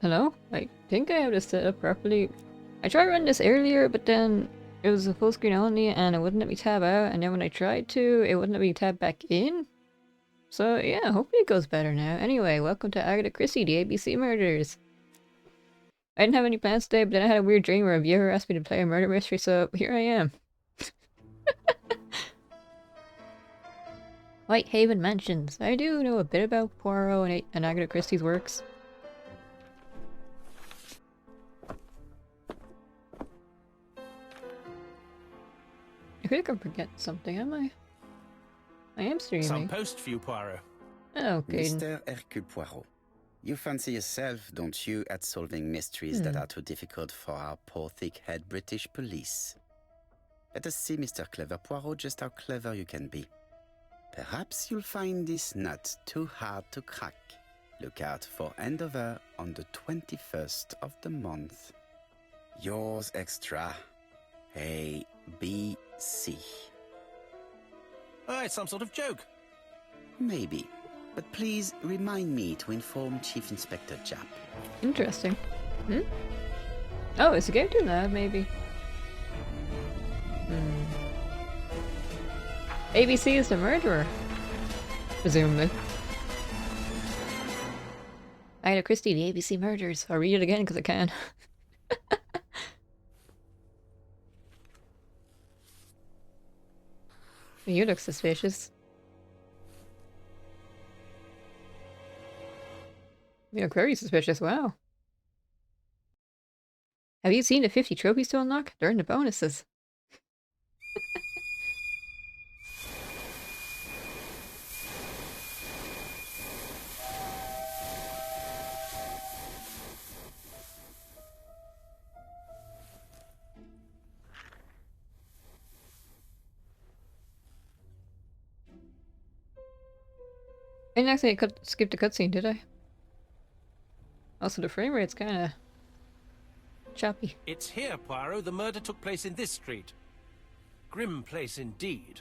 Hello? I think I have this set up properly. I tried running this earlier, but then it was a full screen only and it wouldn't let me tab out, and then when I tried to, it wouldn't let me tab back in. So yeah, hopefully it goes better now. Anyway, welcome to Agatha Christie, the ABC Murders. I didn't have any plans today, but then I had a weird dream where a viewer asked me to play a murder mystery, so here I am. Whitehaven Mansions. I do know a bit about Poirot and Agatha Christie's works. I feel like I'm forgetting something, am I? I am streaming. Some post for you, Poirot. Oh, okay. Mr. Hercule Poirot, you fancy yourself, don't you, at solving mysteries that are too difficult for our poor thick-head British police? Let us see, Mr. Clever Poirot, just how clever you can be. Perhaps you'll find this nut too hard to crack. Look out for handover on the 21st of the month. Yours extra. A, B, C. Oh, it's some sort of joke. Maybe. But please remind me to inform Chief Inspector Japp. Interesting. Oh, it's a game doing that, maybe. ABC is the murderer. Presumably. Agatha Christie, the ABC Murders. I'll read it again because I can. You look suspicious. You look very suspicious, wow. Have you seen the 50 trophies to unlock? They're in the bonuses. I didn't actually skip the cutscene, did I? Also, the frame rate's kinda choppy. It's here, Poirot. The murder took place in this street. Grim place indeed.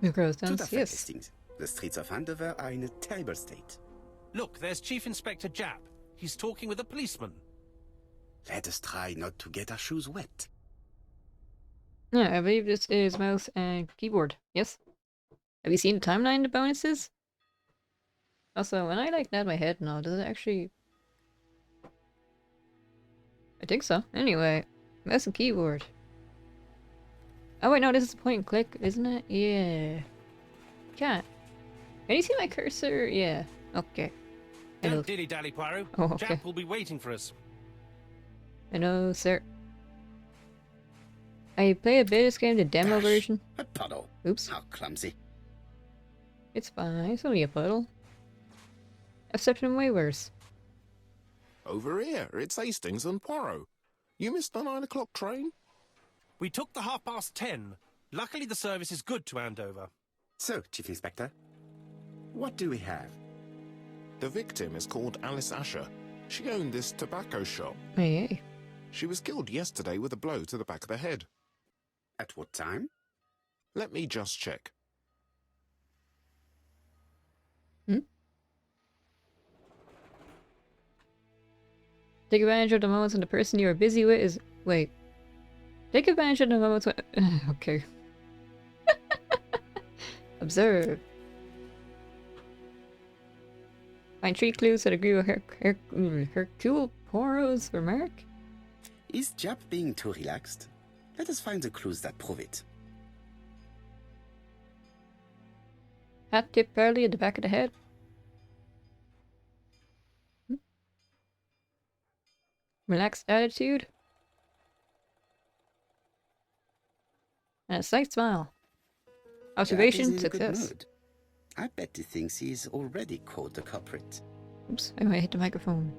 Who grows Tout down? à fait, Yes. Hastings. The streets of Andover are in a terrible state. Look, there's Chief Inspector Japp. He's talking with a policeman. Let us try not to get our shoes wet. Yeah, I believe this is mouse and keyboard. Yes. Have you seen the timeline of the bonuses? Also, when I like nod my head and all, does it actually... I think so. Anyway, mouse and keyboard. Oh wait, no, this is point and click, isn't it? Yeah. Can't. Can you see my cursor? Yeah. Okay. Don't dilly-dally, Poirot. Oh, okay. Japp will be waiting for us. Hello, sir. I play a bit of this game, the demo Dash. version. A puddle. Oops. How clumsy. It's fine. It's only a puddle. I've stepped in way worse. Over here, it's Hastings and Poirot. You missed the 9 o'clock train? We took the 10:30. Luckily, the service is good to Andover. So, Chief Inspector, what do we have? The victim is called Alice Asher. She owned this tobacco shop. Hey. She was killed yesterday with a blow to the back of the head. At what time? Let me just check. Take advantage of the moments when the person you are busy with is... Wait. Take advantage of the moments when... okay. Observe. Find 3 clues that agree with Hercule Poirot's remark. Is Japp being too relaxed? Let us find the clues that prove it. Hat tip proudly at the back of the head. Relaxed attitude. And a slight smile. Japp is Observation, in a good success. mood. I bet he thinks he's already caught the culprit. Oops, I might hit the microphone.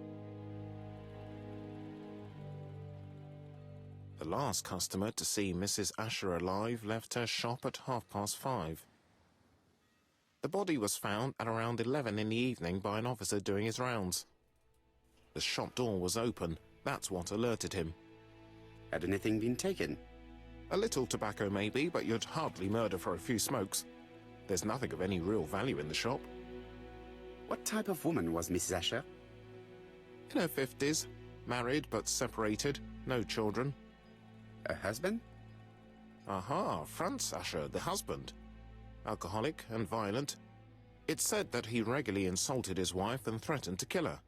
The last customer to see Mrs. Asher alive left her shop at 5:30. The body was found at around 11 in the evening by an officer doing his rounds. The shop door was open. That's what alerted him. Had anything been taken? A little tobacco maybe, but you'd hardly murder for a few smokes. There's nothing of any real value in the shop. What type of woman was Mrs. Asher? In her 50s, married but separated, no children. A husband? Aha, Franz Asher, the husband. Alcoholic and violent. It's said that he regularly insulted his wife and threatened to kill her.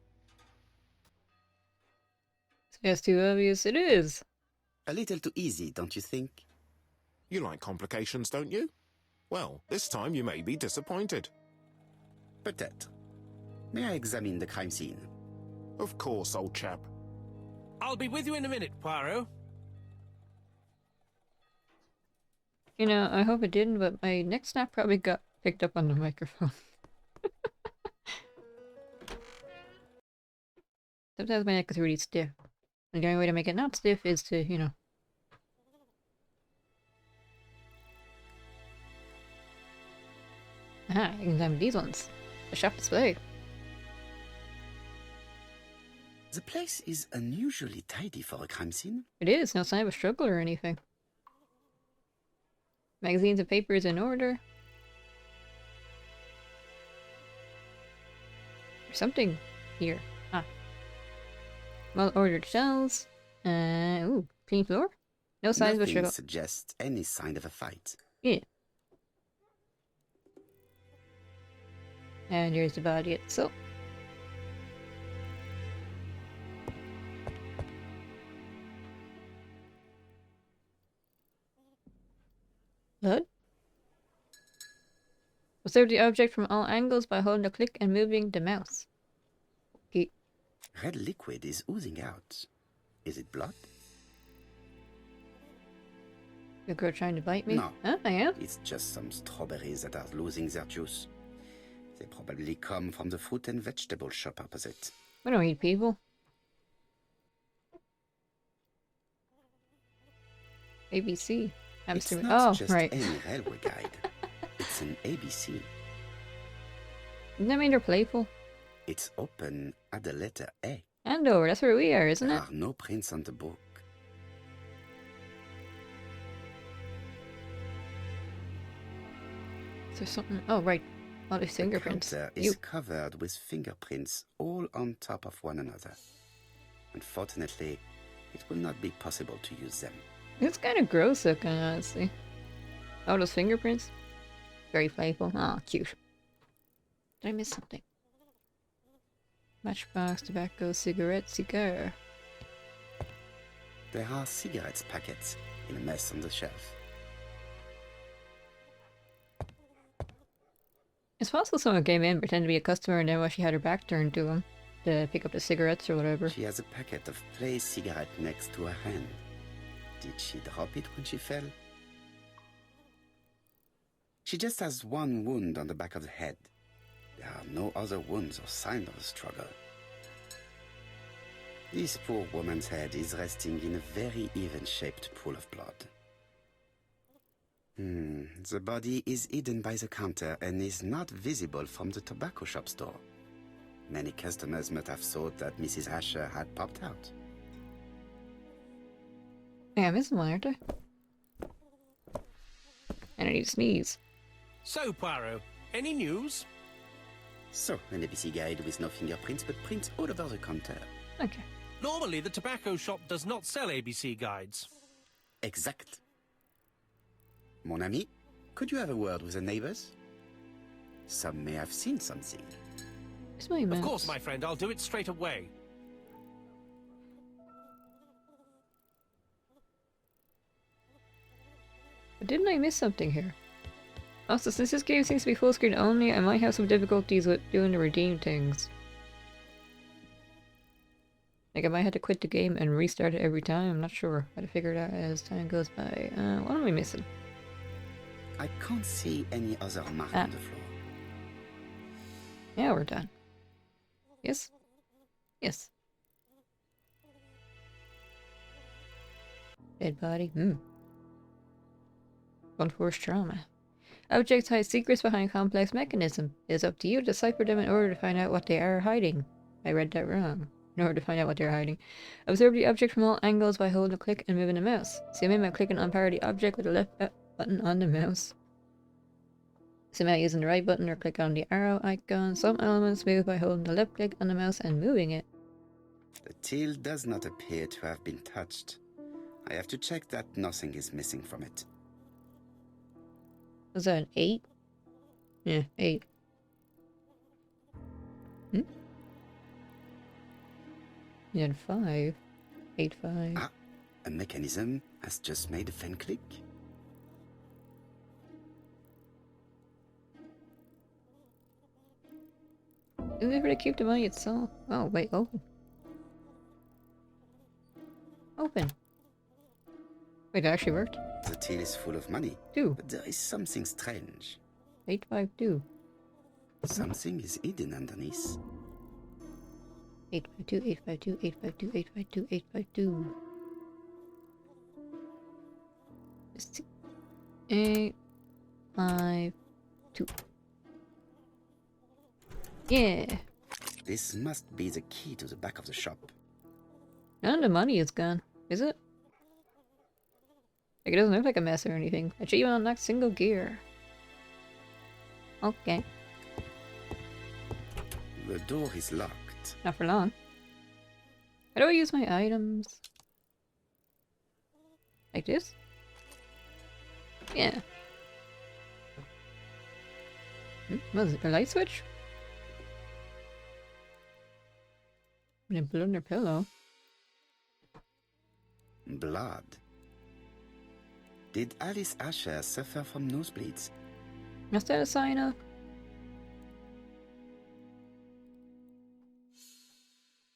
It's too obvious it is. A little too easy, don't you think? You like complications, don't you? Well, this time you may be disappointed. Peut-être. May I examine the crime scene? Of course, old chap. I'll be with you in a minute, Poirot. You know, I hope it didn't, but my neck snap probably got picked up on the microphone. Sometimes my neck is really stiff. And the only way to make it not stiff is to, you know. Aha, I can examine these ones. The shop display. The place is unusually tidy for a crime scene. It is, no sign of a struggle or anything. Magazines and papers in order. There's something here. Ah. Well-ordered shelves. Ooh, clean floor? No signs of a Nothing struggle. suggests any sign of a fight. Yeah. And here's the body itself. Blood? Observe the object from all angles by holding the click and moving the mouse. Okay. Red liquid is oozing out. Is it blood? The girl trying to bite me? No. Huh? I am? It's just some strawberries that are losing their juice. They probably come from the fruit and vegetable shop opposite. We don't eat people. ABC. It's Hamster. not Oh, just right. any railway guide. It's an ABC. Doesn't that mean they're playful? It's open at the letter A. Andover, that's where we are, isn't There it? are no prints on the book. Is there something? Oh, right. All these fingerprints. The counter is covered with fingerprints all on top of one another. Unfortunately, it will not be possible to use them. It's kind of gross looking, honestly. Oh, those fingerprints? Very playful. Oh, cute. Did I miss something? Matchbox, tobacco, cigarette, cigar. There are cigarettes packets in a mess on the shelf. It's possible someone came in, pretended to be a customer, and then while she had her back turned to him to pick up the cigarettes or whatever. She has a packet of play cigarette next to her hand. Did she drop it when she fell? She just has one wound on the back of the head. There are no other wounds or signs of a struggle. This poor woman's head is resting in a very even-shaped pool of blood. The body is hidden by the counter and is not visible from the tobacco shop store. Many customers might have thought that Mrs. Asher had popped out. Yeah, I'm missing one, aren't I? And I need to sneeze. So, Poirot, any news? So, an ABC guide with no fingerprints but prints all over the counter. Okay. Normally, the tobacco shop does not sell ABC guides. Exact. Mon ami, could you have a word with the neighbors? Some may have seen something. Where's my Of mouse? course, my friend, I'll do it straight away. But didn't I miss something here? Also, since this game seems to be full screen only, I might have some difficulties with doing the redeem things. Like, I might have to quit the game and restart it every time. I'm not sure how to figure it out as time goes by. What am I missing? I can't see any other mark on the floor. Yeah, we're done. Yes? Yes. Dead body. Unforced trauma. Objects hide secrets behind complex mechanism. It is up to you to decipher them in order to find out what they are hiding. I read that wrong. In order to find out what they're hiding. Observe the object from all angles by holding a click and moving the mouse. Zoom in by clicking on power the object with the left button on the mouse. Zoom out using the right button or click on the arrow icon. Some elements move by holding the left click on the mouse and moving it. The till does not appear to have been touched. I have to check that nothing is missing from it. Was that an 8? Yeah, 8. Hmm? You had 5. 8, 5. Ah, a mechanism has just made a fan click. Is it for to keep the money itself? Oh, wait, open. Open. Wait, it actually worked? The till is full of money. 2. But there is something strange. 8, 5, 2. Something is hidden underneath. 8, 5, 2, 8, 5, 2, 8, 5, 2, 8, 5, 2, 8, 5, 2. Let's see. 8, 5, 2. Yeah. This must be the key to the back of the shop. None of the money is gone, is it? Like, it doesn't look like a mess or anything. Achievement unlocked single gear. Okay. The door is locked. Not for long. How do I use my items? Like this? Yeah. What is it? A light switch? And a blood on their pillow. Blood. Did Alice Asher suffer from nosebleeds? Is that a sign of?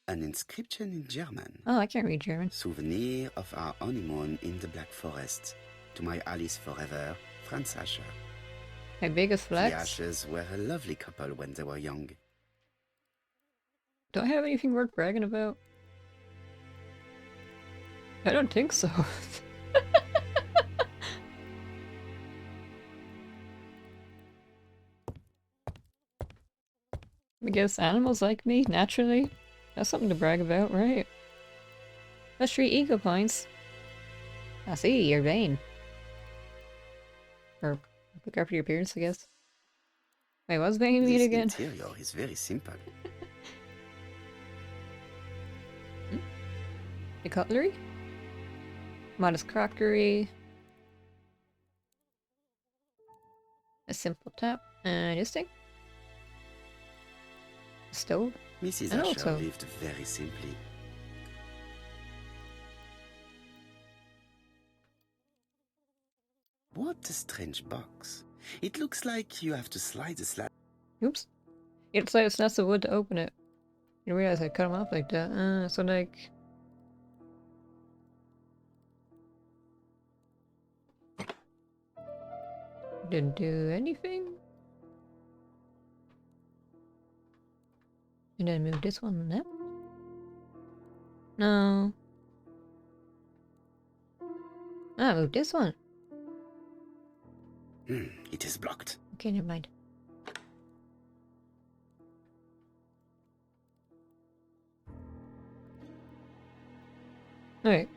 An inscription in German. Oh, I can't read German. Souvenir of our honeymoon in the Black Forest. To my Alice forever, Franz Asher. My biggest The flex? Ashers were a lovely couple when they were young. Do I have anything worth bragging about? I don't think so. I guess animals like me, naturally. That's something to brag about, right? That's 3 ego points. I see, you're vain. Or look after your appearance, I guess. Wait, what's vain mean This again? interior is very simple. The cutlery? Modest crockery. A simple tap. This thing? Stove? Mrs. Oh, Asher so- lived very simply. What a strange box. It looks like you have to slide the slab. Oops. It's like it's not the wood to open it. You realize I cut them off like that. So like... Didn't do anything? And then move this one left? No. Ah, move this one. It is blocked. Okay, never mind. Alright.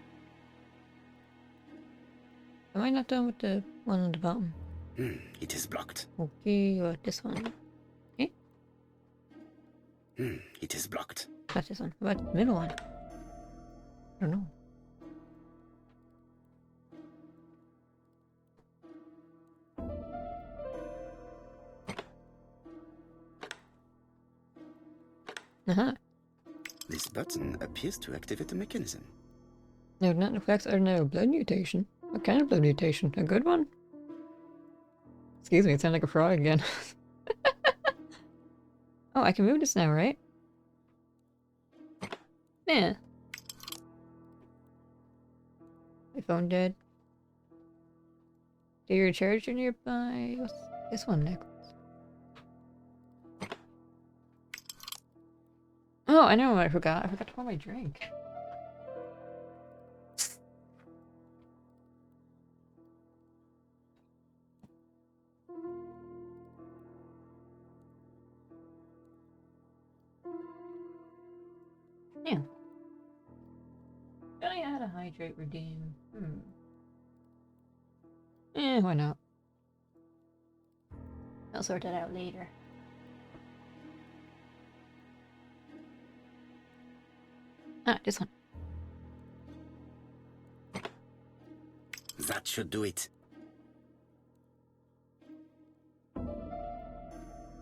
Am I not done with the one on the bottom? It is blocked. Okay, what this one? Eh? It is blocked. Not this one. What about the middle one? I don't know. This button appears to activate the mechanism. No, not reflects or no blood mutation. What kind of blood mutation? A good one? Excuse me, it sounded like a frog again. Oh, I can move this now, right? Yeah. My phone dead. Do your charger nearby? What's this one next? Oh, I know what I forgot. I forgot to pour my drink. Yeah. Should I add a hydrate redeem? Why not? I'll sort that out later. Ah, this one. That should do it.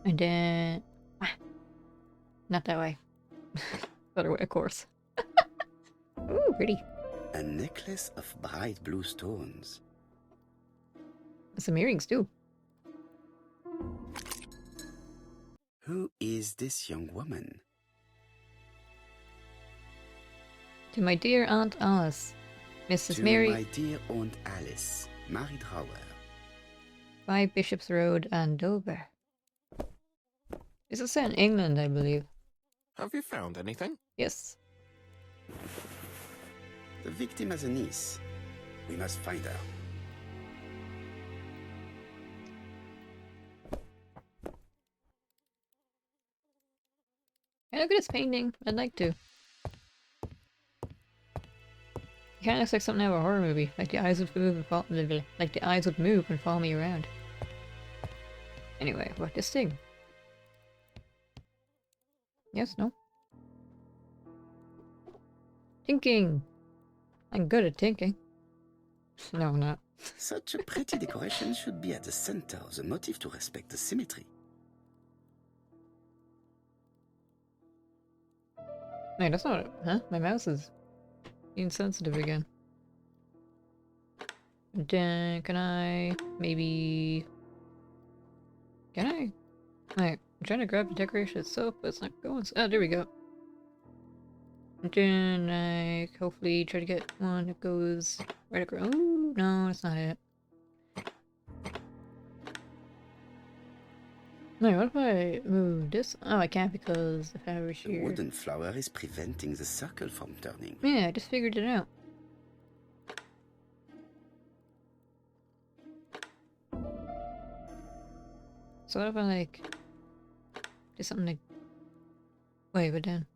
And then... Ah, not that way. Other way, of course. Ooh, pretty. A necklace of bright blue stones. Some earrings, too. Who is this young woman? To my dear Aunt Alice, Mrs. To Mary, my dear Aunt Alice, Mary Drower. 5 Bishops Road, Andover. This is set in England, I believe. Have you found anything? Yes. The victim has a niece. We must find her. Can I look at this painting? I'd like to. It kind of looks like something out of a horror movie. Like the eyes would move and follow me around. Anyway, what this thing? Yes, no? Thinking! I'm good at thinking. No, I'm not. Such a pretty decoration should be at the center of the motif to respect the symmetry. Wait, that's not it. Huh? My mouse is insensitive again. Then, can I... maybe... Can I? Wait, I'm trying to grab the decoration itself, but it's not going. Oh, there we go. And then I hopefully try to get one that goes right across. Oh, no, that's not it. Wait, what if I move this? Oh, I can't because the fabric The here. wooden flower is preventing the circle from turning. Yeah, I just figured it out. So what if I like do something like wait, but then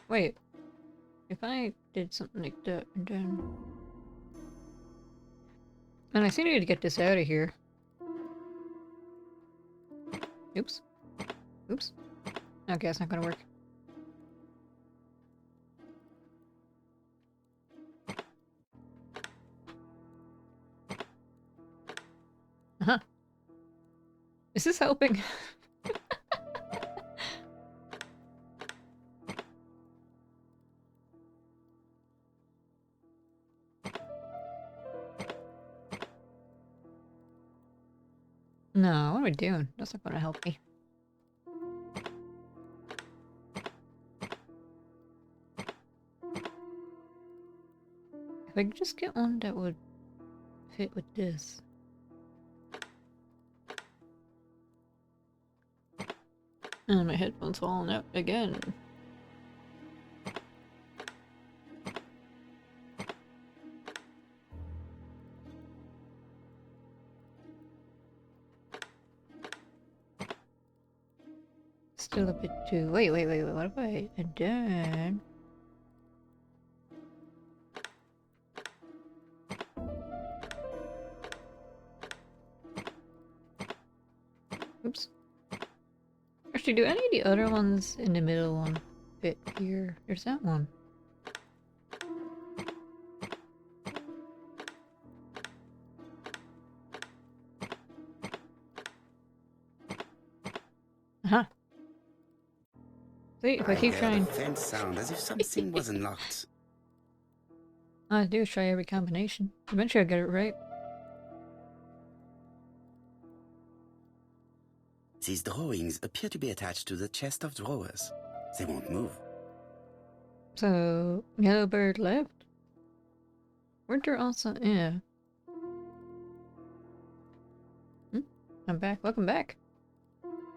wait. If I did something like that and then and I still need to get this out of here. Oops. Oops. Okay, that's not gonna work. Uh-huh. Is this helping? No, what am I doing? That's not gonna help me. If I could just get one that would fit with this. And my headphones falling out again. Still a bit too... Wait, what if I... And then... Oops. Actually, do any of the other ones in the middle one fit here? There's that one. Uh-huh. See, if I keep heard trying... a faint sound as if something was unlocked. All I do is try every combination. Eventually I'll get it right. These drawings appear to be attached to the chest of drawers. They won't move. So, Yellowbird left? Weren't there also... Yeah. I'm back. Welcome back.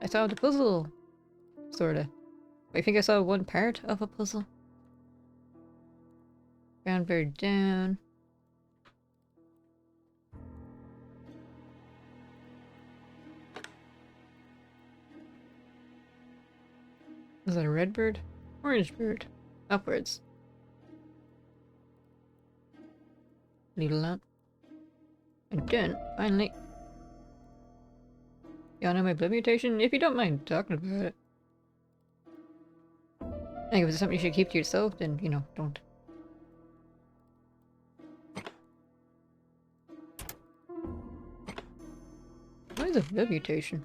I solved a puzzle. Sorta. I think I saw one part of a puzzle. Ground bird down. Is that a red bird? Orange bird. Upwards. Needle lamp. And then, finally. You wanna know my blood mutation? If you don't mind talking about it. Like, if it's something you should keep to yourself, then, you know, don't. What is a blood mutation?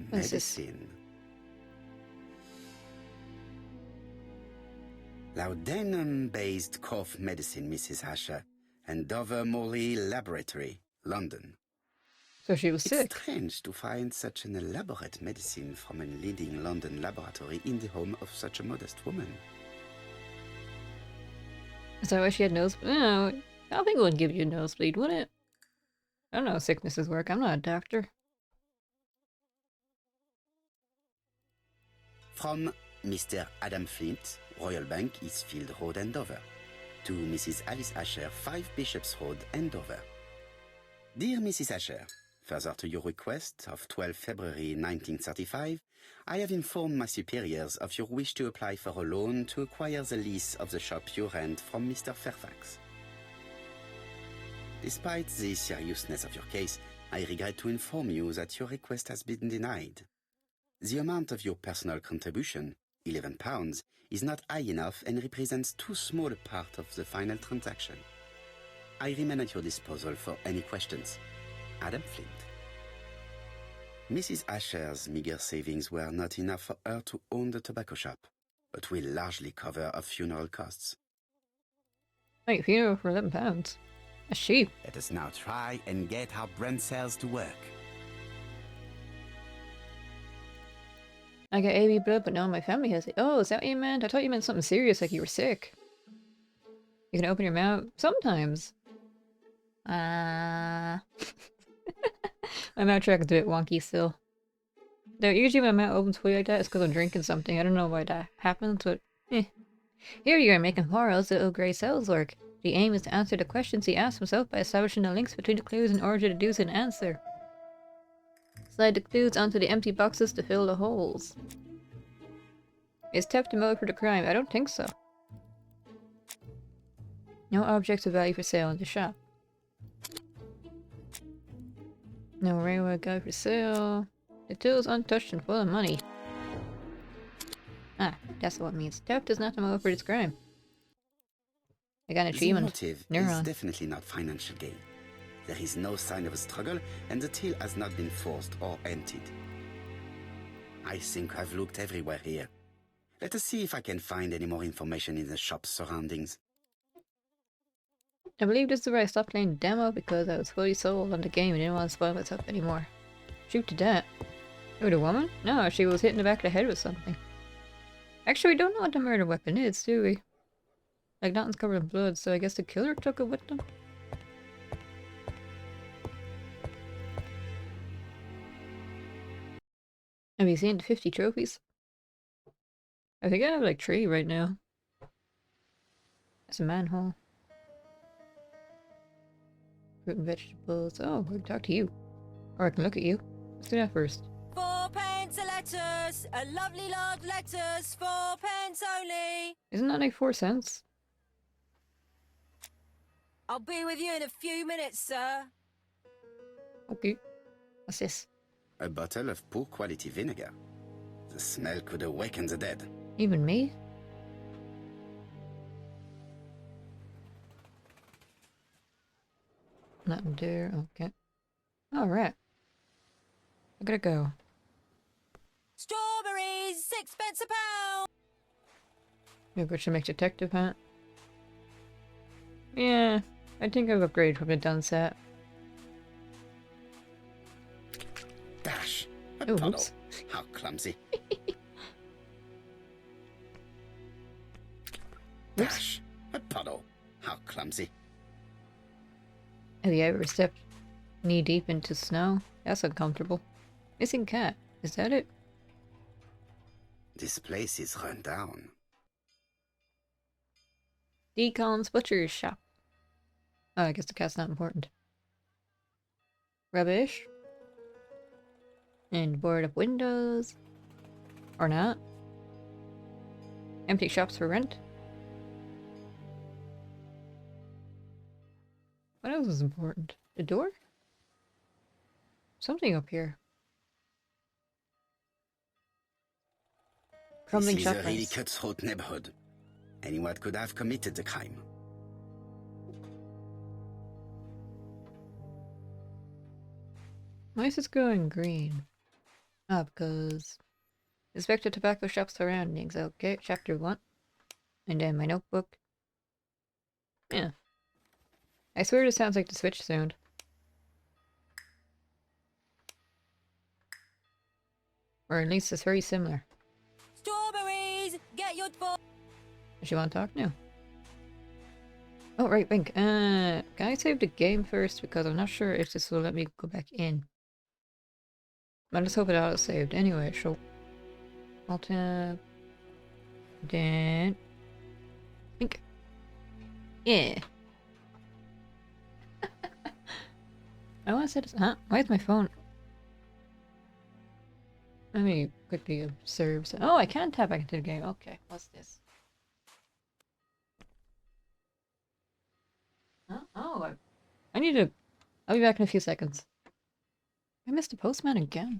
What is this? Medicine. Laudanum-based cough medicine, Mrs. Asher, and Dover Morley Laboratory, London. So she was It's sick. strange to find such an elaborate medicine from a leading London laboratory in the home of such a modest woman. Is that why she had nosebleed? No, I don't think it would give you a nosebleed, would it? I don't know how sicknesses work. I'm not a doctor. From Mr. Adam Flint, Royal Bank, Eastfield Road, Andover, to Mrs. Alice Asher, 5 Bishops Road, Andover. Dear Mrs. Asher, further to your request of 12 February 1935, I have informed my superiors of your wish to apply for a loan to acquire the lease of the shop you rent from Mr. Fairfax. Despite the seriousness of your case, I regret to inform you that your request has been denied. The amount of your personal contribution, £11, is not high enough and represents too small a part of the final transaction. I remain at your disposal for any questions. Adam Flint. Mrs. Asher's meager savings were not enough for her to own the tobacco shop, but will largely cover her funeral costs. Wait, funeral for £11. That's cheap. Let us now try and get our brand cells to work. I got AB blood, but now my family has it. Oh, is that what you meant? I thought you meant something serious, like you were sick. You can open your mouth sometimes. My mouth track is a bit wonky still. Though usually when my mouth opens fully like that, it's because I'm drinking something. I don't know why that happens, but eh. Here you are making Poirot's little grey cells work. The aim is to answer the questions he asks himself by establishing the links between the clues in order to deduce an answer. Slide the clues onto the empty boxes to fill the holes. Is theft a motive for the crime? I don't think so. No objects of value for sale in the shop. No railway guide for sale. The till is untouched and full of money. Ah, that's what it means. Theft is not the motive for this crime. I got an The achievement. motive is Neuron. definitely not financial gain. There is no sign of a struggle, and the till has not been forced or emptied. I think I've looked everywhere here. Let us see if I can find any more information in the shop's surroundings. I believe this is where I stopped playing the demo because I was fully sold on the game and didn't want to spoil myself anymore. Shoot to that. Oh, the woman? No, she was hit in the back of the head with something. Actually, we don't know what the murder weapon is, do we? Like, nothing's covered in blood, so I guess the killer took it with them? Have you seen the 50 trophies? I think I have like 3 right now. That's a manhole. Fruit and vegetables. Oh, I can talk to you. Or I can look at you. Let's do that first. 4p a letters, a lovely large letters, 4p only. Isn't that like 4 cents? I'll be with you in a few minutes, sir. Okay. What's this? A bottle of poor quality vinegar. The smell could awaken the dead. Even me? Nothing there. Okay. Alright. I gotta go. Strawberries, 6p a pound. Maybe I should make detective hat. Yeah, I think I've upgraded from the done set. Dash! A Oh, puddle. oops. How clumsy. Dash! A puddle. How clumsy. Have you ever stepped knee deep into snow? That's uncomfortable. Missing cat. Is that it? This place is run down. Deacon's Butcher's Shop. Oh, I guess the cat's not important. Rubbish. And boarded up windows. Or not. Empty shops for rent. What else is important? The door? Something up here. Crumbling This is a shotguns. really cutthroat neighborhood. Anyone could have committed the crime. Why is this going green? Ah, because... Inspect the tobacco shop surroundings. Okay, chapter 1. And then my notebook. Yeah. I swear this sounds like the Switch sound. Or at least it's very similar. Strawberries! Get your four. Does she want to talk now? Oh, right, Wink. Can I save the game first? Because I'm not sure if this will let me go back in. I'll just hope it auto-saved. Anyway, so... Alt-tab... Then... Wink. Yeah. I want to set this... Huh? Why is my phone... Let me quickly observe. Oh, I can tap back into the game. Okay, what's this? Huh? Oh, I need to... I'll be back in a few seconds. I missed the postman again.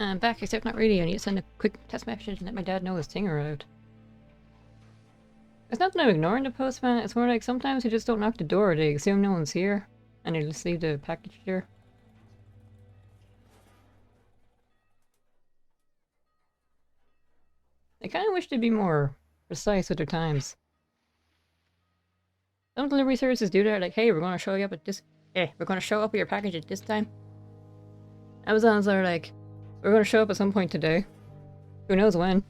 I'm back, except not really. I need to send a quick test message and let my dad know his thing arrived. It's not that I'm ignoring the postman, it's more like sometimes they just don't knock the door, they assume no one's here, and they just leave the package there. I kinda wish they'd be more precise with their times. Some delivery services do that, like, hey, we're gonna show you up at this... we're gonna show up with your package at this time. Amazon's are like, we're gonna show up at some point today. Who knows when.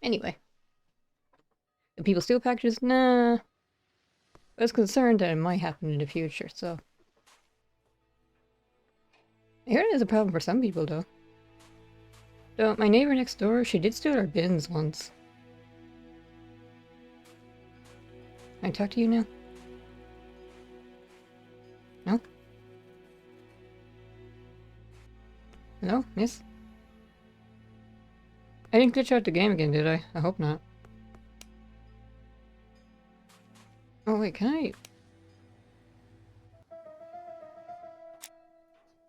Anyway. Do people steal packages? Nah. I was concerned that it might happen in the future, so... I heard it is a problem for some people, though. Though, my neighbor next door, she did steal our bins once. Can I talk to you now? No? Hello, miss? I didn't glitch out the game again, did I? I hope not. Oh wait, can I...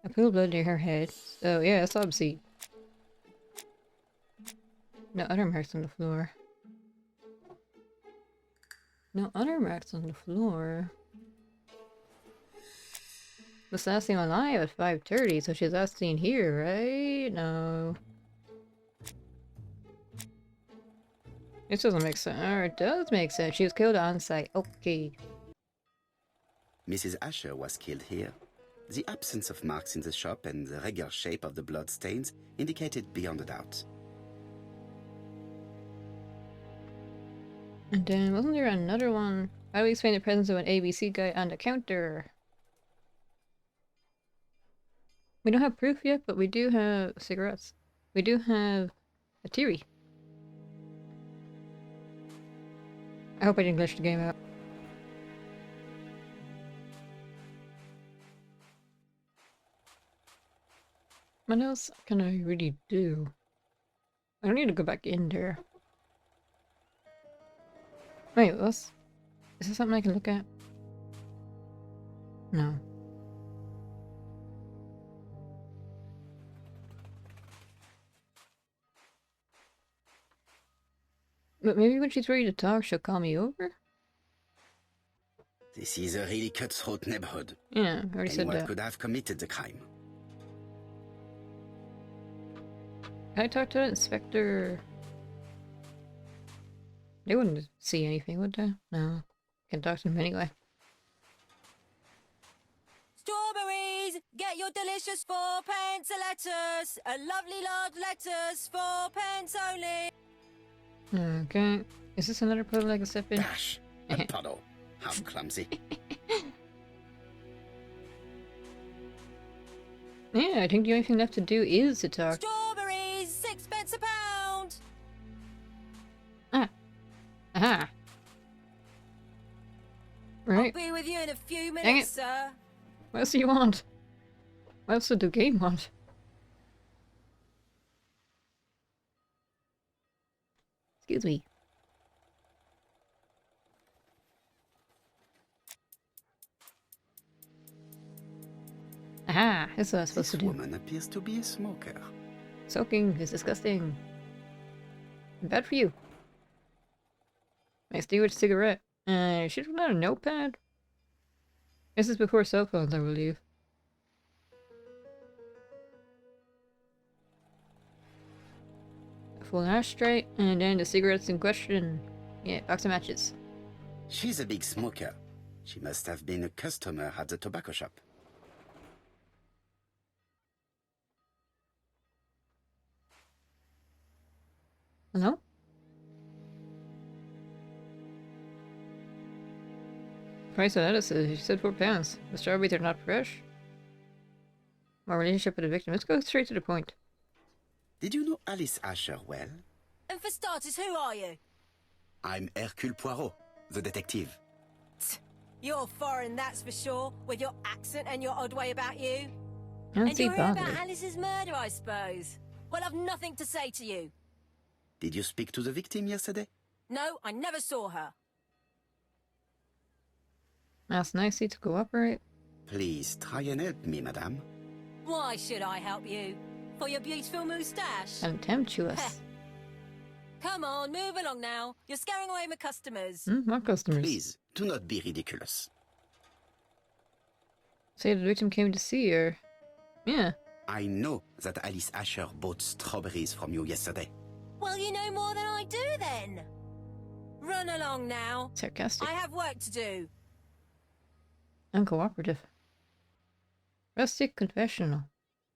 I put blood near her head. So yeah, that's obviously... No other marks on the floor. No other marks on the floor. Was last seen alive at 5:30, so she's last seen here, right? No. This doesn't make sense. Or it does make sense. She was killed on site. Okay. Mrs. Asher was killed here. The absence of marks in the shop and the regular shape of the blood stains indicated beyond a doubt. And then, wasn't there another one? How do we explain the presence of an ABC guy on the counter? We don't have proof yet, but we do have cigarettes. We do have a theory. I hope I didn't glitch the game out. What else can I really do? I don't need to go back in there. Wait, is this something I can look at? No. But maybe when she's ready to talk, she'll call me over? This is a really cutthroat neighborhood. Yeah, I already said Anyone that. could have committed the crime. Can I talk to the inspector? They wouldn't see anything, would they? No. Can talk to them anyway. Strawberries! Get your delicious 4p lettuce! A lovely large lettuce, 4p only! Okay. Is this another puddle I can step in? Dash! A puddle. How clumsy. Yeah, I think the only thing left to do is to talk. Strawberries! 6p a pound! Aha! Right. I'll be with you in a few Dang minutes, it. sir. What else do you want? What else did the game want? Excuse me. Aha! This is what I was supposed This to do. woman appears to be a smoker. Soaking is disgusting. Bad for you. Nice Stewart cigarette. She don't have a notepad. This is before cell phones, I believe. A full ashtray, and then the cigarettes in question. Yeah, box of matches. She's a big smoker. She must have been a customer at the tobacco shop. Hello? Price of lettuces, she said £4. The strawberries are not fresh. My relationship with the victim. Let's go straight to the point. Did you know Alice Asher well? And for starters, who are you? I'm Hercule Poirot, the detective. You're foreign, that's for sure, with your accent and your odd way about you. I don't And see you're here about bothered. Alice's murder, I suppose. Well, I've nothing to say to you. Did you speak to the victim yesterday? No, I never saw her. That's nicely to cooperate. Please try and help me, madame. Why should I help you? For your beautiful moustache? Contemptuous. Come on, move along now. You're scaring away my customers. More customers. Please, do not be ridiculous. Say the victim came to see her. Yeah. I know that Alice Asher bought strawberries from you yesterday. Well, you know more than I do then. Run along now. Sarcastic. I have work to do. Uncooperative. Rustic confessional.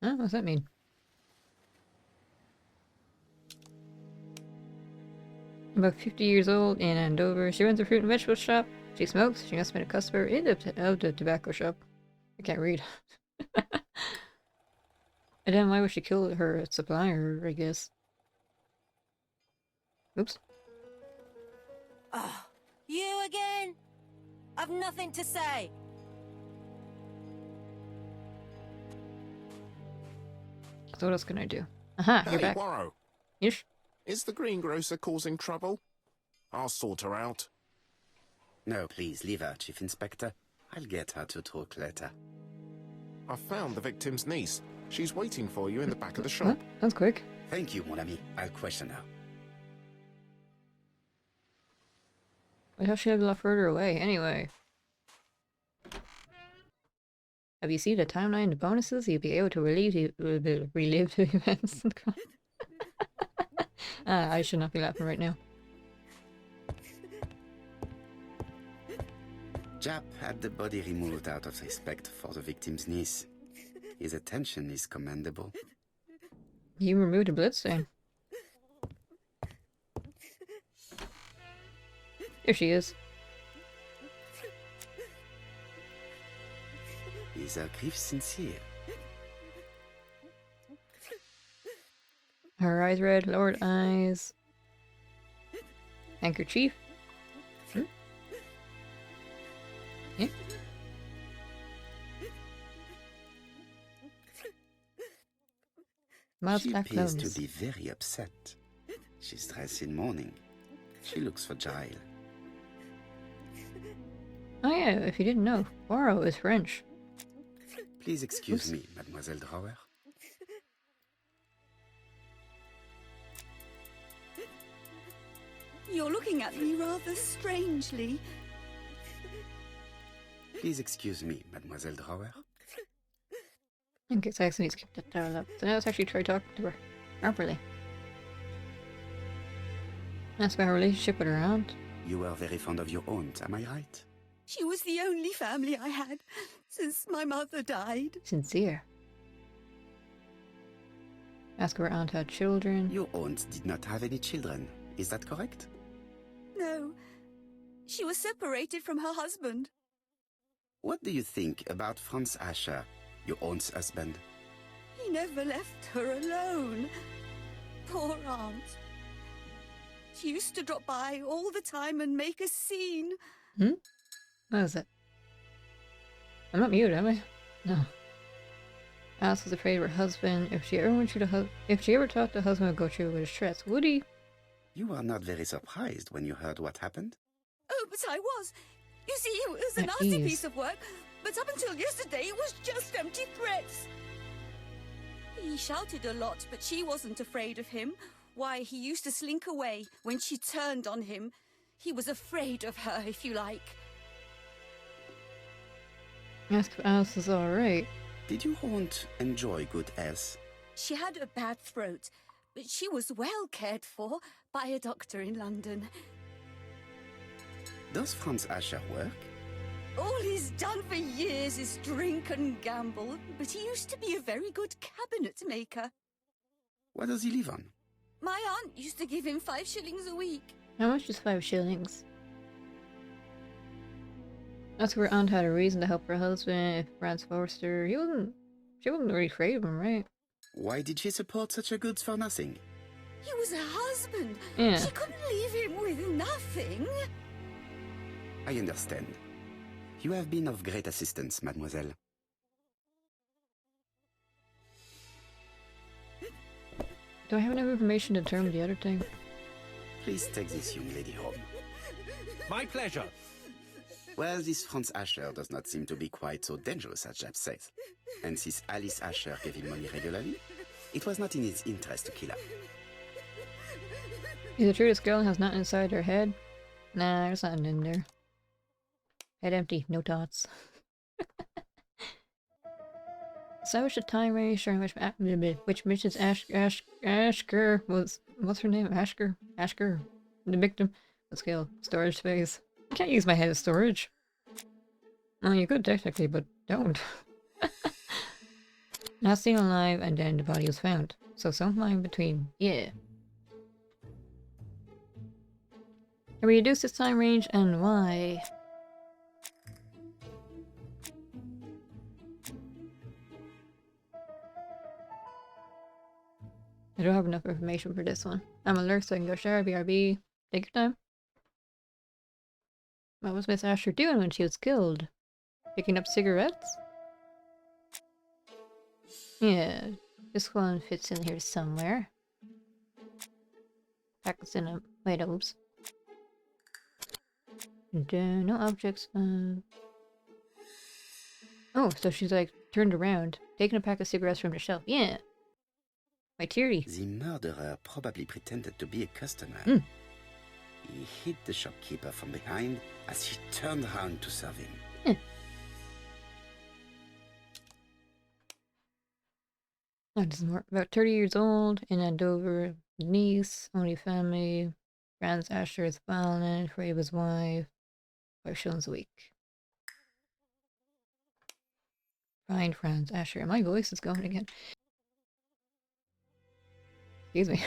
Huh? What does that mean? About 50 years old in Andover. She runs a fruit and vegetable shop. She smokes. She must have been a customer in the tobacco shop. I can't read. And then why would she kill her supplier, I guess? Oops. Oh, you again? I've nothing to say. So what else can I do? Aha, you're Hey, back. Poirot, Ish. is the greengrocer causing trouble? I'll sort her out. No, please, leave her, Chief Inspector. I'll get her to talk later. I found the victim's niece. She's waiting for you in the back of the shop. What? That's quick. Thank you, mon ami. I'll question her. I thought she lived a lot further away. Anyway. Have you seen the timeline, the bonuses? You'll be able to relive the events. I should not be laughing right now. Jap had the body removed out of respect for the victim's niece. His attention is commendable. You removed a bloodstain. Here she is. Is her grief sincere? Her eyes red, lowered eyes. Handkerchief. Hmm? Yeah. Mild She black appears clothes. to be very upset. She's dressed in mourning. She looks fragile. Oh yeah, if you didn't know, Poirot is French. Please excuse Oops. me, Mademoiselle Drawer. You're looking at me rather strangely. Please excuse me, Mademoiselle Drower. In case I accidentally skipped that dial up. So now let's actually try talking to her properly. Ask about her relationship with her aunt. You were very fond of your aunt, am I right? She was the only family I had since my mother died. Sincere. Ask her aunt had children. Your aunt did not have any children, is that correct? No, she was separated from her husband. What do you think about Franz Asher, your aunt's husband? He never left her alone. Poor aunt. She used to drop by all the time and make a scene. What is it? I'm not mute, am I? No. Alice was afraid of her husband. If she ever thought the husband would go through with his threats, would he? You were not very surprised when you heard what happened? Oh, but I was. You see, it was a At nasty ease. piece of work, but up until yesterday it was just empty threats. He shouted a lot, but she wasn't afraid of him. Why, he used to slink away when she turned on him. He was afraid of her, if you like. Ask if Alice is alright. Did your aunt enjoy good health? She had a bad throat, but she was well cared for by a doctor in London. Does Franz Asher work? All he's done for years is drink and gamble, but he used to be a very good cabinet maker. What does he live on? My aunt used to give him 5 shillings a week. How much is 5 shillings? Ask if her aunt had a reason to help her husband. If Franz forced her, she wasn't really afraid of him, right? Why did she support such a goods for nothing? He was her husband. Yeah. She couldn't leave him with nothing. I understand. You have been of great assistance, mademoiselle. Do I have enough information to determine the other thing? Please take this young lady home. My pleasure. Well, this Franz Asher does not seem to be quite so dangerous as Jab says. And since Alice Asher gave him money regularly, it was not in his interest to kill her. Is it true this girl has nothing inside her head? Nah, there's nothing in there. Head empty, no thoughts. Establish a time range during which Mrs. Ashker was... What's her name? Ashker. The victim was killed. Storage space. I can't use my head as storage. Well, you could technically, but don't. Not seen alive, and then the body was found. So sometime in between. Yeah. Can we reduce this time range, and why? I don't have enough information for this one. I'm alert so I can go shower, BRB. Take your time. What was Miss Asher doing when she was killed? Picking up cigarettes? Yeah, this one fits in here somewhere. Packets in a... Wait, oops. No objects. Oh, so she's like turned around, taking a pack of cigarettes from the shelf. Yeah. My theory. The murderer probably pretended to be a customer. Mm. He hit the shopkeeper from behind as he turned around to serve him. That doesn't work. About 30 years old, in Andover, niece, only family. Franz Asher is violent, afraid of his wife. 5 shillings a week. Find Franz Asher. My voice is going again. Excuse me.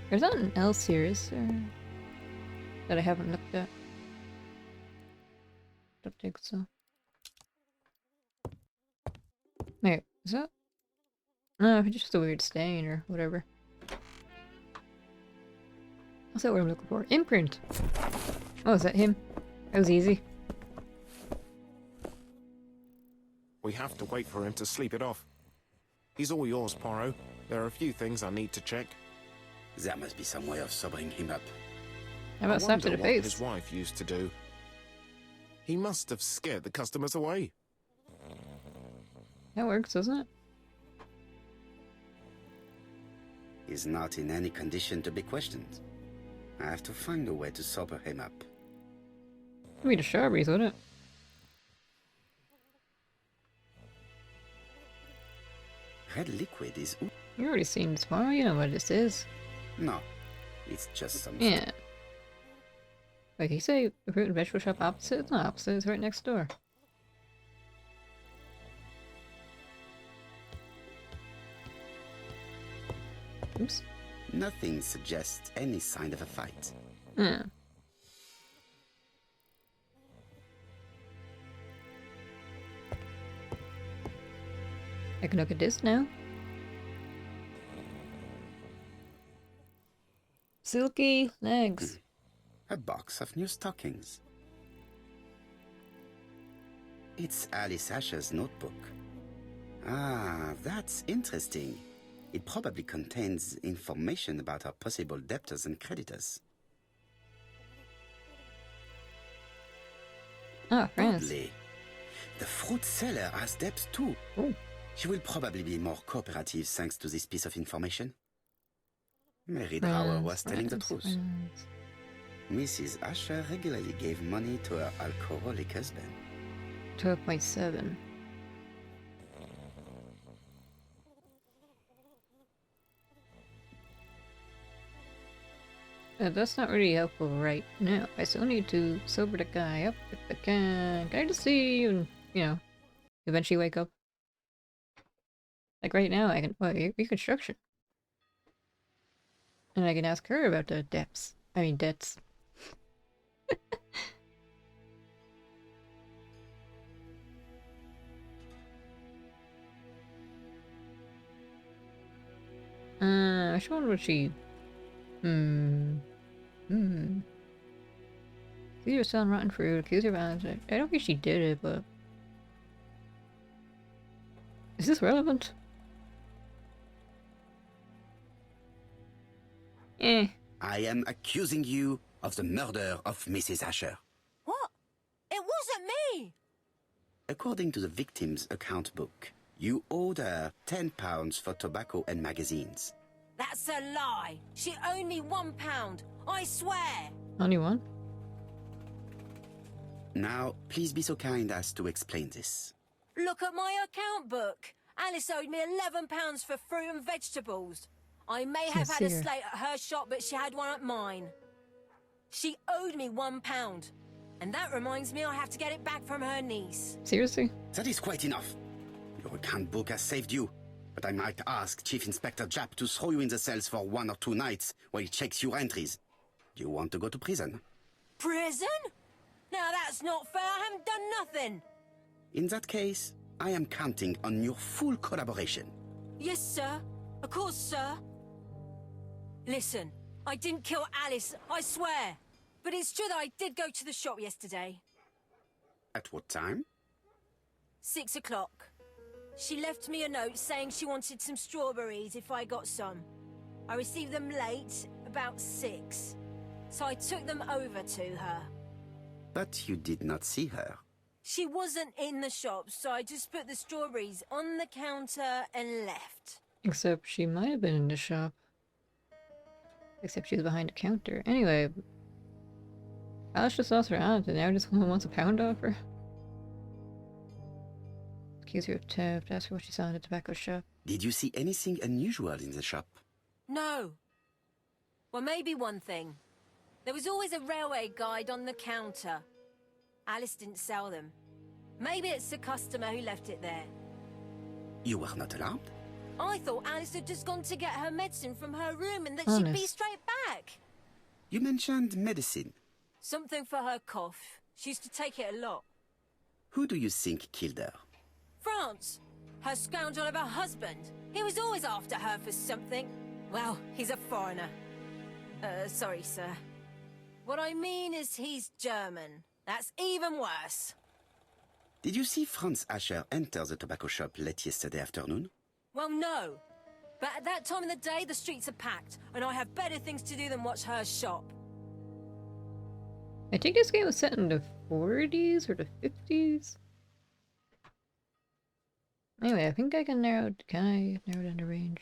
There's nothing else here, is there? That I haven't looked at. Don't think so. Wait, is that? No, it's just a weird stain or whatever. That's not what I'm looking for. Imprint! Oh, is that him? That was easy. We have to wait for him to sleep it off. He's all yours, Poirot. There are a few things I need to check. There must be some way of sobering him up. How about slap to the what face? his wife used to do. He must have scared the customers away. That works, doesn't it? is not in any condition to be questioned. I have to find a way to sober him up. It'd be the strawberries, wouldn't it? Red liquid is... You already seen this one, you know what this is. No, it's just some... Yeah. Like you say, the fruit and vegetable shop opposite? It's not opposite, it's right next door. Oops. Nothing suggests any sign of a fight. Yeah. I can look at this now. Silky legs. A box of new stockings. It's Alice Asher's notebook. Ah, that's interesting. It probably contains information about her possible debtors and creditors. Oh, France. Oddly, the fruit seller has debts too. Oh. She will probably be more cooperative thanks to this piece of information. Mary Drower was telling the truth. Mrs. Asher regularly gave money to her alcoholic husband. 12.7. That's not really helpful right now. I still need to sober the guy up if I can. Can I just see and, you know, eventually wake up? Like right now I can, reconstruction. And I can ask her about the debts. I mean debts. Which one would she... Accuse her of selling rotten fruit, accuse her of violence. I don't think she did it, but... Is this relevant? Eh. I am accusing you of the murder of Mrs. Asher. What? It wasn't me! According to the victim's account book, you owed her £10 for tobacco and magazines. That's a lie. She owed me £1. I swear. Only one? Now, please be so kind as to explain this. Look at my account book. Alice owed me £11 for fruit and vegetables. I may have had a Sincere. slate at her shop, but she had one at mine. She owed me £1. And that reminds me I have to get it back from her niece. Seriously? That is quite enough. Your account book has saved you, but I might ask Chief Inspector Japp to throw you in the cells for 1 or 2 nights while he checks your entries. Do you want to go to prison? Prison? Now that's not fair. I haven't done nothing. In that case, I am counting on your full collaboration. Yes, sir. Of course, sir. Listen, I didn't kill Alice, I swear. But it's true that I did go to the shop yesterday. At what time? 6 o'clock. She left me a note saying she wanted some strawberries if I got some. I received them late, about 6. So I took them over to her. But you did not see her. She wasn't in the shop, so I just put the strawberries on the counter and left. Except she might have been in the shop. Except she's behind a counter. Anyway, Alice just lost her aunt and now this woman wants a pound off her. Accuse her of theft, ask her what she saw in the tobacco shop. Did you see anything unusual in the shop? No. Well, maybe one thing. There was always a railway guide on the counter. Alice didn't sell them. Maybe it's the customer who left it there. You were not alarmed? I thought Alice had just gone to get her medicine from her room and that she'd be Honest. straight back. You mentioned medicine. Something for her cough. She used to take it a lot. Who do you think killed her? France. Her scoundrel of a husband. He was always after her for something. Well, he's a foreigner. Sorry, sir. What I mean is he's German. That's even worse. Did you see Franz Asher enter the tobacco shop late yesterday afternoon? Well, no. But at that time of the day, the streets are packed, and I have better things to do than watch her shop. I think this game was set in the 40s or the 50s. Anyway, I think I can narrow... Can I narrow down the range?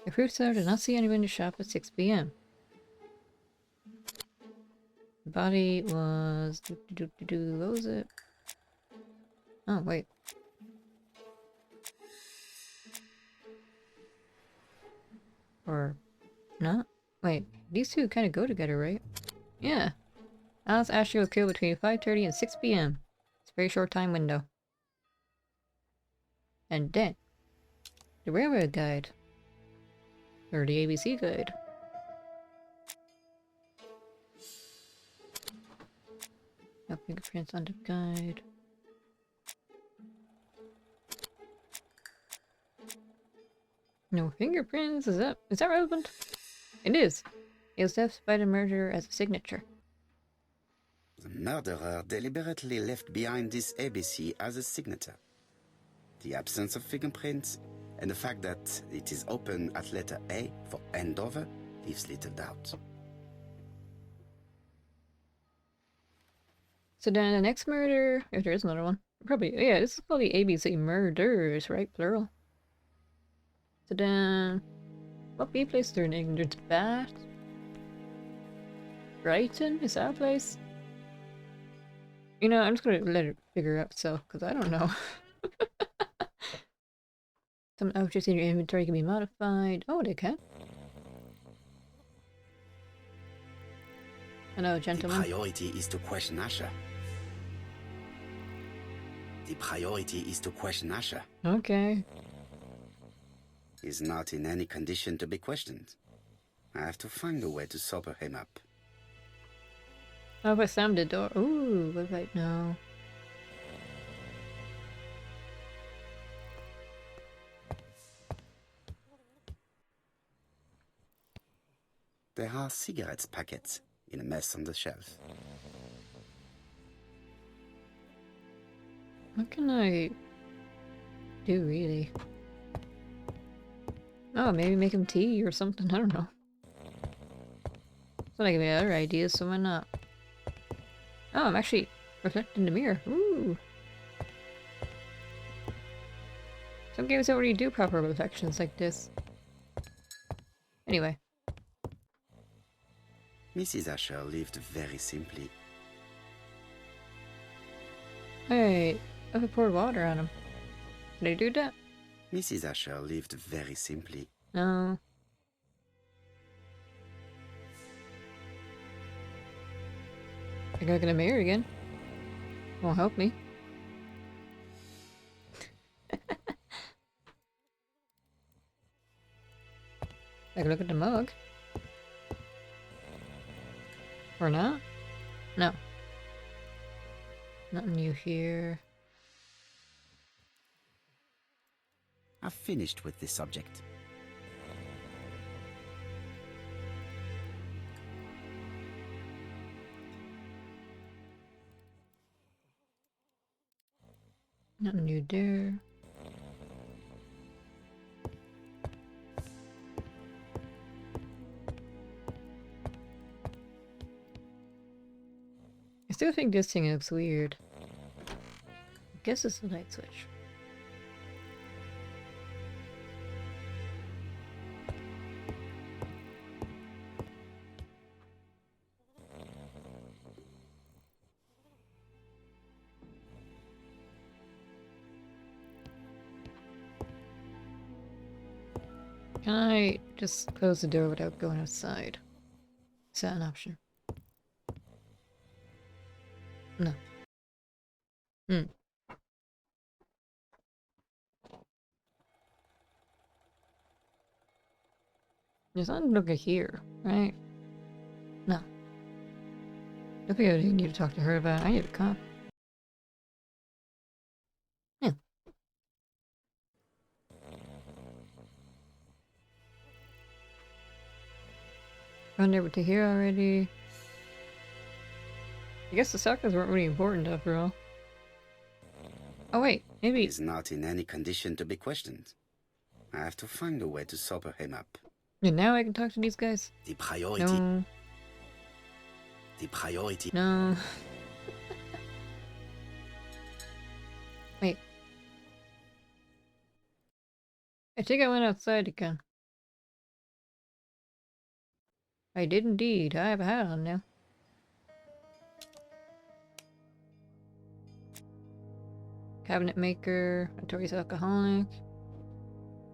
The fruit seller did not see anyone in the shop at 6 p.m. The body was... What was it? Oh, wait. Or not? Wait, these two kind of go together, right? Yeah. Alice Ashley was killed between 5:30 and 6 p.m. It's a very short time window. And then, the railroad guide. Or the ABC guide. No fingerprints on the guide. No fingerprints? Is that relevant? It is. It was left by the murderer as a signature. The murderer deliberately left behind this ABC as a signature. The absence of fingerprints and the fact that it is open at letter A for Andover leaves little doubt. So then the next murder, if there is another one, probably, yeah, this is probably ABC murders, right? Plural. So then, what B place is there in England? There's Bath? Brighton? Is that a place? You know, I'm just gonna let it figure out itself, because I don't know. Some objects in your inventory can be modified. Oh, they can. Hello, gentlemen. The priority is to question Asher. The priority is to question Asher. Okay. He's not in any condition to be questioned. I have to find a way to sober him up. How if I slam the door? Ooh, what about now? There are cigarettes packets in a mess on the shelf. What can I do, really? Oh, maybe make him tea or something, I don't know. So I give me other ideas, so why not? Oh, I'm actually reflecting in the mirror. Ooh! Some games don't really do proper reflections like this. Anyway. Mrs. Asher lived very simply. Hey, I poured water on him. Did I do that? Mrs. Asher lived very simply. No. I gotta look in the mirror again. Won't help me. I can look at the mug. Or not? No. Nothing new here. I've finished with this subject. Nothing new there. I still think this thing looks weird. I guess it's the light switch. Can I just close the door without going outside? Is that an option? No. There's nothing to look at here, right? No. I think I need to talk to her about it. I need a cop. Yeah. Run over to here already. I guess the suckers weren't really important after all. Oh wait, maybe... He's not in any condition to be questioned. I have to find a way to sober him up. And now I can talk to these guys? The priority... No. The priority... No. Wait. I think I went outside again. I did indeed. I have a hat on now. Cabinet maker, notorious alcoholic.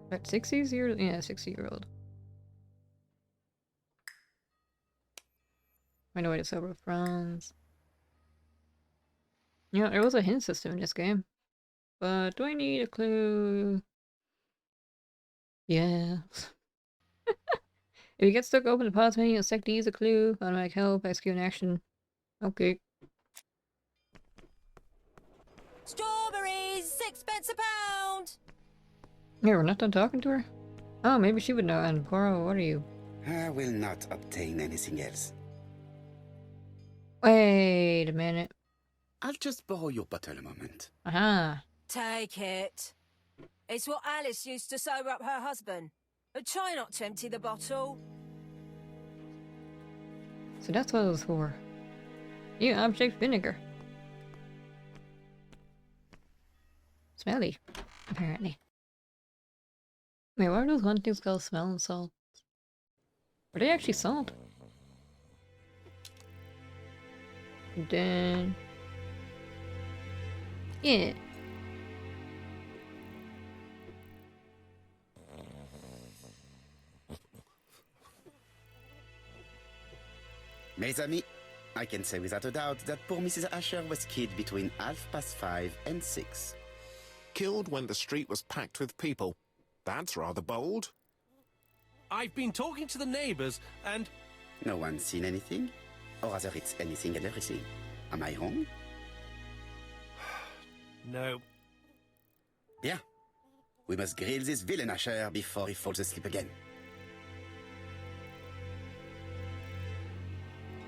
About 60s year, yeah, 60-year-old. Find a way to sober friends. You know, there was a hint system in this game. But do I need a clue? Yeah. If you get stuck, open the pause menu and select to use a clue. Automatic help, execute an action. Okay. Strawberries, 6p a pound. Yeah, we're not done talking to her? Oh, maybe she would know. And Poirot, what are you? I will not obtain anything else. Wait a minute. I'll just borrow your bottle a moment. Aha. Take it. It's what Alice used to sober up her husband. But try not to empty the bottle. So that's what it was for. You object vinegar. Smelly, apparently. Wait, what are those one things called smelling salts? Are they actually salt? And then... yeah. Mes amis, I can say without a doubt that poor Mrs. Asher was killed between 5:30 and 6. Killed when the street was packed with people. That's rather bold. I've been talking to the neighbors, and No one's seen anything? Or rather, it's anything and everything. Am I wrong? no. Bien. We must grill this villain Asher before he falls asleep again.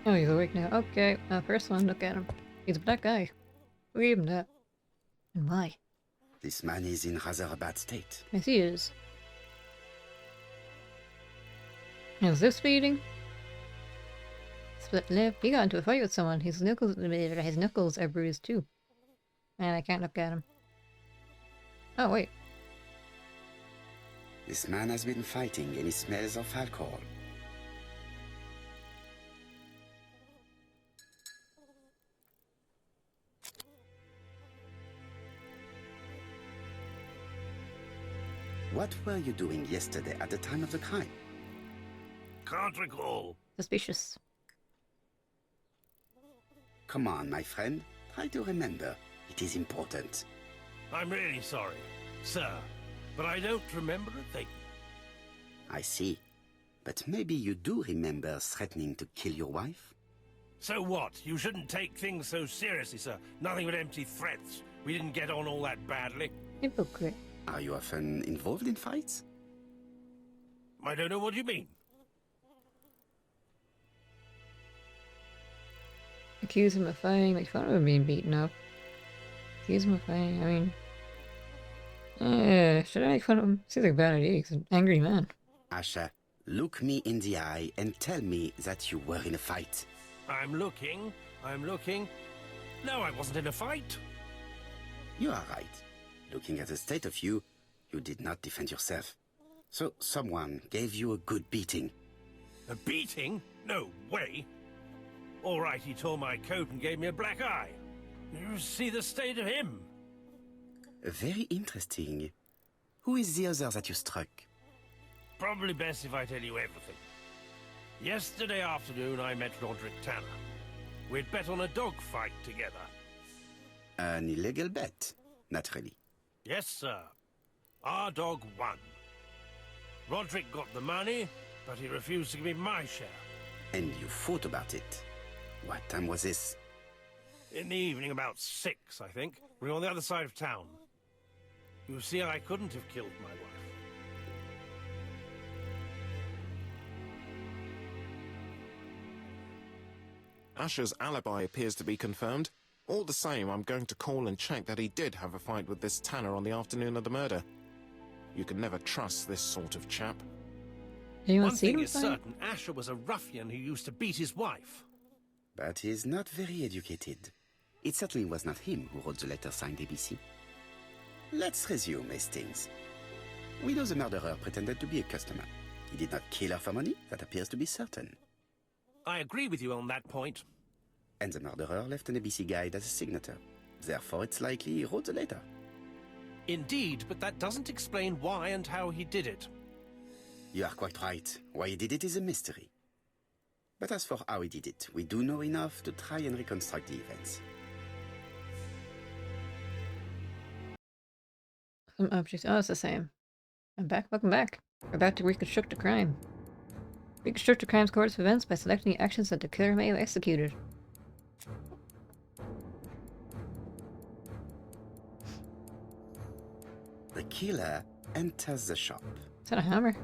Oh, he's awake now. Okay, first one, look at him. He's a black guy. Who gave him that? And why? This man is in rather a bad state. Yes, he is. Is this feeding? Split lip. He got into a fight with someone. His knuckles are bruised too. And I can't look at him. Oh, wait. This man has been fighting and he smells of alcohol. What were you doing yesterday at the time of the crime? Can't recall. Suspicious. Come on, my friend. Try to remember. It is important. I'm really sorry, sir, but I don't remember a thing. I see. But maybe you do remember threatening to kill your wife? So what? You shouldn't take things so seriously, sir. Nothing but empty threats. We didn't get on all that badly. Hypocrite. Are you often involved in fights? I don't know what you mean. Accuse him of fighting, make fun of him being beaten up. Accuse him of fighting, I mean... should I make fun of him? Seems like a bad idea, he's an angry man. Asher, look me in the eye and tell me that you were in a fight. I'm looking. No, I wasn't in a fight. You are right. Looking at the state of you, you did not defend yourself. So someone gave you a good beating. A beating? No way. All right, he tore my coat and gave me a black eye. You see the state of him? Very interesting. Who is the other that you struck? Probably best if I tell you everything. Yesterday afternoon, I met Roderick Tanner. We'd bet on a dog fight together. An illegal bet, naturally. Yes, sir. Our dog won. Roderick got the money, but he refused to give me my share. And you fought about it. What time was this? In the evening, about 6, I think. We were on the other side of town. You see, I couldn't have killed my wife. Asher's alibi appears to be confirmed. All the same, I'm going to call and check that he did have a fight with this Tanner on the afternoon of the murder. You can never trust this sort of chap. Anyone One seen thing him is fight? certain, Asher was a ruffian who used to beat his wife. But he's not very educated. It certainly was not him who wrote the letter signed ABC. Let's resume, Hastings. We know the murderer pretended to be a customer. He did not kill her for money, that appears to be certain. I agree with you on that point. And the murderer left an ABC guide as a signature. Therefore, it's likely he wrote the letter. Indeed, but that doesn't explain why and how he did it. You are quite right. Why he did it is a mystery. But as for how he did it, we do know enough to try and reconstruct the events. Some objects. Oh, it's the same. I'm back. Welcome back. We're about to reconstruct the crime. Reconstruct the crime's course of events by selecting the actions that the killer may have executed. The killer enters the shop. Is that a hammer?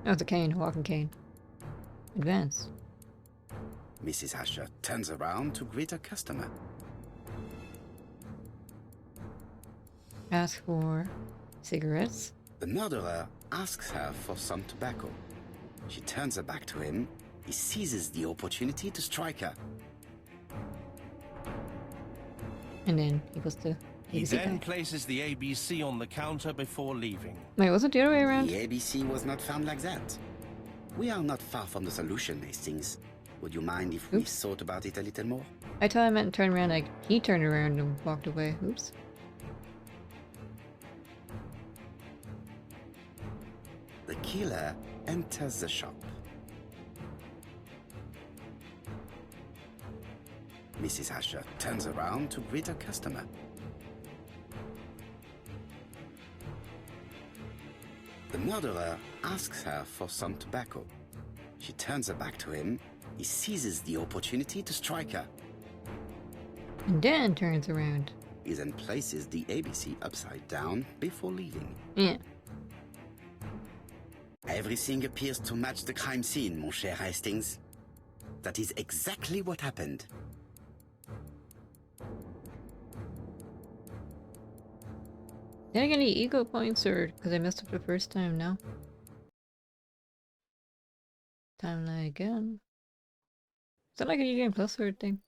No, it's a cane. A walking cane. Advance. Mrs. Asher turns around to greet a customer. Ask for cigarettes. The murderer asks her for some tobacco. She turns her back to him. He seizes the opportunity to strike her. And then he goes to He ABC then guide. places the ABC on the counter before leaving. Wait, was it the other way around? The ABC was not found like that. We are not far from the solution, Hastings. Would you mind if we Oops. thought about it a little more? I thought I meant turn around, like he turned around and walked away. Oops. The killer enters the shop. Mrs. Asher turns around to greet a customer. The murderer asks her for some tobacco. She turns her back to him. He seizes the opportunity to strike her. And then turns around. He then places the ABC upside down before leaving. Yeah. Everything appears to match the crime scene, mon cher Hastings. That is exactly what happened. Did I get any ego points or because I messed up the first time? No. Timeline again. Is that like a new game plus sort of thing?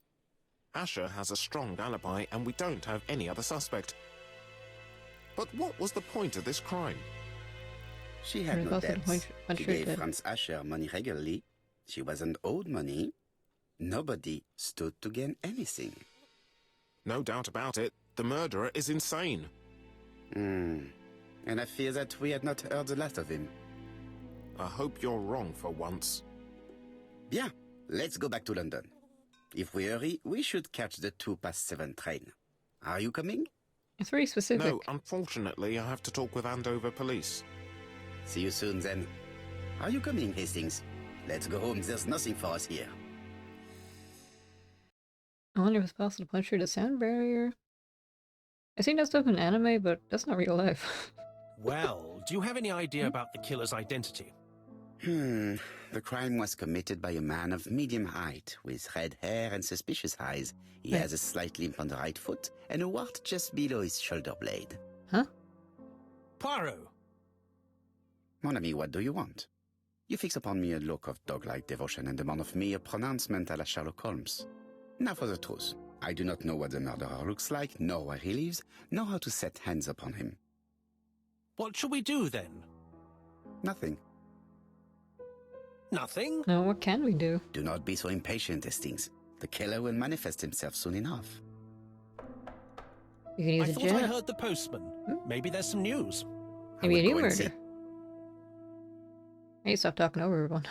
Asher has a strong alibi and we don't have any other suspect. But what was the point of this crime? She had Or no also the debts. punch She her gave dead. Franz Asher money regularly. She wasn't owed money. Nobody stood to gain anything. No doubt about it, the murderer is insane. And I fear that we had not heard the last of him. I hope you're wrong for once. Bien, let's go back to London. If we hurry, we should catch the 7:02 train. Are you coming? It's very specific. No, unfortunately, I have to talk with Andover police. See you soon then. Are you coming, Hastings? Let's go home, there's nothing for us here. I wonder if it's possible to punch through the sound barrier. I seen that stuff in anime, but that's not real life. Well, do you have any idea about the killer's identity? The crime was committed by a man of medium height, with red hair and suspicious eyes. He Right. has a slight limp on the right foot, and a wart just below his shoulder blade. Huh? Poirot! Mon ami, what do you want? You fix upon me a look of dog-like devotion and demand of me a pronouncement à la Sherlock Holmes. Now for the truth. I do not know what the murderer looks like, nor where he lives, nor how to set hands upon him. What shall we do then? Nothing. Nothing? No, what can we do? Do not be so impatient, Hastings. The killer will manifest himself soon enough. You can use I a thought I jet. heard the postman. Maybe there's some news. I Maybe will a new go and murder. see. I need to stop talking over everyone.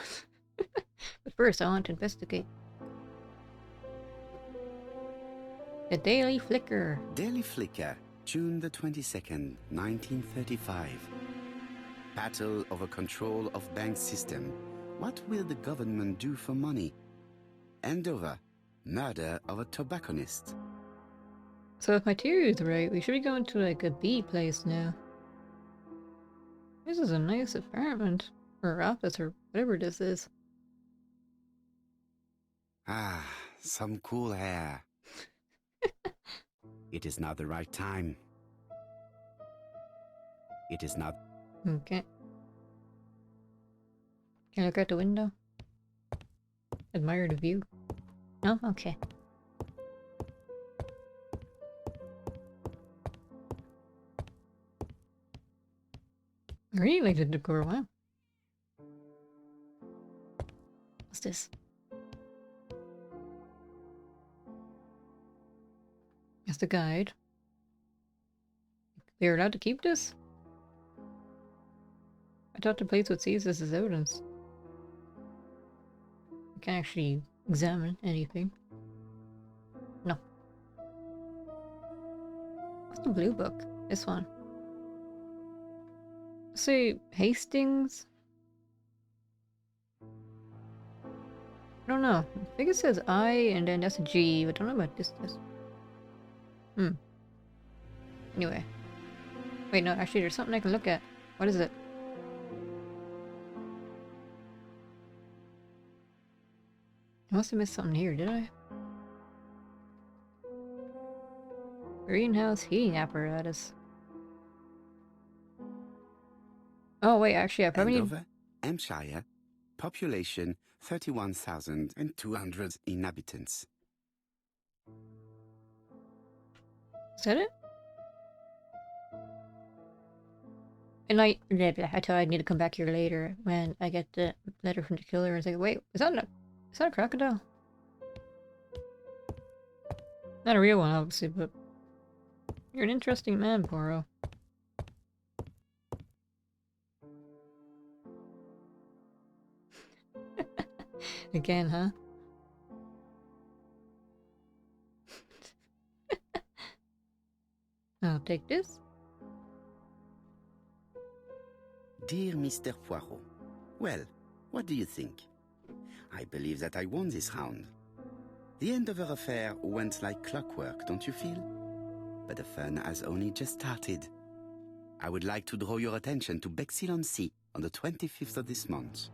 But first, I want to investigate. The Daily Flicker. Daily Flicker, June the 22nd, 1935. Battle over control of bank system. What will the government do for money? Andover, murder of a tobacconist. So if my theory is right, we should be going to like a bee place now. This is a nice apartment. Or office, or whatever this is. Ah, some cool air. It is not the right time. It is not. Okay. Can I look out the window? Admire the view? No? Okay. I really like the decor, wow. What's this? That's the guide. We're allowed to keep this? I thought the police would seize this as evidence. I can't actually examine anything. No. What's the blue book? This one. Say Hastings? I don't know. I think it says I and then that's a G, but I don't know about this. Anyway. Wait, no, actually there's something I can look at. What is it? I must have missed something here, did I? Greenhouse heating apparatus. Oh wait, actually I probably need... Andover, Hampshire, population 31,200 inhabitants. Is that it? And I thought I'd need to come back here later when I get the letter from the killer and say, wait, is that a crocodile? Not a real one, obviously, but you're an interesting man, Poirot. Again, huh? I'll take this. Dear Mr. Poirot, well, what do you think? I believe that I won this round. The Andover affair went like clockwork, don't you feel? But the fun has only just started. I would like to draw your attention to Bexhill-on-Sea on the 25th of this month.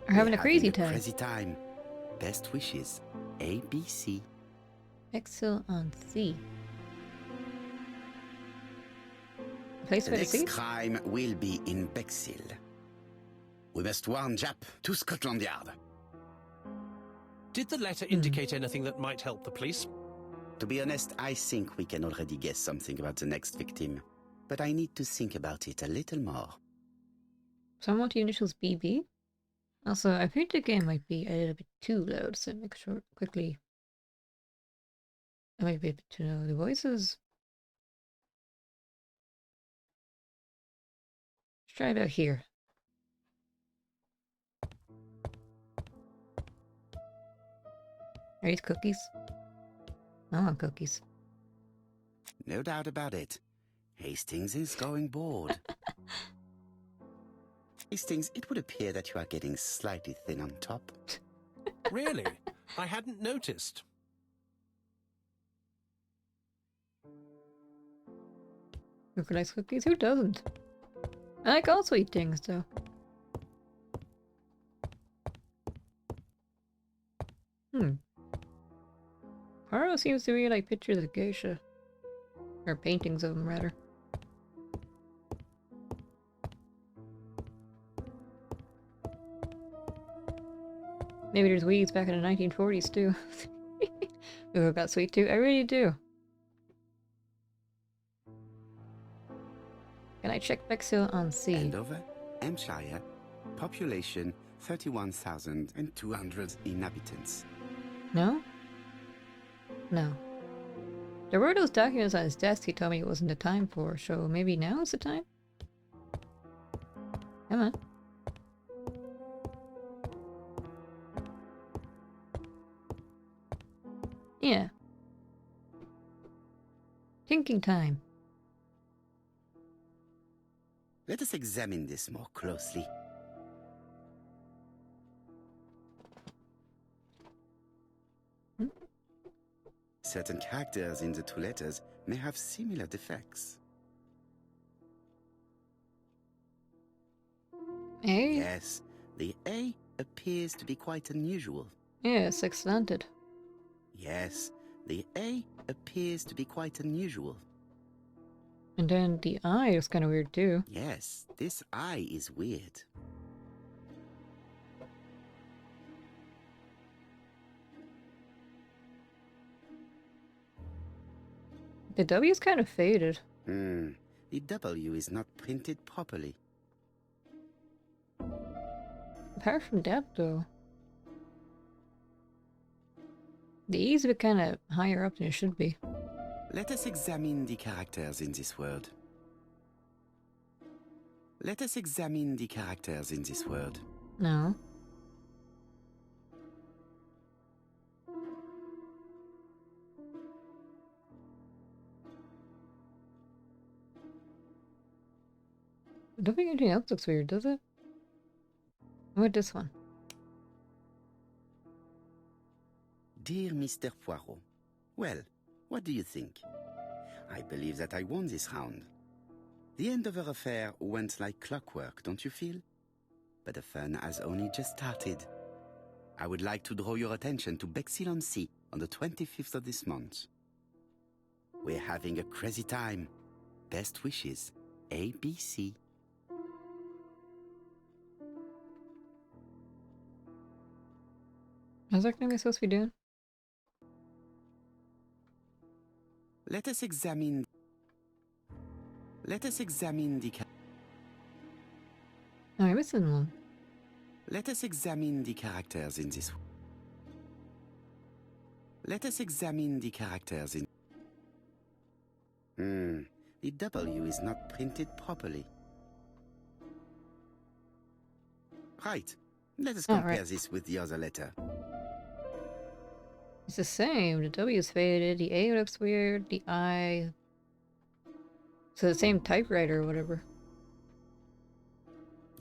We're having a crazy time. Crazy time. Best wishes, ABC. Bexhill-on-Sea. Place The by the next sea? crime will be in Bexhill. We must warn Jap to Scotland Yard. Did the letter indicate anything that might help the police? To be honest, I think we can already guess something about the next victim. But I need to think about it a little more. So I want the initials BB. Also, I think the game might be a little bit too loud, so make sure quickly. I might be a bit too loud. The voices. Let's try about here. Are these cookies? I want cookies. No doubt about it. Hastings is going bored. Hastings, it would appear that you are getting slightly thin on top. Really? I hadn't noticed. Who likes cookies? Who doesn't? I like all sweet things, though. Poirot seems to really like pictures of geisha. Or paintings of them, rather. Maybe there's weeds back in the 1940s, too. Ooh, I've got sweet too. I really do. Can I check Bexhill-on-Sea? Andover, Hampshire, population 31,200 inhabitants. No? No. There were those documents on his desk he told me it wasn't the time for, so maybe now is the time? Come on. Yeah. Thinking time. Let us examine this more closely. Certain characters in the two letters may have similar defects. A? Yes, the A appears to be quite unusual. Yes, slanted. Yes, the A appears to be quite unusual. And then the I is kind of weird too. Yes, this I is weird. The W is kind of faded. The W is not printed properly. Apart from that, though. The E is a bit kind of higher up than it should be. Let us examine the characters in this word. Let us examine the characters in this word. No. I don't think anything else looks weird, does it? What about this one? Dear Mr. Poirot, well, what do you think? I believe that I won this round. The end of our affair went like clockwork, don't you feel? But the fun has only just started. I would like to draw your attention to Bexhill-on-Sea on the 25th of this month. We're having a crazy time. Best wishes, ABC. How's that gonna be supposed to be doing? Let us examine the Oh, I'm missing one. Let us examine the characters in this. Let us examine the characters in. The W is not printed properly. Right. Let us compare this with the other letter. It's the same. The W is faded, the A looks weird, the I... So the same typewriter or whatever.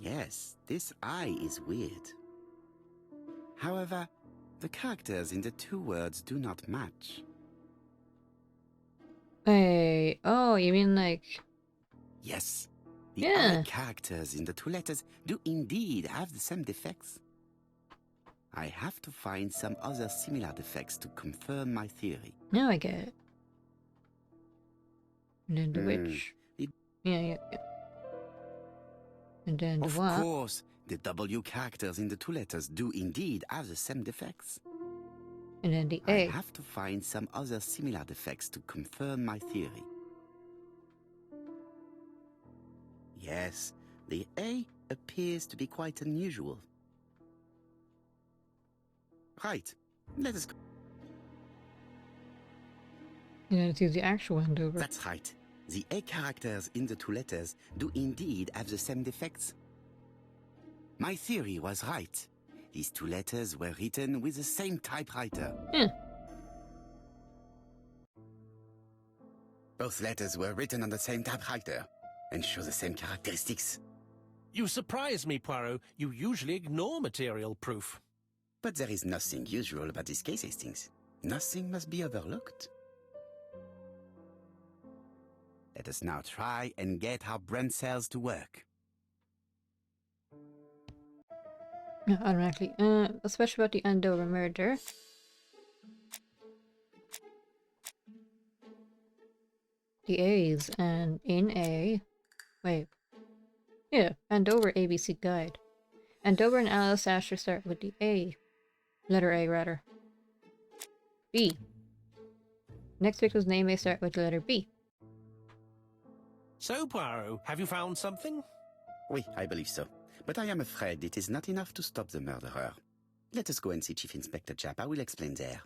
Yes, this I is weird. However, the characters in the two words do not match. Hey, oh, you mean like... Yes, the Yeah. I characters in the two letters do indeed have the same defects. I have to find some other similar defects to confirm my theory. Now I get it. And then the witch. the- Yeah. And then the Of what? course, the W characters in the two letters do indeed have the same defects. And then the I A. have to find some other similar defects to confirm my theory. Yes, the A appears to be quite unusual. Right, let us go. And then it's use the actual Andover. That's right. The A characters in the two letters do indeed have the same defects. My theory was right. These two letters were written with the same typewriter. Yeah. Both letters were written on the same typewriter and show the same characteristics. You surprise me, Poirot. You usually ignore material proof. But there is nothing usual about this case, Hastings. Nothing must be overlooked. Let us now try and get our brain cells to work. Yeah, automatically. Especially about the Andover murder. The A's and in A. Wait. Yeah, Andover ABC Guide. Andover and Alice Asher start with the A. Letter A, rather. B. Next victim's name may start with the letter B. So, Poirot, have you found something? Oui, I believe so. But I am afraid it is not enough to stop the murderer. Let us go and see Chief Inspector Japp. I will explain there.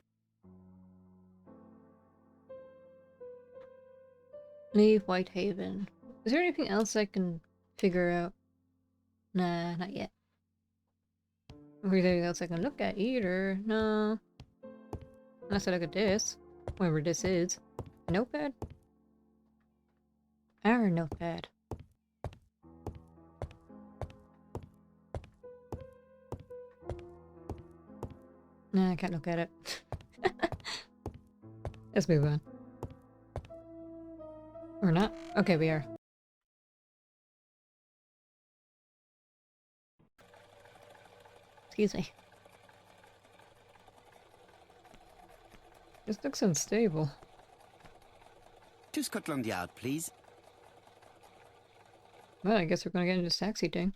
Leave Whitehaven. Is there anything else I can figure out? Nah, not yet. Is there anything else I can look at either? No. Unless I look at this. Whatever this is. A notepad? Our notepad. Nah, I can't look at it. Let's move on. Or not? Okay, we are. Excuse me. This looks unstable. To Scotland Yard, please. Well, I guess we're gonna get into this taxi thing.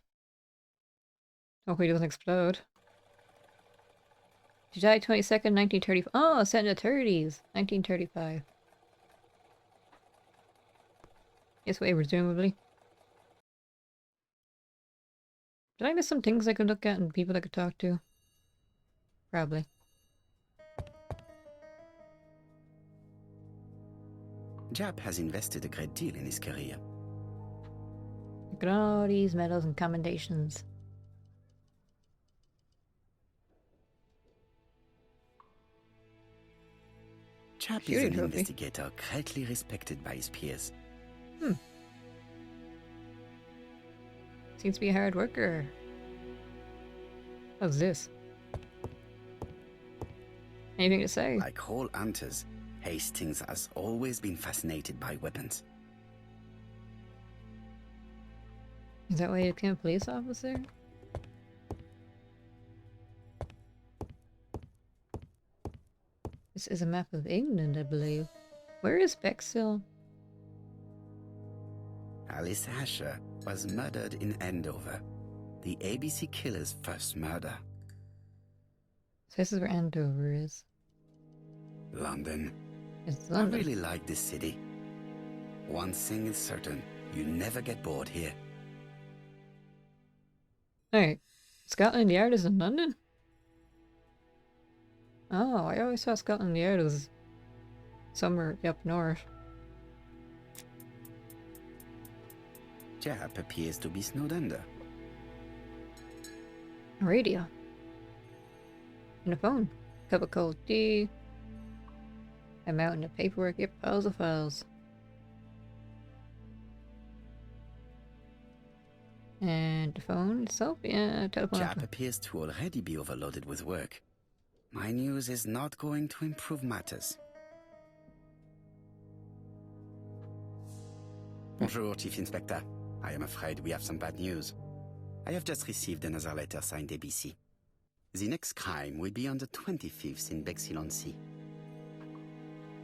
Hopefully it doesn't explode. July 22nd, 1935. Oh, set in the 30s. 1935. Yes, wait, presumably. Did I miss some things I could look at and people I could talk to? Probably. Jap has invested a great deal in his career. Look at all these medals and commendations. Jap is Shooting an trophy. investigator greatly respected by his peers. Seems to be a hard worker. What's this? Anything to say? Like all hunters, Hastings has always been fascinated by weapons. Is that why you became a police officer? This is a map of England, I believe. Where is Bexhill? Alice Asher was murdered in Andover, the ABC killer's first murder. So this is where Andover is. London. It's I London. really like this city. One thing is certain, you never get bored here. Alright. Scotland Yard is in London? Oh, I always thought Scotland Yard was somewhere up north. Jap appears to be snowed under. A radio. And a phone. Cup of cold tea. A mountain of paperwork. Yep, piles of files. And the phone itself? Yeah, telephone. Jap appears to already be overloaded with work. My news is not going to improve matters. Bonjour, Chief Inspector. I am afraid we have some bad news. I have just received another letter signed ABC. The next crime will be on the 25th in Bexhill-on-Sea.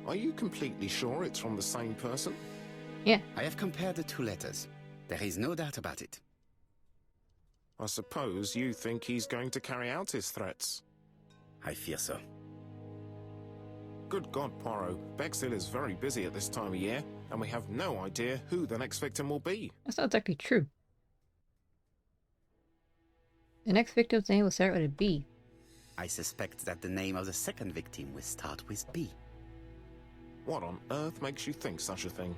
Are you completely sure it's from the same person? Yeah. I have compared the two letters. There is no doubt about it. I suppose you think he's going to carry out his threats. I fear so. Good God, Poirot. Bexhill is very busy at this time of year, and we have no idea who the next victim will be. That's not exactly true. The next victim's name will start with a B. I suspect that the name of the second victim will start with B. What on earth makes you think such a thing?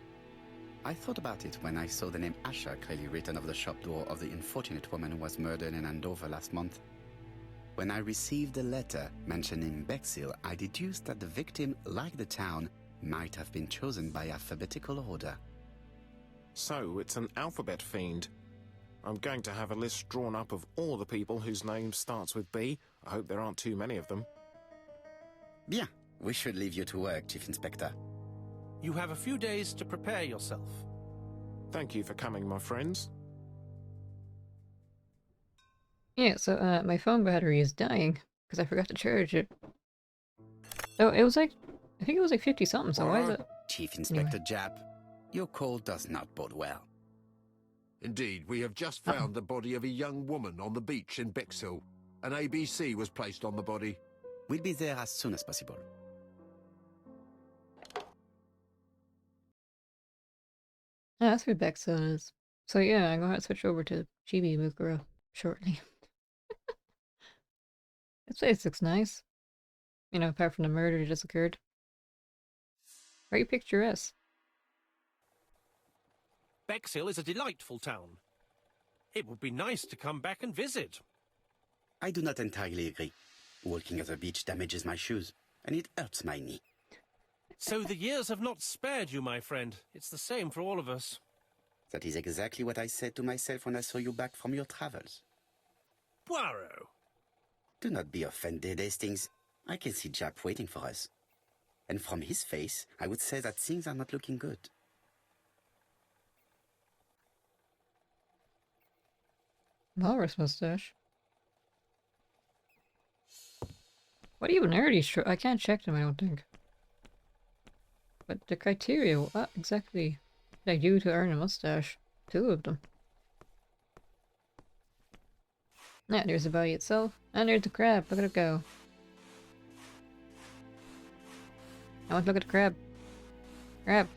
I thought about it when I saw the name Asher clearly written over the shop door of the unfortunate woman who was murdered in Andover last month. When I received a letter mentioning Bexhill, I deduced that the victim, like the town, might have been chosen by alphabetical order. So, it's an alphabet fiend. I'm going to have a list drawn up of all the people whose name starts with B. I hope there aren't too many of them. Bien, we should leave you to work, Chief Inspector. You have a few days to prepare yourself. Thank you for coming, my friends. Yeah, so my phone battery is dying because I forgot to charge it. Oh, it was like, I think it was like 50 something, so why is it? Chief Inspector Jap, your call does not bode well. Indeed, we have just found the body of a young woman on the beach in Bexhill. An ABC was placed on the body. We'll be there as soon as possible. Ah, that's where Bexhill is. So yeah, I'm going to switch over to Chibi Mukuro shortly. This place looks nice. You know, apart from the murder that just occurred. Very picturesque. Bexhill is a delightful town. It would be nice to come back and visit. I do not entirely agree. Walking at the beach damages my shoes, and it hurts my knee. So the years have not spared you, my friend. It's the same for all of us. That is exactly what I said to myself when I saw you back from your travels. Poirot. Do not be offended, Hastings. I can see Jap waiting for us. And from his face, I would say that things are not looking good. Walrus mustache. What even are these? I can't check them, I don't think. But the criteria, what exactly did I do to earn a mustache? 2 of them. Yeah, there's the body itself. And there's the crab. Look at it go. I want to look at the crab. Crab.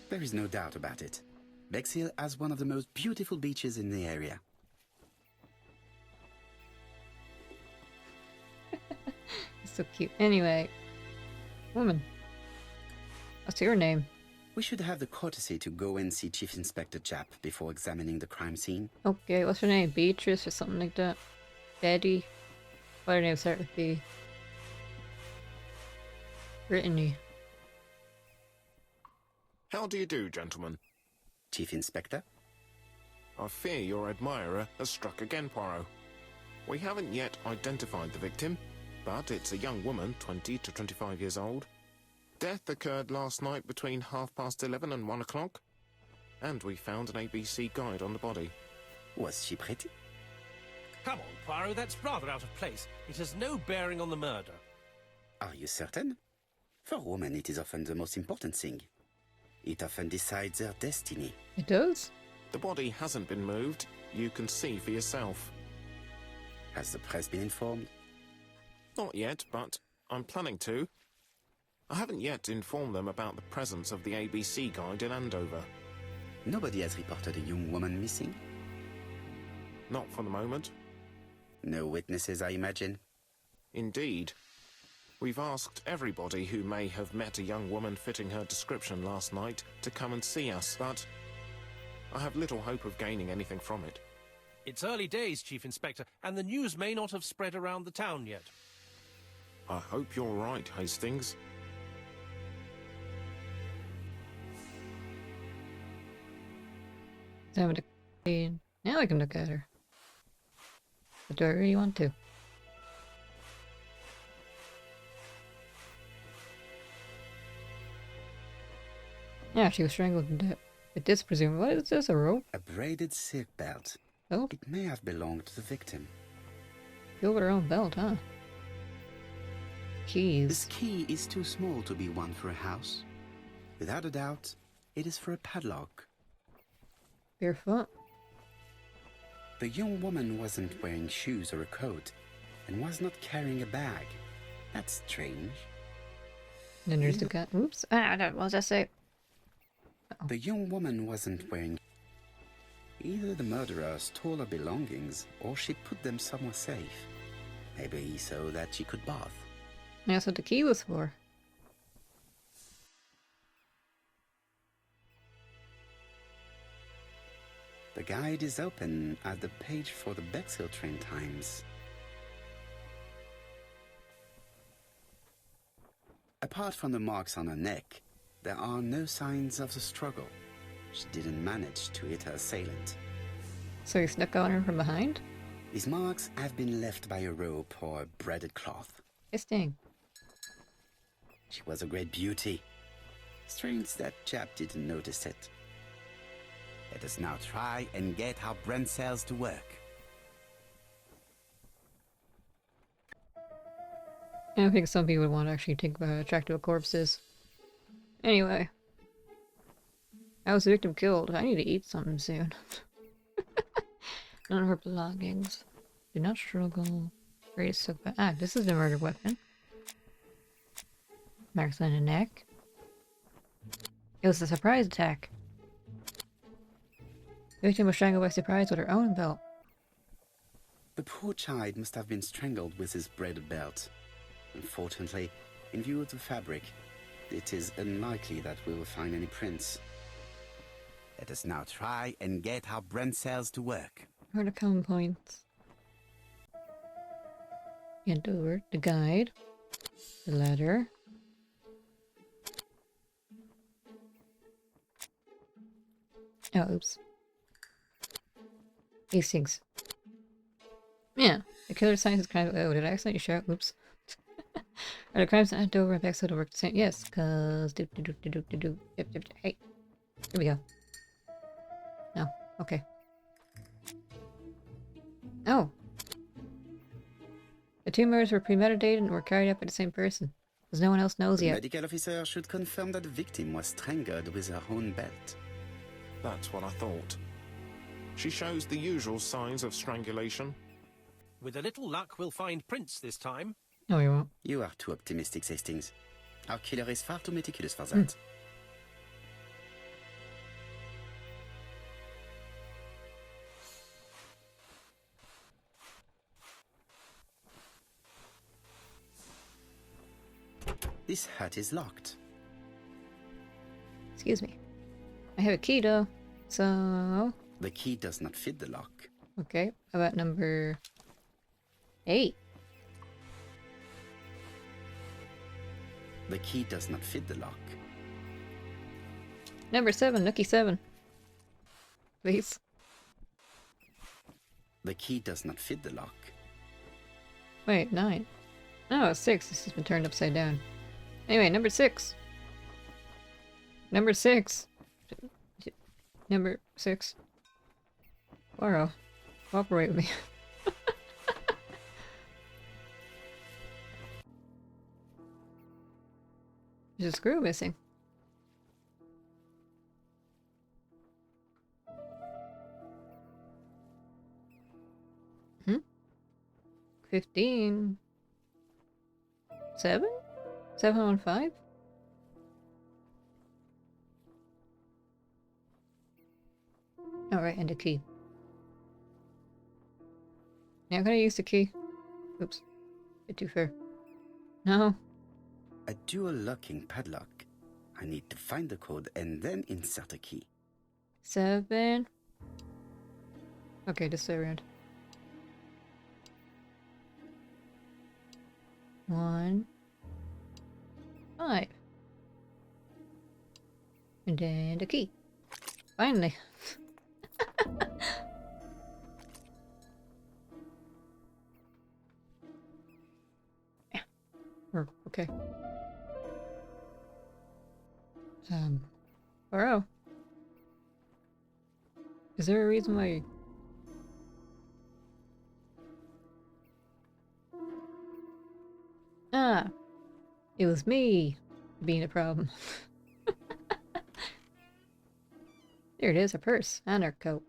There is no doubt about it. Bexhill has one of the most beautiful beaches in the area. It's so cute. Anyway. Woman. What's your name? We should have the courtesy to go and see Chief Inspector Japp before examining the crime scene. Okay, what's her name? Beatrice or something like that? Betty? What her name start with B? Brittany. How do you do, gentlemen? Chief Inspector? I fear your admirer has struck again, Poirot. We haven't yet identified the victim, but it's a young woman, 20 to 25 years old. Death occurred last night between 11:30 and 1 o'clock, and we found an ABC guide on the body. Was she pretty? Come on, Poirot, that's rather out of place. It has no bearing on the murder. Are you certain? For women, it is often the most important thing. It often decides their destiny. It does? The body hasn't been moved. You can see for yourself. Has the press been informed? Not yet, but I'm planning to. I haven't yet informed them about the presence of the ABC guide in Andover. Nobody has reported a young woman missing? Not for the moment. No witnesses, I imagine. Indeed. We've asked everybody who may have met a young woman fitting her description last night to come and see us, but I have little hope of gaining anything from it. It's early days, Chief Inspector, and the news may not have spread around the town yet. I hope you're right, Hastings. Now I can look at her. But do I really want to? Yeah, she was strangled to death. With this, presume. What is this, a rope? A braided silk belt. Oh, It may have belonged to the victim. filled with her own belt, huh? This Keys. key is too small to be one for a house. Without a doubt, it is for a padlock. Barefoot. The young woman wasn't wearing shoes or a coat, and was not carrying a bag. That's strange. And then there's the cat. Oops. What was I say? The young woman wasn't wearing... Either the murderer stole her belongings, or she put them somewhere safe. Maybe so that she could bath. That's what the key was for. The guide is open at the page for the Bexhill train times. Apart from the marks on her neck, there are no signs of the struggle. She didn't manage to hit her assailant. So he snuck on her from behind? These marks have been left by a rope or a braided cloth. Interesting. She was a great beauty. Strange that chap didn't notice it. Let us now try and get our brain cells to work. I don't think some people would want to actually think about how attractive corpse is. Anyway. How was the victim killed? I need to eat something soon. None of her belongings. Do not struggle. Greatest silk. Ah, this is the murder weapon. Marks on the neck. It was a surprise attack. The victim was strangled by surprise with her own belt. The poor child must have been strangled with his braided belt. Unfortunately, in view of the fabric, it is unlikely that we will find any prints. Let us now try and get our brain cells to work. Where are the common points? Get over the guide, the letter. Oh, oops. These things. Yeah, the killer science is kind of. Oh, did I accidentally share? Oops. Are the crimes at Dover and Bexhill to work the same? Yes, cause Hey, here we go. No, okay. Oh, the two murders were premeditated and were carried out by the same person, because no one else knows The yet. medical officer should confirm that the victim was strangled with her own belt. That's what I thought. She shows the usual signs of strangulation. With a little luck, we'll find prints this time. No, we won't. You are too optimistic, Hastings. Our killer is far too meticulous for that. This hut is locked. Excuse me. I have a key though, so... The key does not fit the lock. Okay, how about number 8? The key does not fit the lock. Number 7, lucky 7. Please. The key does not fit the lock. Wait, 9. No, it's 6. This has been turned upside down. Anyway, number 6. Number 6. Number 6. Poirot. Cooperate with me. There's a screw missing. Hmm? 15. 7? 715? Alright, and a key. Now can I use the key? Oops. Bit too fair. No. A dual locking padlock. I need to find the code and then insert a key. 7. Okay, this way around. 1. 5. And then the key. Finally. Yeah. Okay. Poirot. Is there a reason why... Ah! It was me being a problem. There it is, her purse and her coat.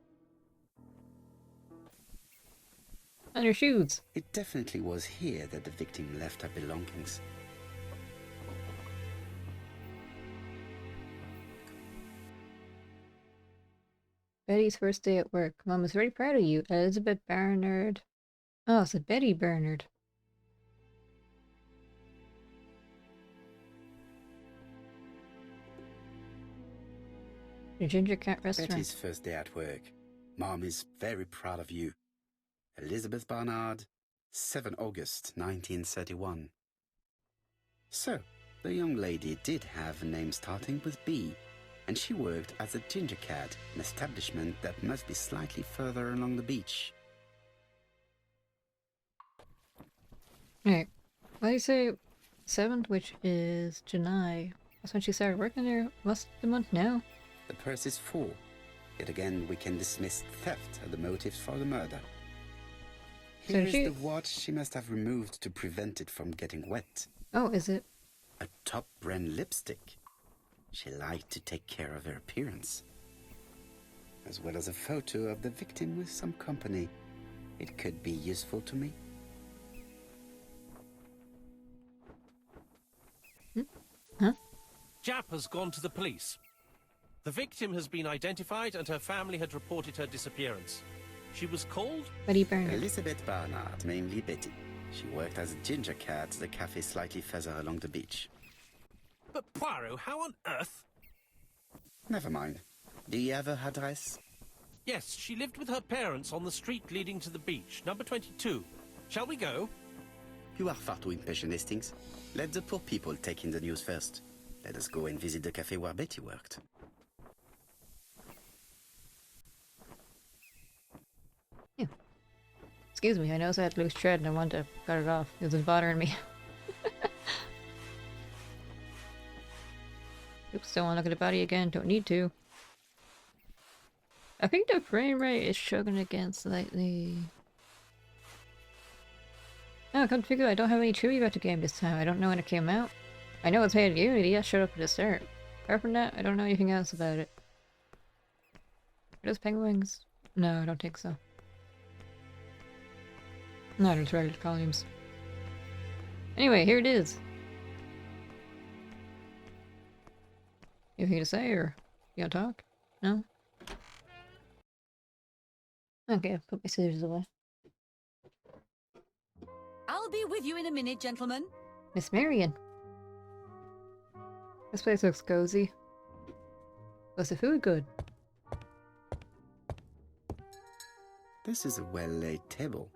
And her shoes. It definitely was here that the victim left her belongings. Betty's first day at work. Mom was very proud of you. Elizabeth Barnard. Oh, it's a Betty Bernard. The Ginger Cat Restaurant. Betty's first day at work. Mom is very proud of you. Elizabeth Barnard, 7 August 1931. So, the young lady did have a name starting with B, and she worked as a ginger cat, an establishment that must be slightly further along the beach. Alright. Why do you say 7th, which is July? That's when she started working there. What's the month now? The purse is full. Yet again, we can dismiss theft as the motive for the murder. So Here is the watch she must have removed to prevent it from getting wet. Oh, is it? A top brand lipstick. She liked to take care of her appearance. As well as a photo of the victim with some company. It could be useful to me. Huh? Jap has gone to the police. The victim has been identified and her family had reported her disappearance. She was called Betty Bernard. Elizabeth Barnard, mainly Betty. She worked as a ginger cat at the cafe slightly further along the beach. But Poirot, how on earth? Never mind. Do you have her address? Yes, she lived with her parents on the street leading to the beach, number 22. Shall we go? You are far too impatient, Hastings. Let the poor people take in the news first. Let us go and visit the cafe where Betty worked. Yeah. Excuse me, I noticed I had loose thread and I wanted to cut it off. It was bothering me. Oops, don't want to look at the body again. Don't need to. I think the frame rate is chugging again slightly. Oh, come to figure I don't have any trivia about the game this time. I don't know when it came out. I know it's made in Unity. I showed up at the start. Apart from that, I don't know anything else about it. Are those penguins? No, I don't think so. No, there's regular columns. Anyway, here it is. Anything to say, or you gonna talk? No? Okay, I'll put my scissors away. I'll be with you in a minute, gentlemen. Miss Marion. This place looks cozy. Was the food good? This is a well-laid table.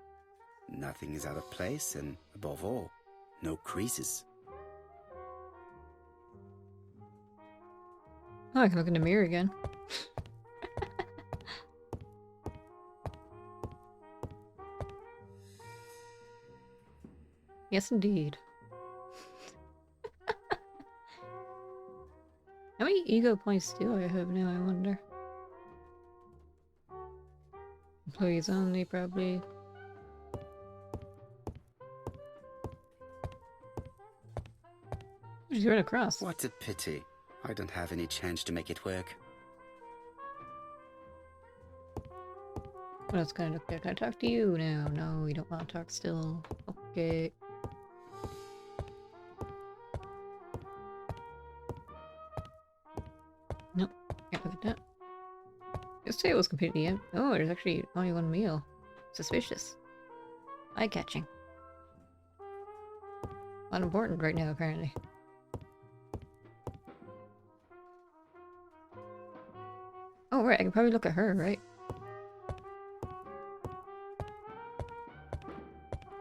Nothing is out of place, and above all, no creases. Oh, I can look in the mirror again. Yes, indeed. How many ego points do I have now, I wonder? Employees only, probably. She's run across. What a pity. I don't have any change to make it work. What else can I look at? Can I talk to you now? No, you don't want to talk still. Okay. Nope, can't look at that. This table was completely empty. Oh, there's actually only one meal. Suspicious. Eye-catching. Not important right now, apparently. Oh, right, I can probably look at her, right?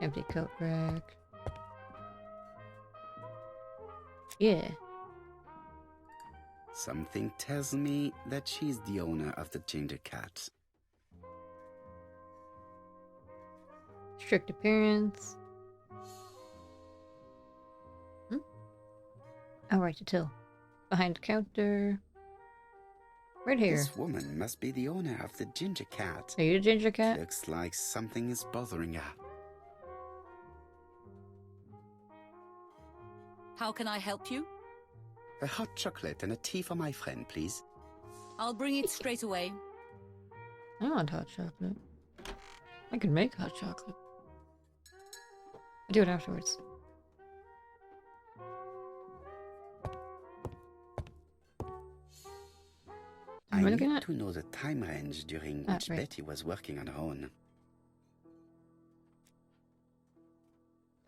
Empty coat rack. Yeah. Something tells me that she's the owner of the ginger cat. Strict appearance. Oh, right, to till. Behind the counter. Right here. This woman must be the owner of the ginger cat. Are you the ginger cat? Looks like something is bothering her. How can I help you? A hot chocolate and a tea for my friend, please. I'll bring it straight away. I want hot chocolate. I can make hot chocolate. I'll do it afterwards. I Am I looking need at? to know the time range during which right. Betty was working on her own.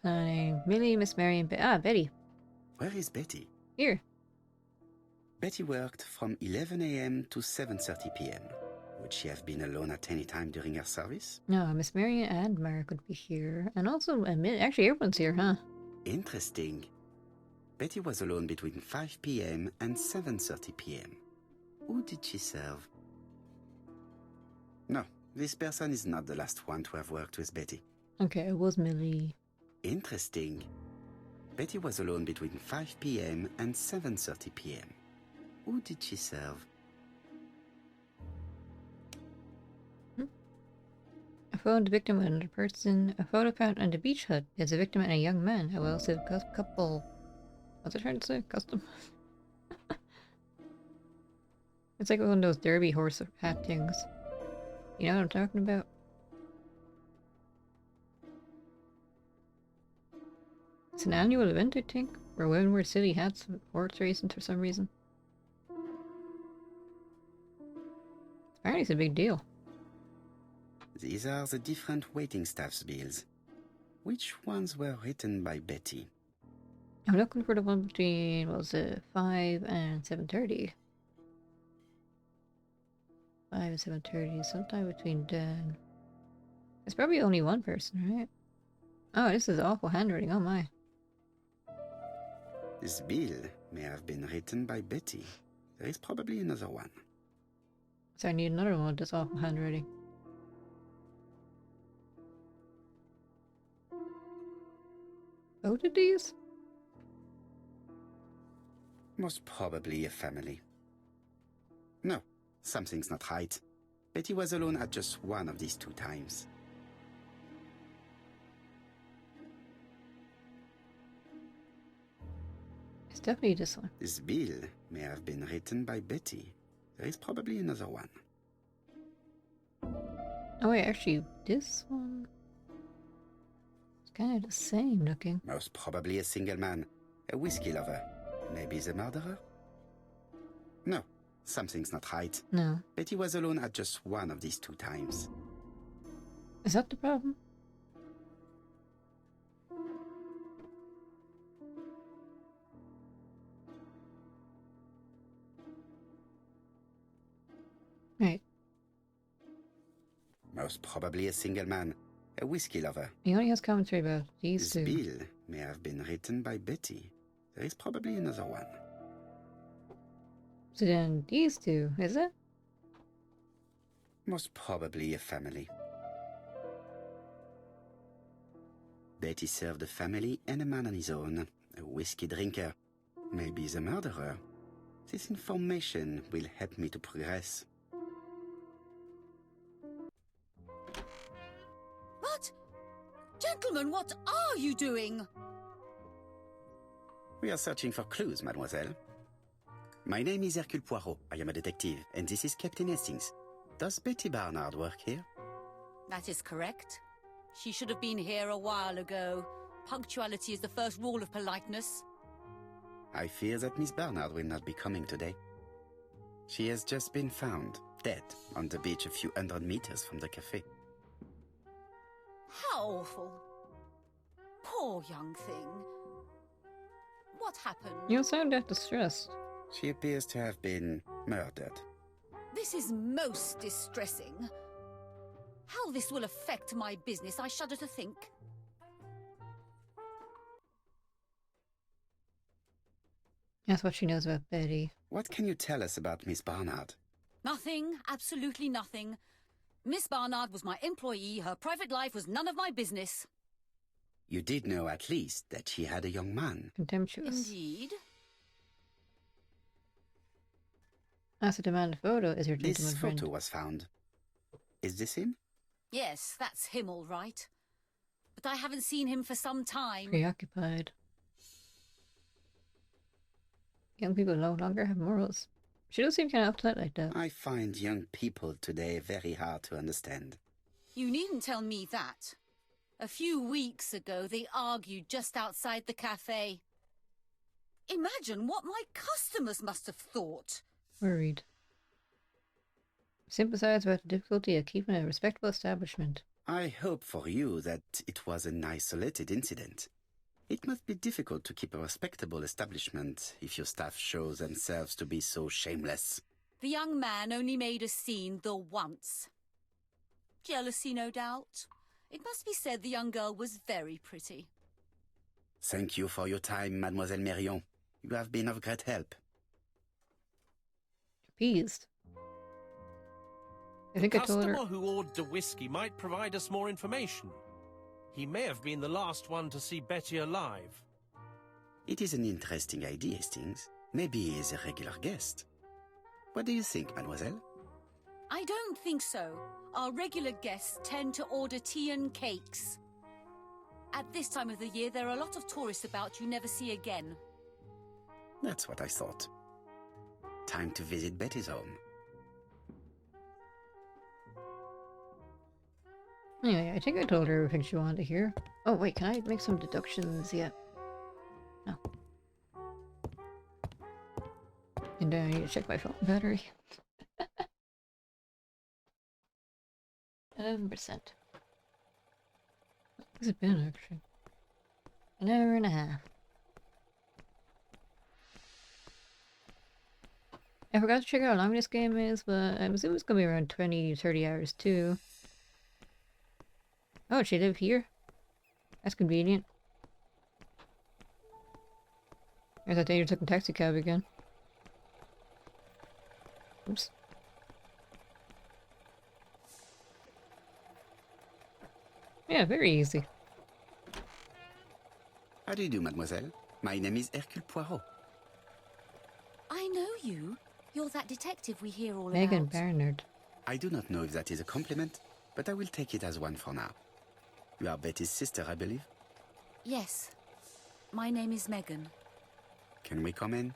Planning. Millie, Miss Mary, and Betty. Where is Betty? Here. Betty worked from 11 a.m. to 7:30 p.m. Would she have been alone at any time during her service? No, Miss Mary and Mark would be here. And also, actually, everyone's here, huh? Interesting. Betty was alone between 5 p.m. and 7:30 p.m. Who did she serve? No, this person is not the last one to have worked with Betty. Okay, it was Millie. Interesting. Betty was alone between 5 p.m. and 7:30 p.m. Who did she serve? A photo of the victim and another person. A photo found on the beach hut is a victim and a young man. A well-suited couple. What's it trying to say? Custom? It's like one of those derby horse hat things. You know what I'm talking about? It's an annual event, I think, where women wear silly hats with horse racing for some reason. Apparently it's a big deal. These are the different waiting staff's bills. Which ones were written by Betty? I'm looking for the one between, what was it, 5 and 7:30. 5 and 7:30, sometime between then. It's probably only one person, right? Oh, this is awful handwriting, oh my. This bill may have been written by Betty. There is probably another one. So I need another one with this awful handwriting. Both of these? Most probably a family. No, something's not right. Betty was alone at just one of these 2 times. It's definitely this one. This bill may have been written by Betty. There is probably another one. Oh wait, actually, this one... It's kind of the same looking. Most probably a single man. A whiskey lover. Maybe the murderer? No, something's not right. No. Betty was alone at just one of these 2 times. Is that the problem? Most probably a single man, a whiskey lover. He only has commentary about these This two. bill may have been written by Betty. There is probably another one. So then these two, is it? Most probably a family. Betty served a family and a man on his own, a whiskey drinker. Maybe the murderer. This information will help me to progress. But, gentlemen, what are you doing? We are searching for clues, mademoiselle. My name is Hercule Poirot. I am a detective, and this is Captain Hastings. Does Betty Barnard work here? That is correct. She should have been here a while ago. Punctuality is the first rule of politeness. I fear that Miss Barnard will not be coming today. She has just been found, dead, on the beach a few hundred meters from the cafe. How awful. Poor young thing. What happened? You don't sound that distressed. She appears to have been murdered. This is most distressing. How this will affect my business, I shudder to think. That's what she knows about Betty. What can you tell us about Miss Barnard? Nothing, absolutely nothing. Miss Barnard was my employee. Her private life was none of my business. You did know at least that she had a young man. Contemptuous. Indeed. As a demanded photo is your This gentleman photo friend. was found. Is this him? Yes, that's him all right. But I haven't seen him for some time. Preoccupied. Young people no longer have morals. She does seem kind of uptight like that. I find young people today very hard to understand. You needn't tell me that. A few weeks ago, they argued just outside the cafe. Imagine what my customers must have thought. Worried. Sympathize about the difficulty of keeping a respectable establishment. I hope for you that it was an isolated incident. It must be difficult to keep a respectable establishment if your staff show themselves to be so shameless. The young man only made a scene the once. Jealousy, no doubt. It must be said the young girl was very pretty. Thank you for your time, Mademoiselle Marion. You have been of great help. Appeased. I think I told her. Customer who ordered the whiskey might provide us more information. He may have been the last one to see Betty alive. It is an interesting idea, Hastings. Maybe he is a regular guest. What do you think, mademoiselle? I don't think so. Our regular guests tend to order tea and cakes. At this time of the year, there are a lot of tourists about you never see again. That's what I thought. Time to visit Betty's home. Anyway, I think I told her everything she wanted to hear. Oh wait, can I make some deductions yet? No. And I need to check my phone battery. 11%. What's it been actually? An hour and a half. I forgot to check out how long this game is, but I assume it's gonna be around 20-30 hours too. Oh, she live here? That's convenient. There's that day you took a taxi cab again. Oops. Yeah, very easy. How do you do, mademoiselle? My name is Hercule Poirot. I know you. You're that detective we hear all Megan about. Barnard. I do not know if that is a compliment, but I will take it as one for now. You are Betty's sister, I believe? Yes. My name is Megan. Can we come in?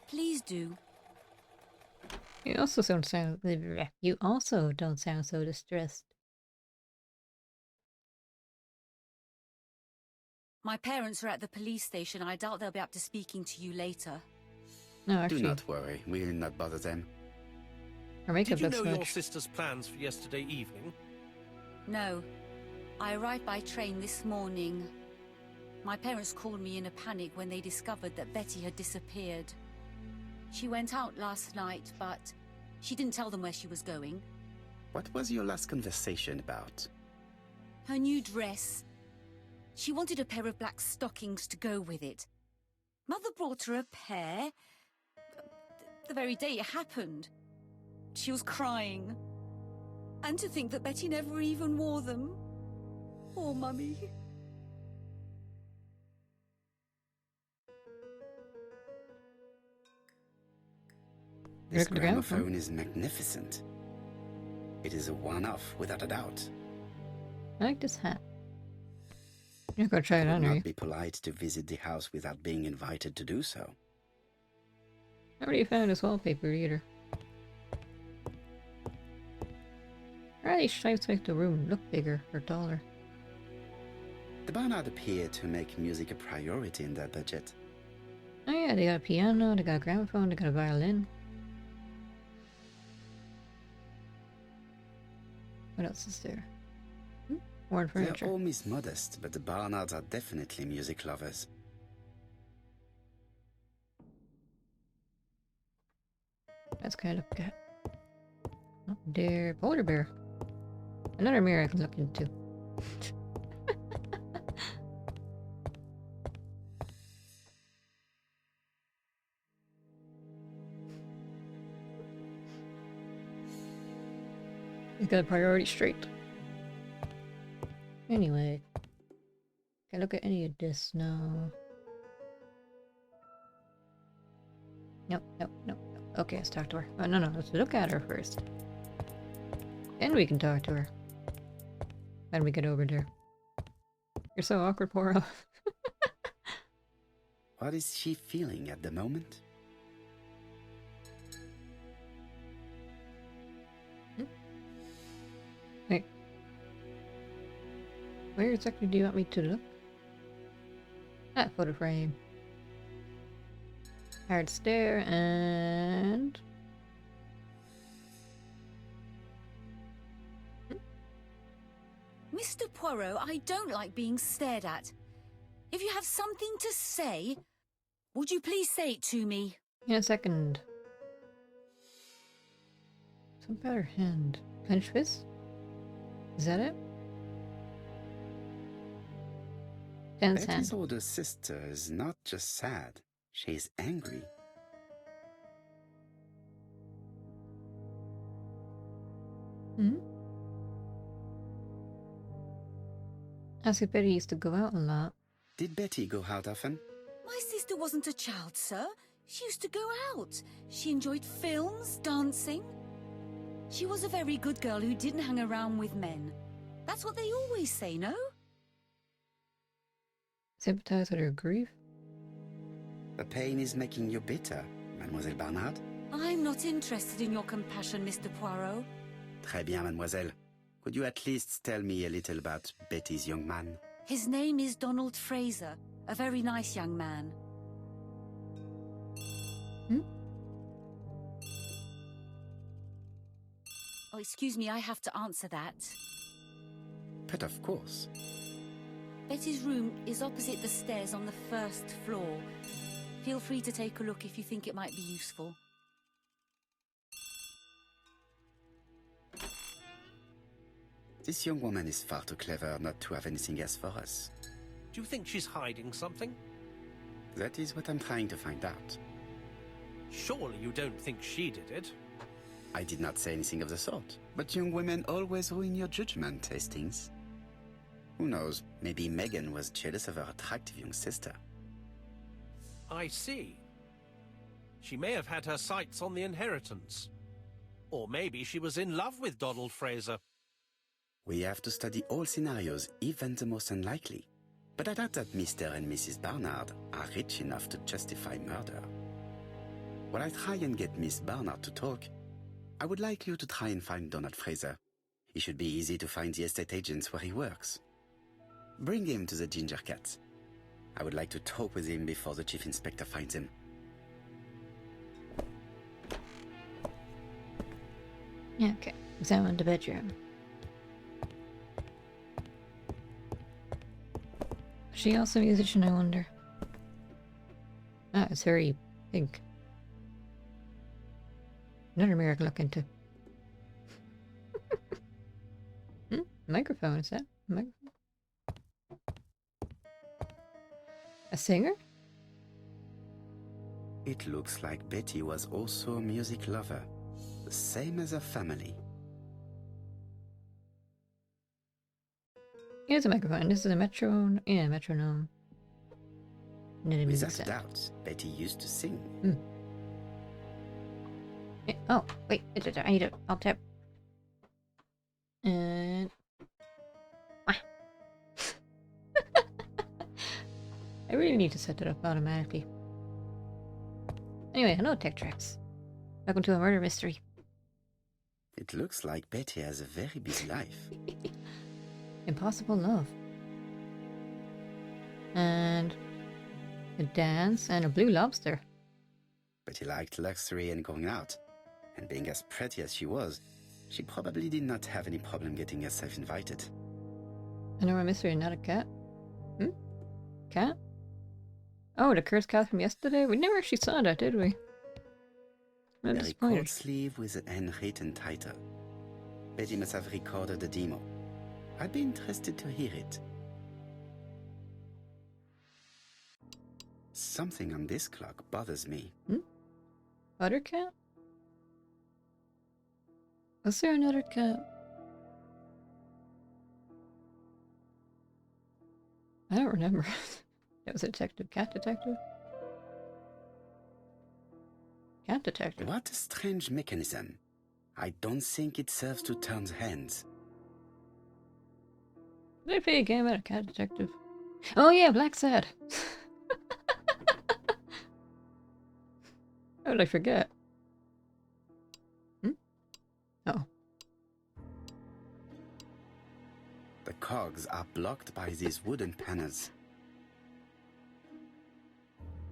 Please do. You also don't sound so distressed. My parents are at the police station. I doubt they'll be up to speaking to you later. No, actually, Do not worry, we will not bother them. her makeup Did you looks know your much. sister's plans for yesterday evening? No. I arrived by train this morning. My parents called me in a panic when they discovered that Betty had disappeared. She went out last night, but she didn't tell them where she was going. What was your last conversation about? Her new dress. She wanted a pair of black stockings to go with it. Mother brought her a pair. The very day it happened. She was crying. And to think that Betty never even wore them. Poor Mummy. This gramophone is magnificent. It is a one-off, without a doubt. I like this hat. You're gonna try it It on, would are not you? be polite to visit the house without being invited to do so. I already found this wallpaper either. Are these stripes make the room look bigger or taller? The Barnard appeared to make music a priority in their budget. Oh yeah, they got a piano, they got a gramophone, they got a violin. What else is there? More furniture. They're all Miss Modest, but the Barnards are definitely music lovers. Let's kind of look at. Up there, polar bear. Another mirror I can look into. He's got a priority straight. Anyway, can I look at any of this now? Nope, nope, nope, nope. Okay, let's talk to her. Oh, no, no, let's look at her first. Then we can talk to her. When we get over there. You're so awkward, Poirot. What is she feeling at the moment? Hey. Where exactly do you want me to look? That photo frame. Hard stare and... Mr. Poirot, I don't like being stared at. If you have something to say, would you please say it to me? In a second. Some better hand. Clenched fist? Is that it? Tense Betty's hand. older sister is not just sad, she's angry. Hmm? I see Betty used to go out a lot. Did Betty go out often? My sister wasn't a child, sir. She used to go out. She enjoyed films, dancing. She was a very good girl who didn't hang around with men. That's what they always say, no? Sympathize with her grief? The pain is making you bitter, Mademoiselle Barnard. I'm not interested in your compassion, Mr. Poirot. Très bien, mademoiselle. Could you at least tell me a little about Betty's young man? His name is Donald Fraser, a very nice young man. Hmm? Oh, excuse me, I have to answer that. But of course. Betty's room is opposite the stairs on the first floor. Feel free to take a look if you think it might be useful. This young woman is far too clever not to have anything else for us. Do you think she's hiding something? That is what I'm trying to find out. Surely you don't think she did it? I did not say anything of the sort, but young women always ruin your judgment, Hastings. Who knows, maybe Megan was jealous of her attractive young sister. I see. She may have had her sights on the inheritance. Or maybe she was in love with Donald Fraser. We have to study all scenarios, even the most unlikely. But I doubt that Mr. and Mrs. Barnard are rich enough to justify murder. While I try and get Miss Barnard to talk, I would like you to try and find Donald Fraser. It should be easy to find the estate agents where he works. Bring him to the Ginger Cat. I would like to talk with him before the Chief Inspector finds him. Yeah, okay. Examine the bedroom. Is she also a musician, I wonder? Ah, it's very pink. Another mirror I can look into. Microphone, is that a microphone? A singer? It looks like Betty was also a music lover, the same as her family. Here's a microphone. This is a metronome. Yeah, metronome. And then a music Without sound. doubt, Betty used to sing. Oh, wait. I need to alt tab. And... Ah. I really need to set that up automatically. Anyway, hello, Tech Tracks. Welcome to a murder mystery. It looks like Betty has a very busy life. Impossible Love. And... a dance and a blue lobster. Betty liked luxury and going out. And being as pretty as she was, she probably did not have any problem getting herself invited. I know a mystery and not a cat. Cat? Oh, the cursed cat from yesterday? We never actually saw that, did we? I'm A disappointed. record sleeve with an handwritten title. Betty must have recorded the demo. I'd be interested to hear it. Something on this clock bothers me. Other cat? Was there another cat? I don't remember. That was a detective. Cat detective? Cat detective. What a strange mechanism. I don't think it serves to turn hands. Did I play a game about a cat detective? Oh yeah, Black Sad! How did I forget? Oh. The cogs are blocked by these wooden panels.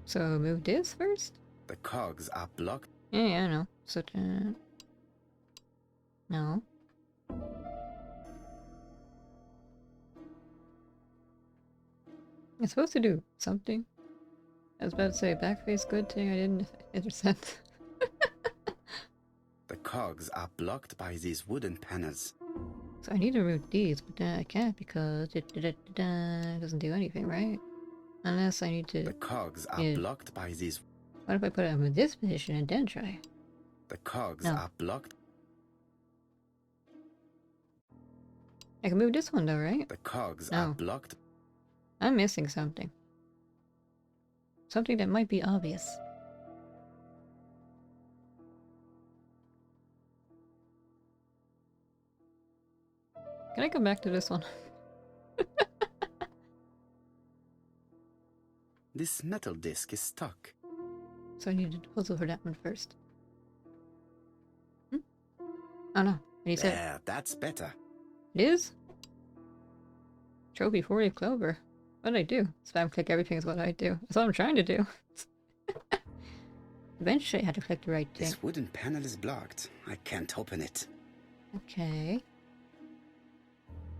So move this first? The cogs are blocked. Yeah, I know. So no. It's supposed to do something. I was about to say backface good thing I didn't intercept. The cogs are blocked by these wooden panels. So I need to remove these, but then I can't because it doesn't do anything, right? Unless I need The to... cogs are Yeah. blocked by these. What if I put them in this position and then try? The cogs No. are blocked. I can move this one though, right? The cogs No. are blocked. I'm missing something. Something that might be obvious. Can I come back to this one? This metal disc is stuck. So I need to puzzle for that one first. Oh no. And he said There, that's better. it is? Trophy 40 Clover. What did I do? Spam click everything is what I do. That's what I'm trying to do. Eventually I had to click the right thing. This wooden panel is blocked. I can't open it. Okay.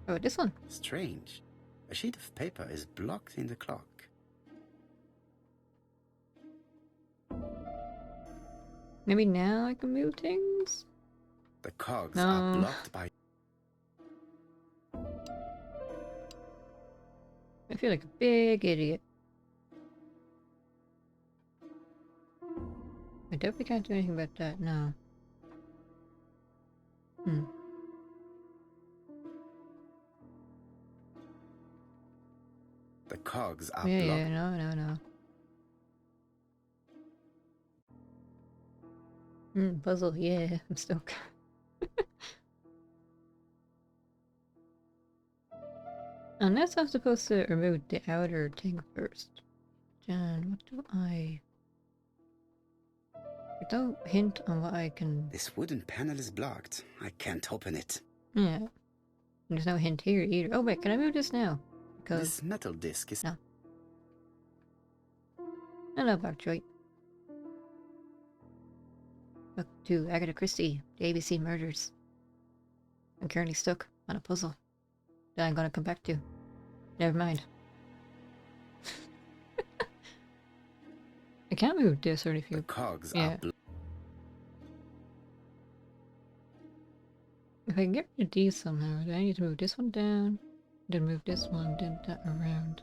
Oh, this one. Strange. A sheet of paper is blocked in the clock. Maybe now I can move things? The cogs No. are blocked by. I feel like a big idiot. I definitely can't do anything about that, no. The cogs are Yeah, blocked. no. Puzzle, yeah, I'm stuck. Unless I'm supposed to remove the outer thing first. John, what do I... Without hint on what I can... This wooden panel is blocked. I can't open it. Yeah. There's no hint here either. Oh wait, can I move this now? Because... This metal disc is. No. Hello, Bokjoy. Look to Agatha Christie, the ABC murders. I'm currently stuck on a puzzle that I'm gonna come back to. Never mind. I can't move this or The anything. cogs Yeah. are blocked. If I can get rid of these somehow, do I need to move this one down, then move this one, then that around?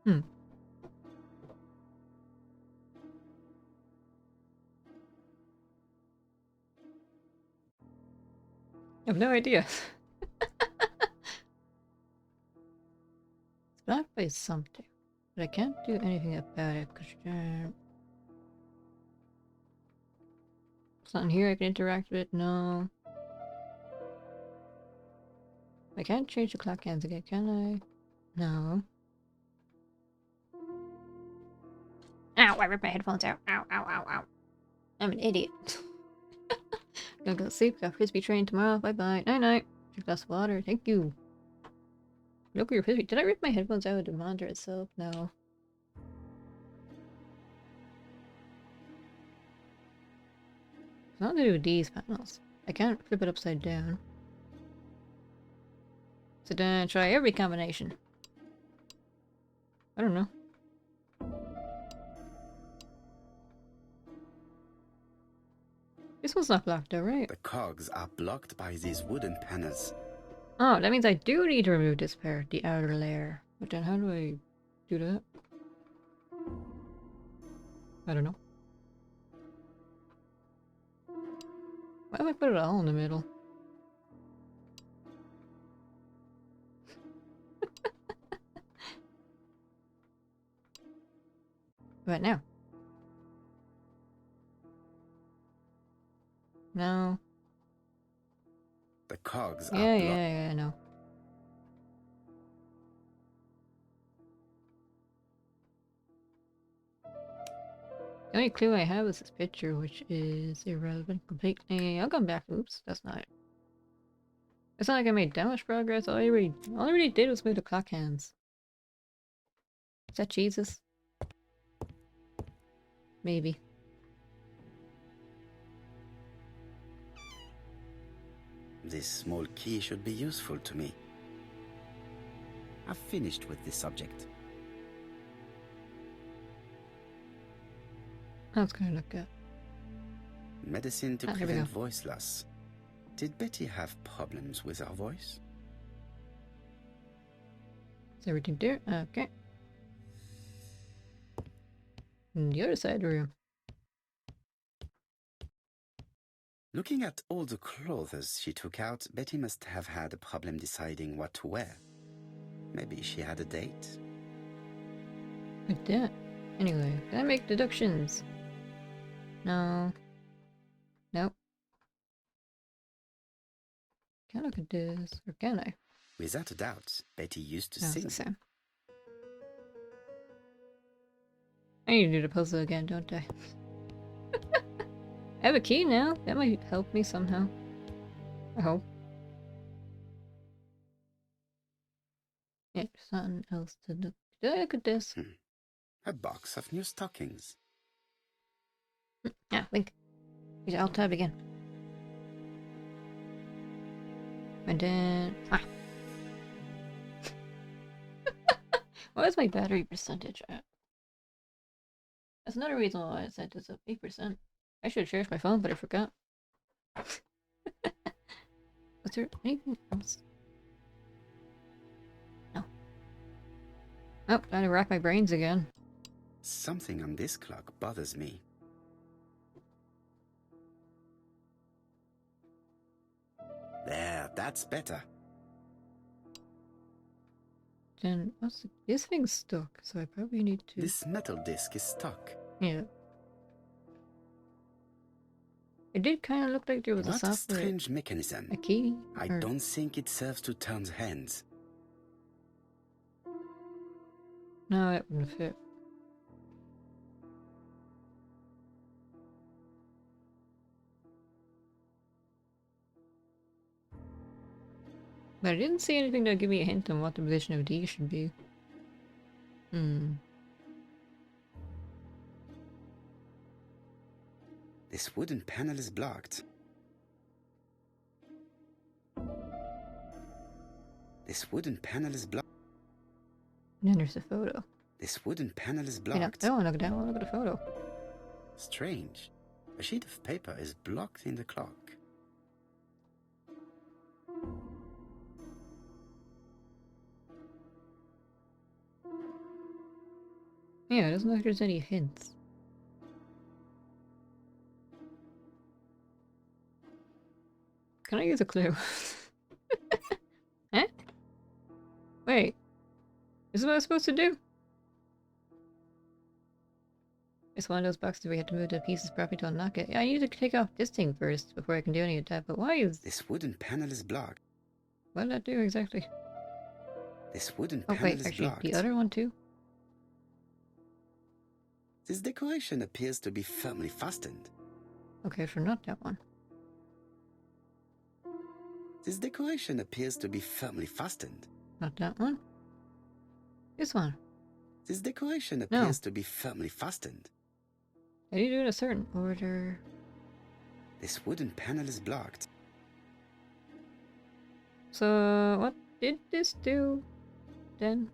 Hmm. I have no idea. It's blocked by something, but I can't do anything about it because it's not in here I can interact with. No. I can't change the clock hands again, can I? No. Ow, I ripped my headphones out. Ow, ow, ow, ow. I'm an idiot. Gonna go to sleep, got frisbee train tomorrow. Bye bye. Night night. Drink a glass of water. Thank you. Look at your frisbee. Did I rip my headphones out of the monitor itself? No. It's not to do with these panels. I can't flip it upside down. So then try every combination. I don't know. This one's not blocked though, right? The cogs are blocked by these wooden panels. Oh, that means I do need to remove this part, the outer layer. But then how do I do that? I don't know. Why have I put it all in the middle? What now? No. The cogs are Yeah, blocked. yeah, no. The only clue I have is this picture, which is irrelevant completely. I'll come back. Oops, that's not it. It's not like I made that much progress. All I really did was move the clock hands. Is that Jesus? Maybe. This small key should be useful to me. I've finished with this subject. That's gonna look good. Medicine to Here we prevent go. voice loss. Did Betty have problems with her voice? Is everything there? Okay. And the other side of the room. Looking at all the clothes she took out, Betty must have had a problem deciding what to wear. Maybe she had a date? Like that. Anyway, can I make deductions? No. Nope. Can I look at this? Or can I? Without a doubt, Betty used to No, sing. it's the same. I need to do the puzzle again, don't I? I have a key now. That might help me somehow. I hope. Yeah, there's nothing else to look. Did I look at this? A box of new stockings. Yeah, Link. Use Alt tab again. And then... Ah. What is my battery percentage at? That's another reason why I said this up 8%. I should have charged my phone, but I forgot. Was there anything else? No. Oh, I had to rack my brains again. Something on this clock bothers me. There, that's better. Then, what's this thing's stuck, so I probably need to... This metal disc is stuck. Yeah. It did kind of look like there was a What a software... strange mechanism. A key? I or... don't think it serves to turn the hands. No, it wouldn't fit. But I didn't see anything that would give me a hint on what the position of D should be. This wooden panel is blocked. This wooden panel is blocked. And then there's the photo. This wooden panel is You know, blocked. I don't want to look at that. I want to look at the photo. Strange. A sheet of paper is blocked in the clock. Yeah, it doesn't look like there's any hints. Can I use a clue? Huh? Wait. This is what I was supposed to do? It's one of those boxes where you have to move the pieces properly to unlock it. Yeah, I need to take off this thing first before I can do any of that, but why is... This wooden panel is blocked. What did that do exactly? This wooden Oh panel wait, is actually, blocked. the other one too? This decoration appears to be firmly fastened. Okay, so not that one. This decoration appears to be firmly fastened. Not that one. This one. This decoration No. appears to be firmly fastened. I need to do it in a certain order. This wooden panel is blocked. So, what did this do then?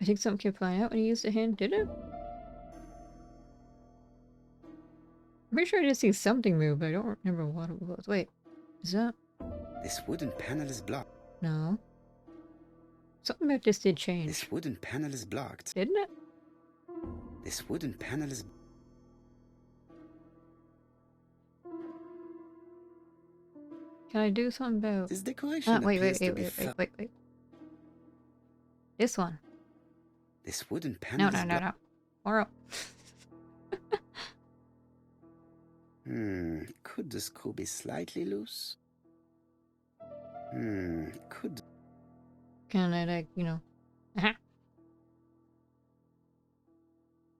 I think something kept flying out when you used the hand, did it? I'm pretty sure I did see something move, but I don't remember what it was. Wait, is that? This wooden panel is blocked. No. Something about this did change, This wooden panel is blocked. didn't it? This wooden panel is... Can I do something about... This decoration wait, appears wait, to wait, be wait, fir- wait, wait, wait. This one. This wooden No, panel no, is no, no. Or Could the screw be slightly loose? Could... can I, like, you know... Aha.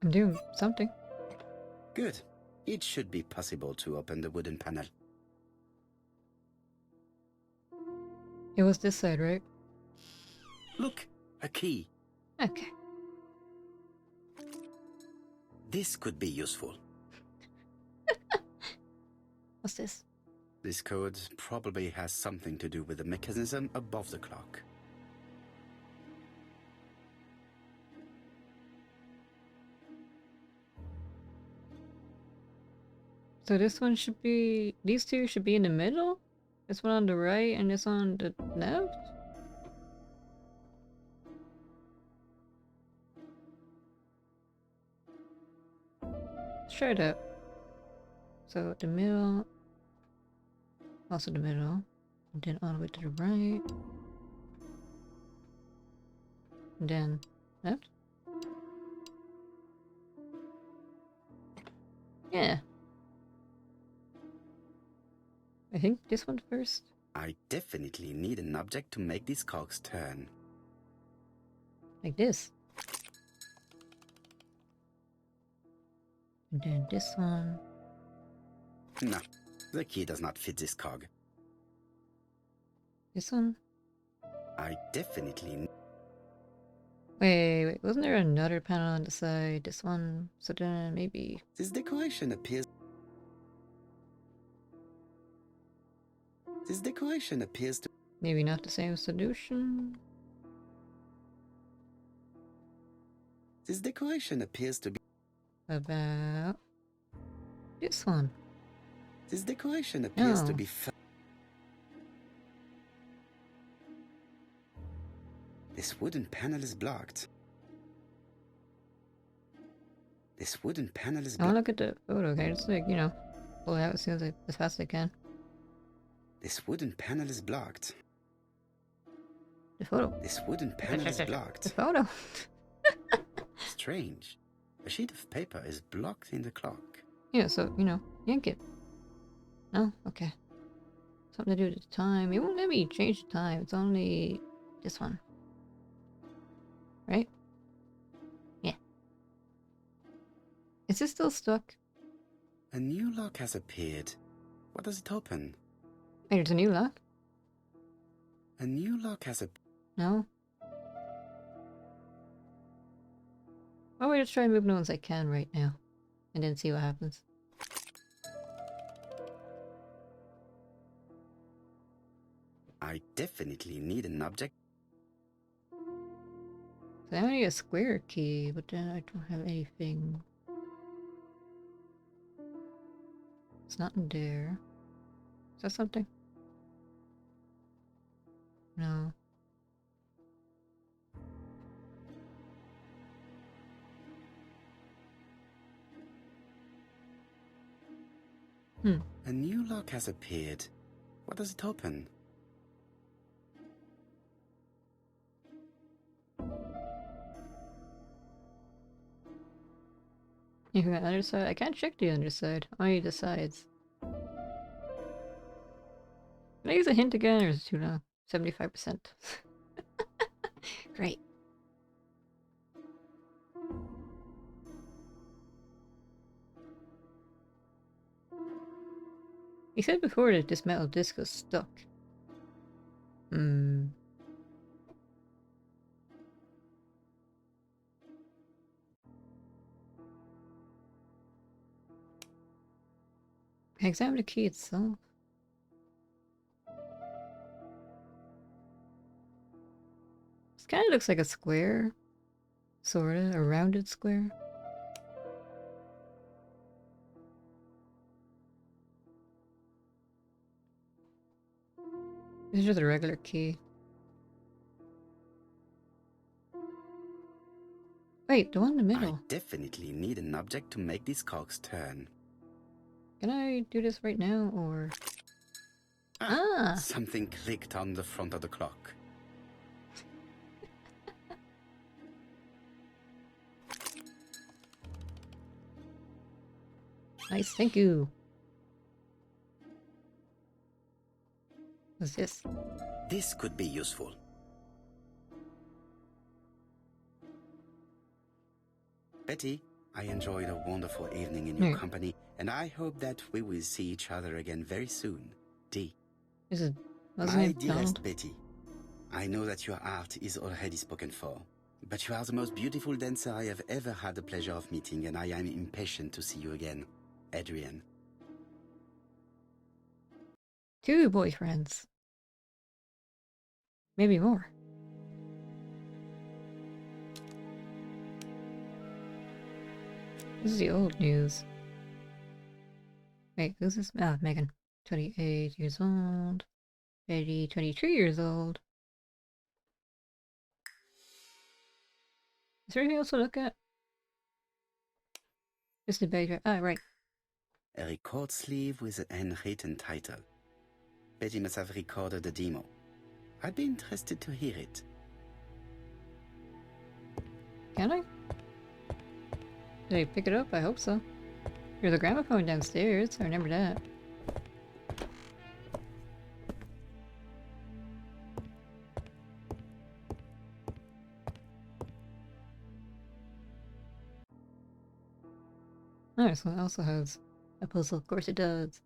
I'm doing something. Good. It should be possible to open the wooden panel. It was this side, right? Look, a key. Okay. This could be useful. What's this? This code probably has something to do with the mechanism above the clock. So this one should be... These two should be in the middle? This one on the right and this on the left? Let's try it out. So the middle... Also the middle. And then all the way to the right. And then left. Yeah. I think this one first. I definitely need an object to make these cogs turn. Like this. And then this one. No, the key does not fit this cog. This one. I definitely... Wait, wasn't there another panel on the side? This one. So then maybe... This decoration appears... This decoration appears to... Maybe not the same solution. This decoration appears to be... About... This one. This decoration appears to No. be... This wooden panel is blocked. This wooden panel is I want blocked. to look at the photo, okay? Just like, you know, pull it out as fast as I can. This wooden panel is blocked. The photo. This wooden panel is The blocked. photo. Strange. A sheet of paper is blocked in the clock. Yeah, so, you know, yank it. No? Okay. Something to do with the time. It won't let me change the time. It's only this one. Right? Yeah. Is this still stuck? A new lock has appeared. What does it open? Wait, there's a new lock? A new lock has appeared. No? Why don't we just try and move the ones I can right now, and then see what happens. I definitely need an object. So I need a square key, but then I don't have anything. It's not in there. Is that something? No. A new lock has appeared. What does it open? You got the underside? I can't check the underside. Only the sides. Can I use a hint again, or is it too long? 75%. Great. He said before that this metal disc was stuck. Examine the key itself. This kind of looks like a square. Sorta, a rounded square. This is just a regular key. Wait, the one in the middle. I definitely need an object to make these cogs turn. Can I do this right now, or... Something clicked on the front of the clock. Nice, thank you. What's this? This could be useful. Betty, I enjoyed a wonderful evening in your company, and I hope that we will see each other again very soon. D. This is... My dearest Betty, I know that your art is already spoken for, but you are the most beautiful dancer I have ever had the pleasure of meeting, and I am impatient to see you again. Adrian. 2 boyfriends. Maybe more. This is the old news. Wait, who's this? Ah, Megan. 28 years old. Betty, 23 years old. Is there anything else to look at? Just the baby. Ah, right. A record sleeve with a handwritten title. Betty must have recorded the demo. I'd be interested to hear it. Can I? Did I pick it up? I hope so. There's a gramophone downstairs. I remember that. Oh, so it also has a puzzle. Of course it does.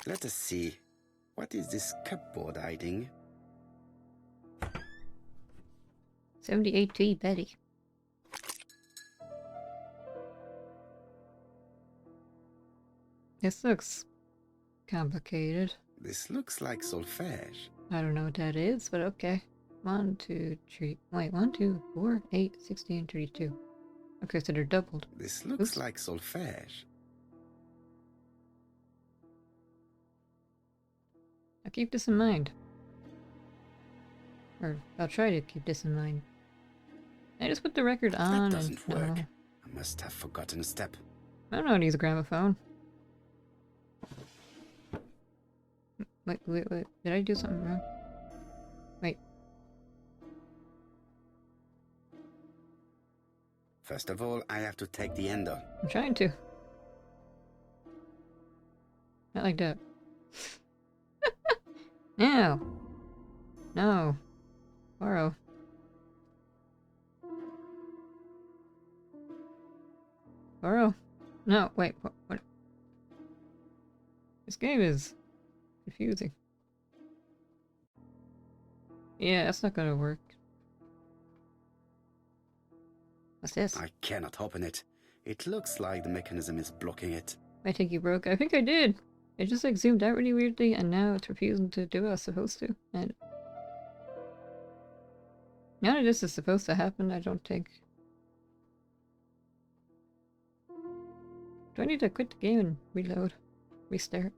Let us see. What is this cupboard hiding? 78T Betty. This looks complicated. This looks like solfège. I don't know what that is, but okay. 1, 2, 3. Wait, 1, 2, 4, 8, 16, 32. Okay, so they're doubled. This looks like solfège. I'll keep this in mind. Or I'll try to keep this in mind. I just put the record on. That doesn't and, work. I must have forgotten a step. I don't know how to use a gramophone. Wait. Did I do something wrong? Wait. First of all, I have to take the handle. I'm trying to. Not like that. No. No. Poirot. Poirot. No, wait, what? This game is confusing. Yeah, that's not gonna work. What's this? I cannot open it. It looks like the mechanism is blocking it. I think you broke. I think I did. It just like zoomed out really weirdly, and now it's refusing to do what I was supposed to. And none of this is supposed to happen, I don't think. Do I need to quit the game and reload? Restart?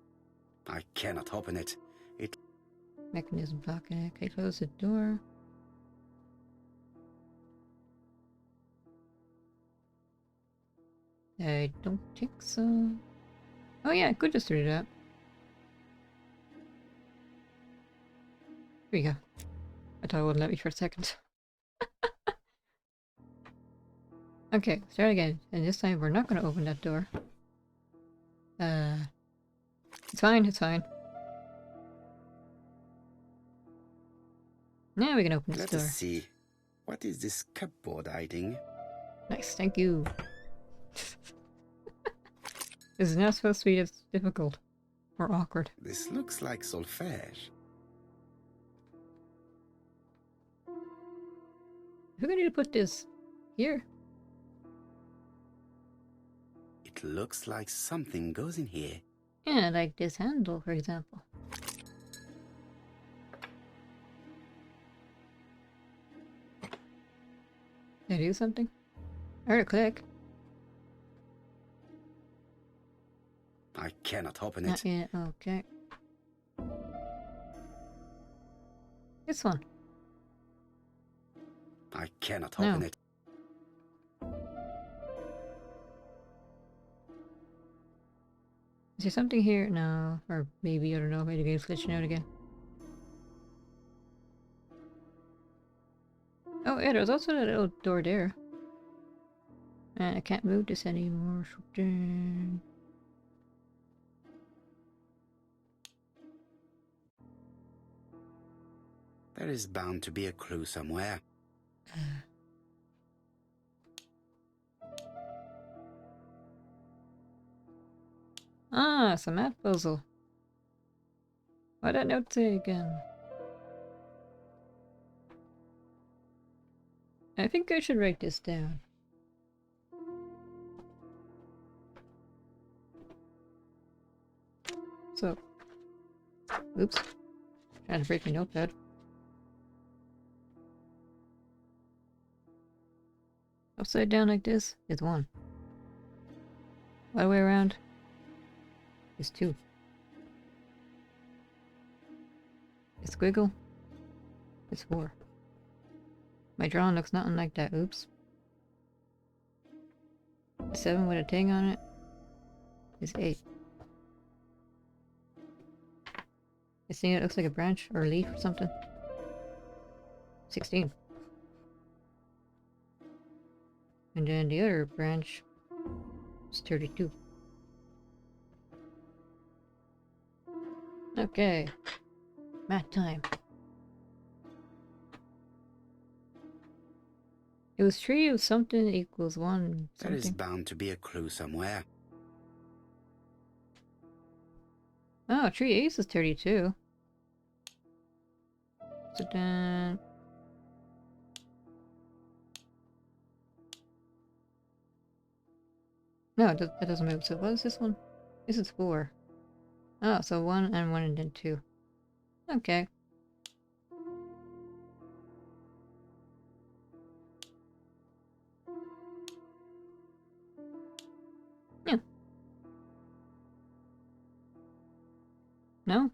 I cannot open it. It... Mechanism blocking it. Okay, close the door. I don't think so. Oh yeah, I could just do that. Here we go. I thought it wouldn't let me for a second. Okay, start again. And this time we're not going to open that door. It's fine, it's fine. Now we can open this Let door. us see. What is this cupboard hiding? Nice, thank you. This is not supposed to be as difficult or awkward. This looks like solfège. Who gonna need to put this here? It looks like something goes in here. Yeah, like this handle, for example. Did I do something? I heard a click. I cannot open it. Not yet, okay. This one. I cannot No. open it. Is there something here? No. Or maybe, I don't know, maybe the game's glitching out again. Oh yeah, there was also that little door there. And I can't move this anymore, so then... There is bound to be a clue somewhere. Ah, it's a math puzzle. Why'd that note say again? I think I should write this down. So, oops, trying to break my notepad. Upside down like this is 1. Other way around is 2. A squiggle is 4. My drawing looks nothing like that, oops. 7 with a thing on it is 8. This thing that looks like a branch or a leaf or something. 16. And then the other branch is 32. Okay. Math time. It was 3 of something equals 1 There is something. bound to be a clue somewhere. Oh, 3 aces is 32. So then... No, that doesn't move. So what is this one? This is 4. Oh, so 1 and 1 and then 2. Okay. Yeah. No?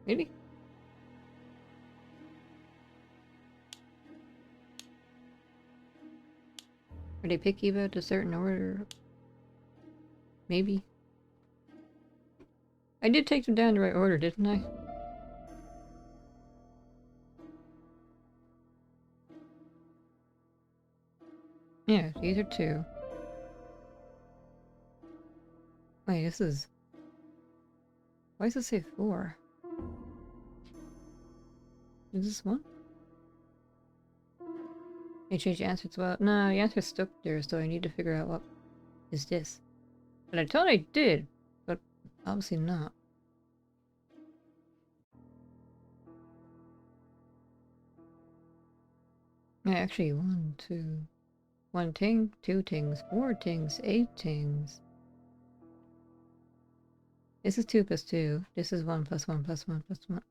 Really? Are they picky about a certain order? Maybe. I did take them down the right order, didn't I? Yeah, these are 2. Wait, this is... Why does it say 4? Is this 1? I changed the answer as well. No, the answer's stuck there, so I need to figure out what is this. But I thought I did, but obviously not. Yeah, actually, 1, 2. 1 ting, 2 tings, 4 tings, 8 tings. This is 2 plus 2. This is 1 plus 1 plus 1 plus 1.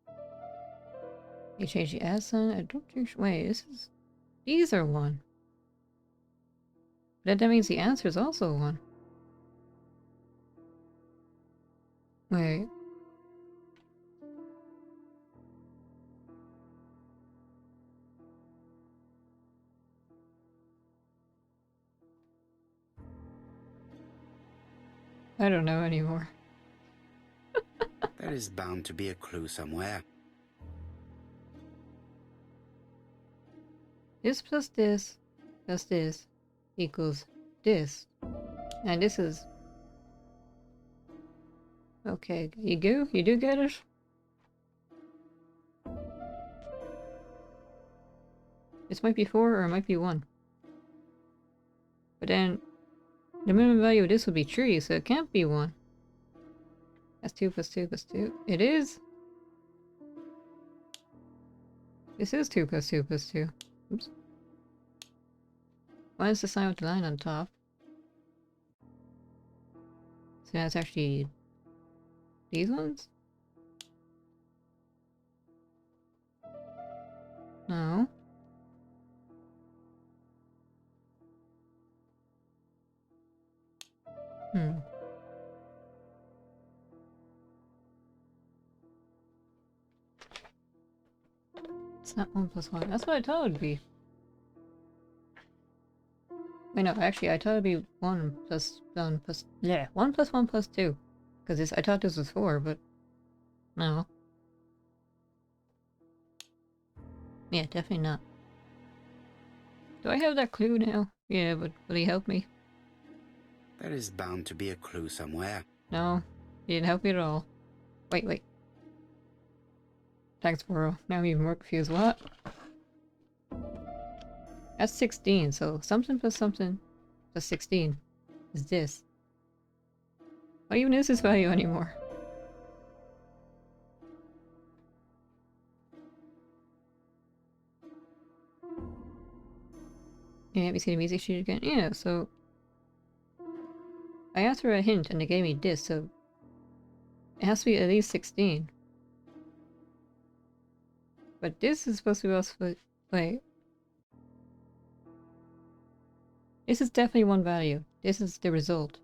You change the add sign. I don't think. Wait, this is. These are 1. But that means the answer is also 1. Wait. I don't know anymore. There is bound to be a clue somewhere. This plus this equals this. And this is... Okay, you do? You do get it? This might be 4 or it might be 1. But then, the minimum value of this would be 3, so it can't be 1. That's 2 plus 2 plus 2. It is! This is 2 plus 2 plus 2. Oops. Why is the sign with the line on top? So that's actually these ones? No. It's not 1 plus 1. That's what I thought it would be. Wait, no, actually, I thought it'd be 1 plus 1 plus... Yeah, 1 plus 1 plus 2. Because I thought this was 4, but... No. Yeah, definitely not. Do I have that clue now? Yeah, but will he help me? There is bound to be a clue somewhere. No, he didn't help me at all. Wait. Thanks, Poirot. Now I'm even more confused. What? That's 16, so something plus 16 is this. What even is this value anymore? Yeah, let me see the music sheet again. Yeah, so... I asked for a hint and they gave me this, so... It has to be at least 16. But this is supposed to be also... Wait. This is definitely one value. This is the result.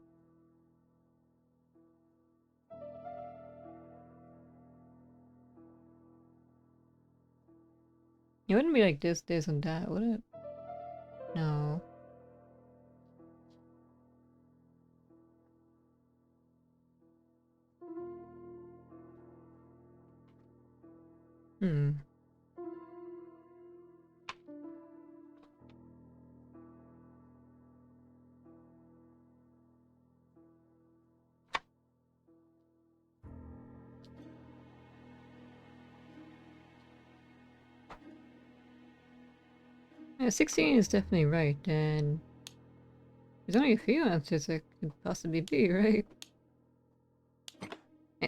It wouldn't be like this, and that, would it? No. Hmm. Yeah, 16 is definitely right, and there's only a few answers that could possibly be, right?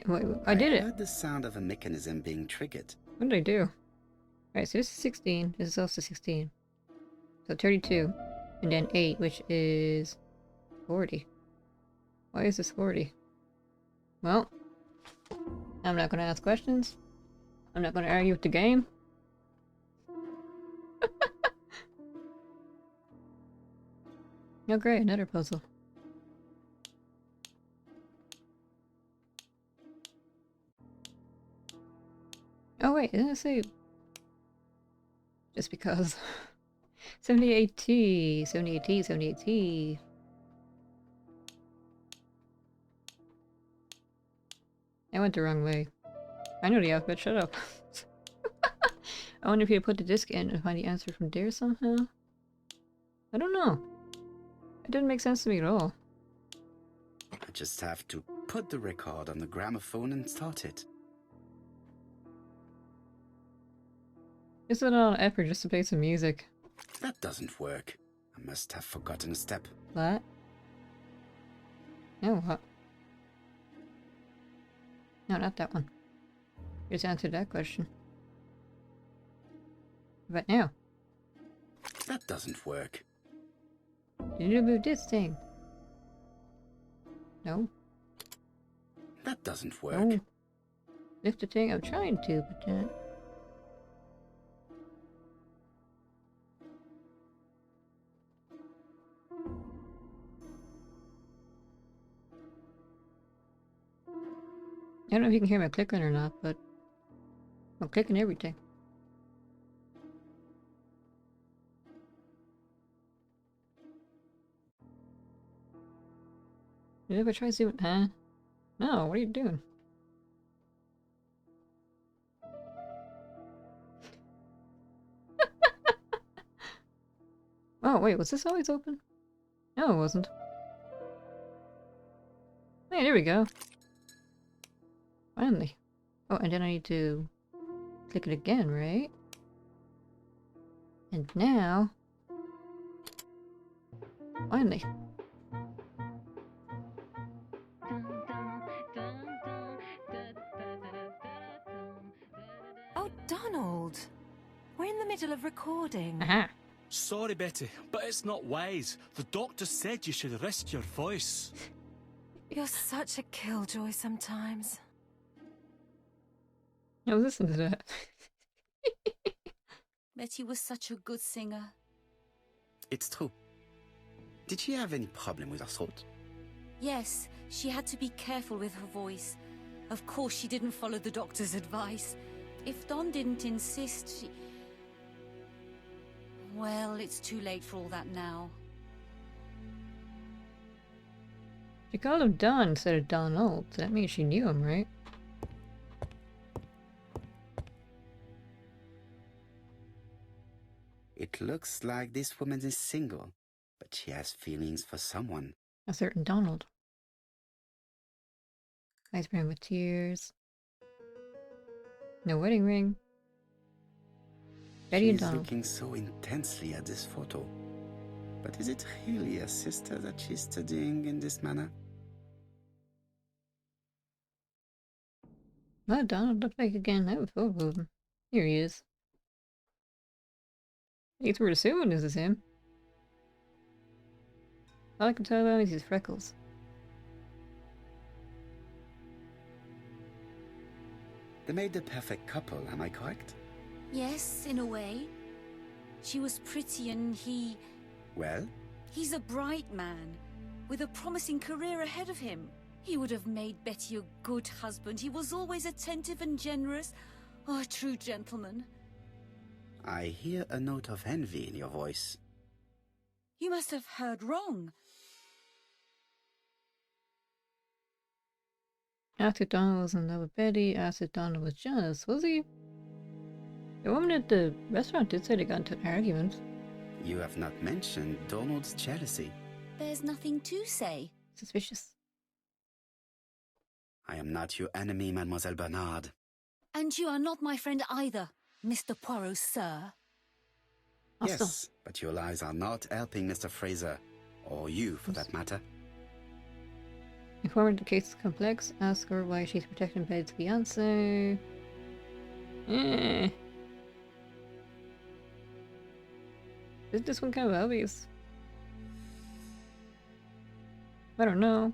Wait, I did it! heard the sound of a mechanism being triggered. What did I do? Alright, so this is 16, this is also 16. So 32, and then 8, which is 40. Why is this 40? Well, I'm not gonna ask questions. I'm not gonna argue with the game. Oh great, another puzzle. Oh wait, didn't I say... Just because... 78T, 78T, 78T. I went the wrong way. I know the alphabet, shut up. I wonder if you put the disc in and find the answer from there somehow? I don't know. It didn't make sense to me at all. I just have to put the record on the gramophone and start it. This is a lot of effort just to play some music. That doesn't work. I must have forgotten a step. What? No, what? No, not that one. Just answered that question. But now. That doesn't work. Did you move this thing? No. That doesn't work. No. Lift the thing. I'm trying to, but then. I don't know if you can hear my clicking or not, but I'm clicking everything. Did you ever try zooming? Huh? No, what are you doing? Oh, wait, was this always open? No, it wasn't. Hey, there we go. Finally. Oh, and then I need to click it again, right? And now... Finally. Oh, Donald. We're in the middle of recording. Aha! Sorry, Betty, but it's not wise. The doctor said you should rest your voice. You're such a killjoy sometimes. I was listening to that. Betty was such a good singer. It's true. Did she have any problem with her throat? Yes, she had to be careful with her voice. Of course, she didn't follow the doctor's advice. If Don didn't insist, she... Well, it's too late for all that now. She called him Don instead of Donald, so that means she knew him, right? It looks like this woman is single, but she has feelings for someone. A certain Donald. Ice cream with tears. No wedding ring. Betty and She's Donald. looking so intensely at this photo. But is it really a sister that she's studying in this manner? What Donald looked like again? That was photo of him. Here he is. I guess we're assuming this is him. All I can tell about is his freckles. They made the perfect couple, am I correct? Yes, in a way. She was pretty and he... Well? He's a bright man, with a promising career ahead of him. He would have made Betty a good husband. He was always attentive and generous. Oh, a true gentleman. I hear a note of envy in your voice. You must have heard wrong. After Donald was in love with Betty, after Donald was jealous, was he? The woman at the restaurant did say they got into an argument. You have not mentioned Donald's jealousy. There's nothing to say. Suspicious. I am not your enemy, Mademoiselle Bernard. And you are not my friend either, Mr. Poirot, sir. Hostile. Yes, but your lies are not helping Mr. Fraser, or you for that matter. Inform her the case is complex. Ask her why she's protecting Betty's fiancé. Is this one kind of obvious? I don't know.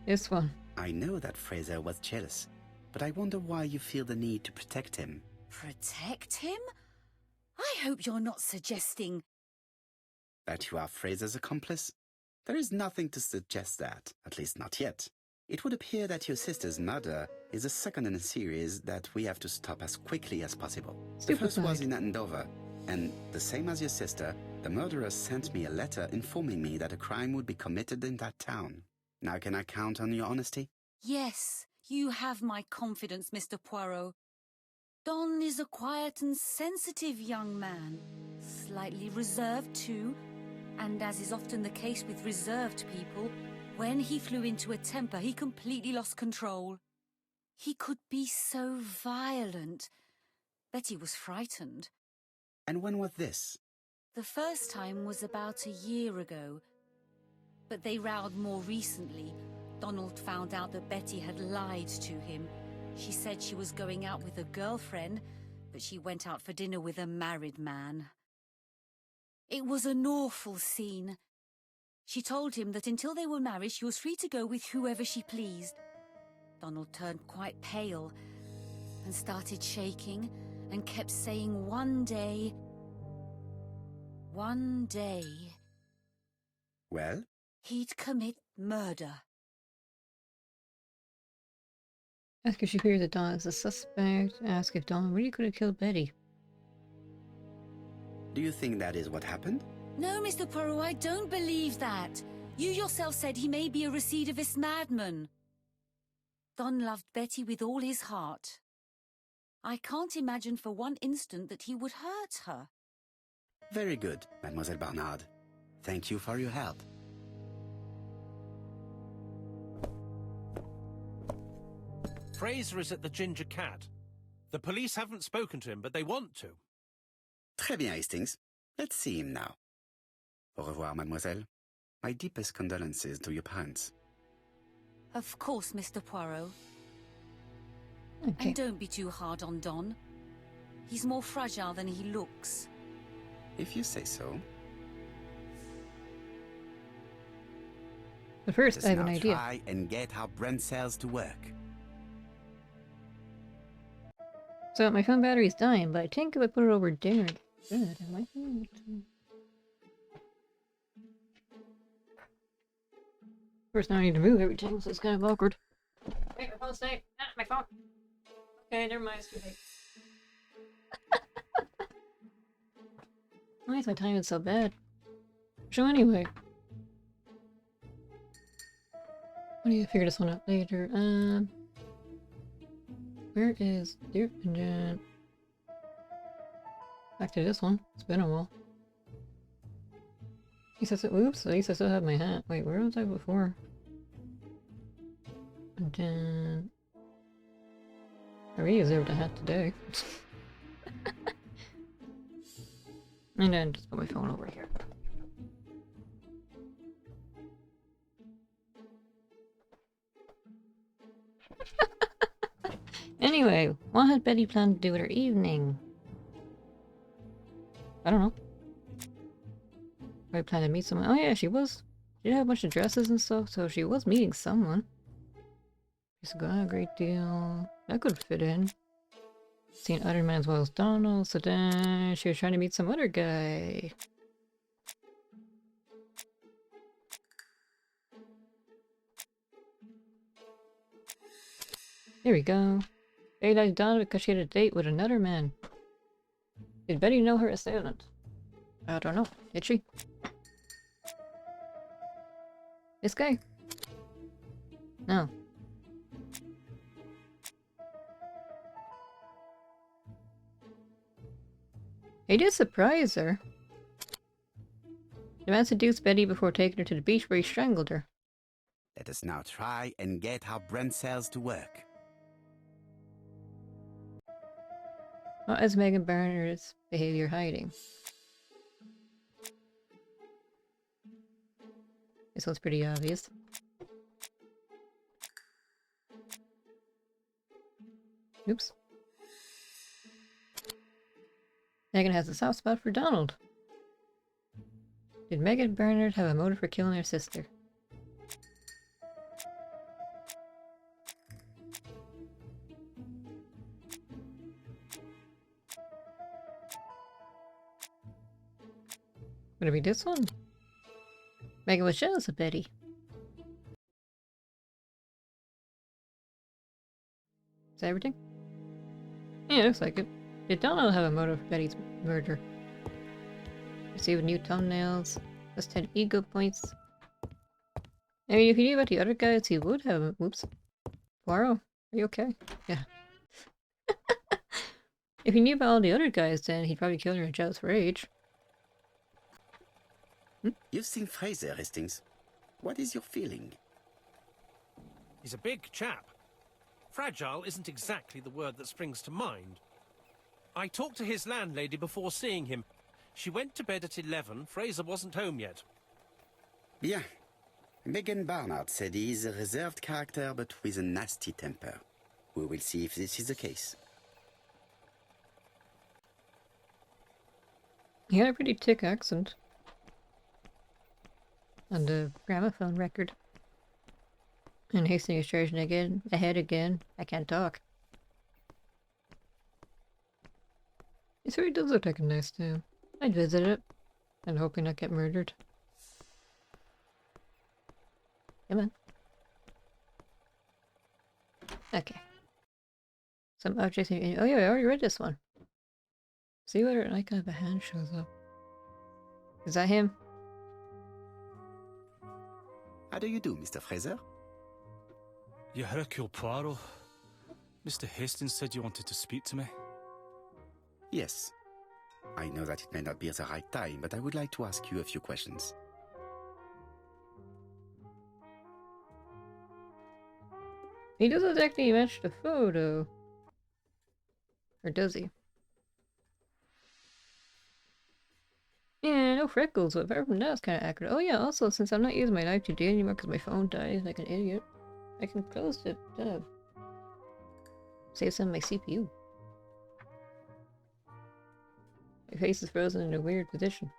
This one. I know that Fraser was jealous, but I wonder why you feel the need to protect him. Protect him? I hope you're not suggesting... That you are Fraser's accomplice? There is nothing to suggest that, at least not yet. It would appear that your sister's murder is the second in a series that we have to stop as quickly as possible. The first was in Andover, and the same as your sister, the murderer sent me a letter informing me that a crime would be committed in that town. Now can I count on your honesty? Yes, you have my confidence, Mr. Poirot. Don is a quiet and sensitive young man. Slightly reserved, too. And as is often the case with reserved people, when he flew into a temper, he completely lost control. He could be so violent. Betty was frightened. And when was this? The first time was about a year ago. But they rowed more recently. Donald found out that Betty had lied to him. She said she was going out with a girlfriend, but she went out for dinner with a married man. It was an awful scene. She told him that until they were married, she was free to go with whoever she pleased. Donald turned quite pale and started shaking and kept saying one day... Well? He'd commit murder. Ask if she fears that Dawn is a suspect. Ask if Dawn really could have killed Betty. Do you think that is what happened? No, Mr. Poirot, I don't believe that. You yourself said he may be a recidivist madman. Don loved Betty with all his heart. I can't imagine for one instant that he would hurt her. Very good, Mademoiselle Barnard. Thank you for your help. Fraser is at the Ginger Cat. The police haven't spoken to him, but they want to. Très bien, Hastings. Let's see him now. Au revoir, mademoiselle. My deepest condolences to your parents. Of course, Mr. Poirot. Okay. And don't be too hard on Don. He's more fragile than he looks. If you say so. But first, Let us I have an now idea. try and get our brain cells to work. So my phone battery's dying, but I think if I put it over there, good. I might be able to... First, now I need to move everything, so it's kind of awkward. Wait, my phone's staying. Ah, my phone. Okay, never mind. It's too late. Why is my timing so bad? So anyway, I need to figure this one out later. Where is the engine? Back to this one. It's been a while. At least I still, oops, at least I still have my hat. Wait, where was I before? And then... I reserved a hat today. And then just put my phone over here. Anyway, what had Betty planned to do with her evening? I don't know. I planned to meet someone. Oh yeah, she did have a bunch of dresses and stuff, so she was meeting someone. She's got a great deal. That could fit in. Seen other men as well as Donald, so then she was trying to meet some other guy. Here we go. Betty liked Donald because she had a date with another man. Did Betty know her assailant? I don't know. Did she? This guy? No. He did surprise her. The man seduced Betty before taking her to the beach where he strangled her. Let us now try and get our brain cells to work. What is Megan Barnard's behavior hiding? This one's pretty obvious. Oops. Megan has a soft spot for Donald. Did Megan Barnard have a motive for killing her sister? Would it be this one? Megan was jealous of Betty. Is that everything? Yeah, looks like it. Did Donald have a motive for Betty's murder? Receive new thumbnails. Plus 10 ego points. I mean, if he knew about the other guys, he would have a... Whoops. Poirot, are you okay? Yeah. If he knew about all the other guys, then he'd probably kill her in jealous rage. You've seen Fraser, Hastings. What is your feeling? He's a big chap. Fragile isn't exactly the word that springs to mind. I talked to his landlady before seeing him. She went to bed at 11. Fraser wasn't home yet. Bien. Megan Barnard said he is a reserved character but with a nasty temper. We will see if this is the case. He had a pretty thick accent. On the gramophone record. And Hastings is charging ahead again. I can't talk. It really does look like a nice town. I'd visit it. And hoping not get murdered. Come on. Okay. Some objects in... Oh yeah, I already read this one. See whether an icon of a hand shows up. Is that him? How do you do, Mr. Fraser? You're Hercule Poirot. Mr. Hastings said you wanted to speak to me. Yes. I know that it may not be at the right time, but I would like to ask you a few questions. He doesn't actually match the photo. Or does he? Yeah, no freckles, but apart from that, it's kind of accurate. Oh yeah, also, since I'm not using my live today anymore because my phone died like an idiot, I can close the tab. Save some of my CPU. My face is frozen in a weird position.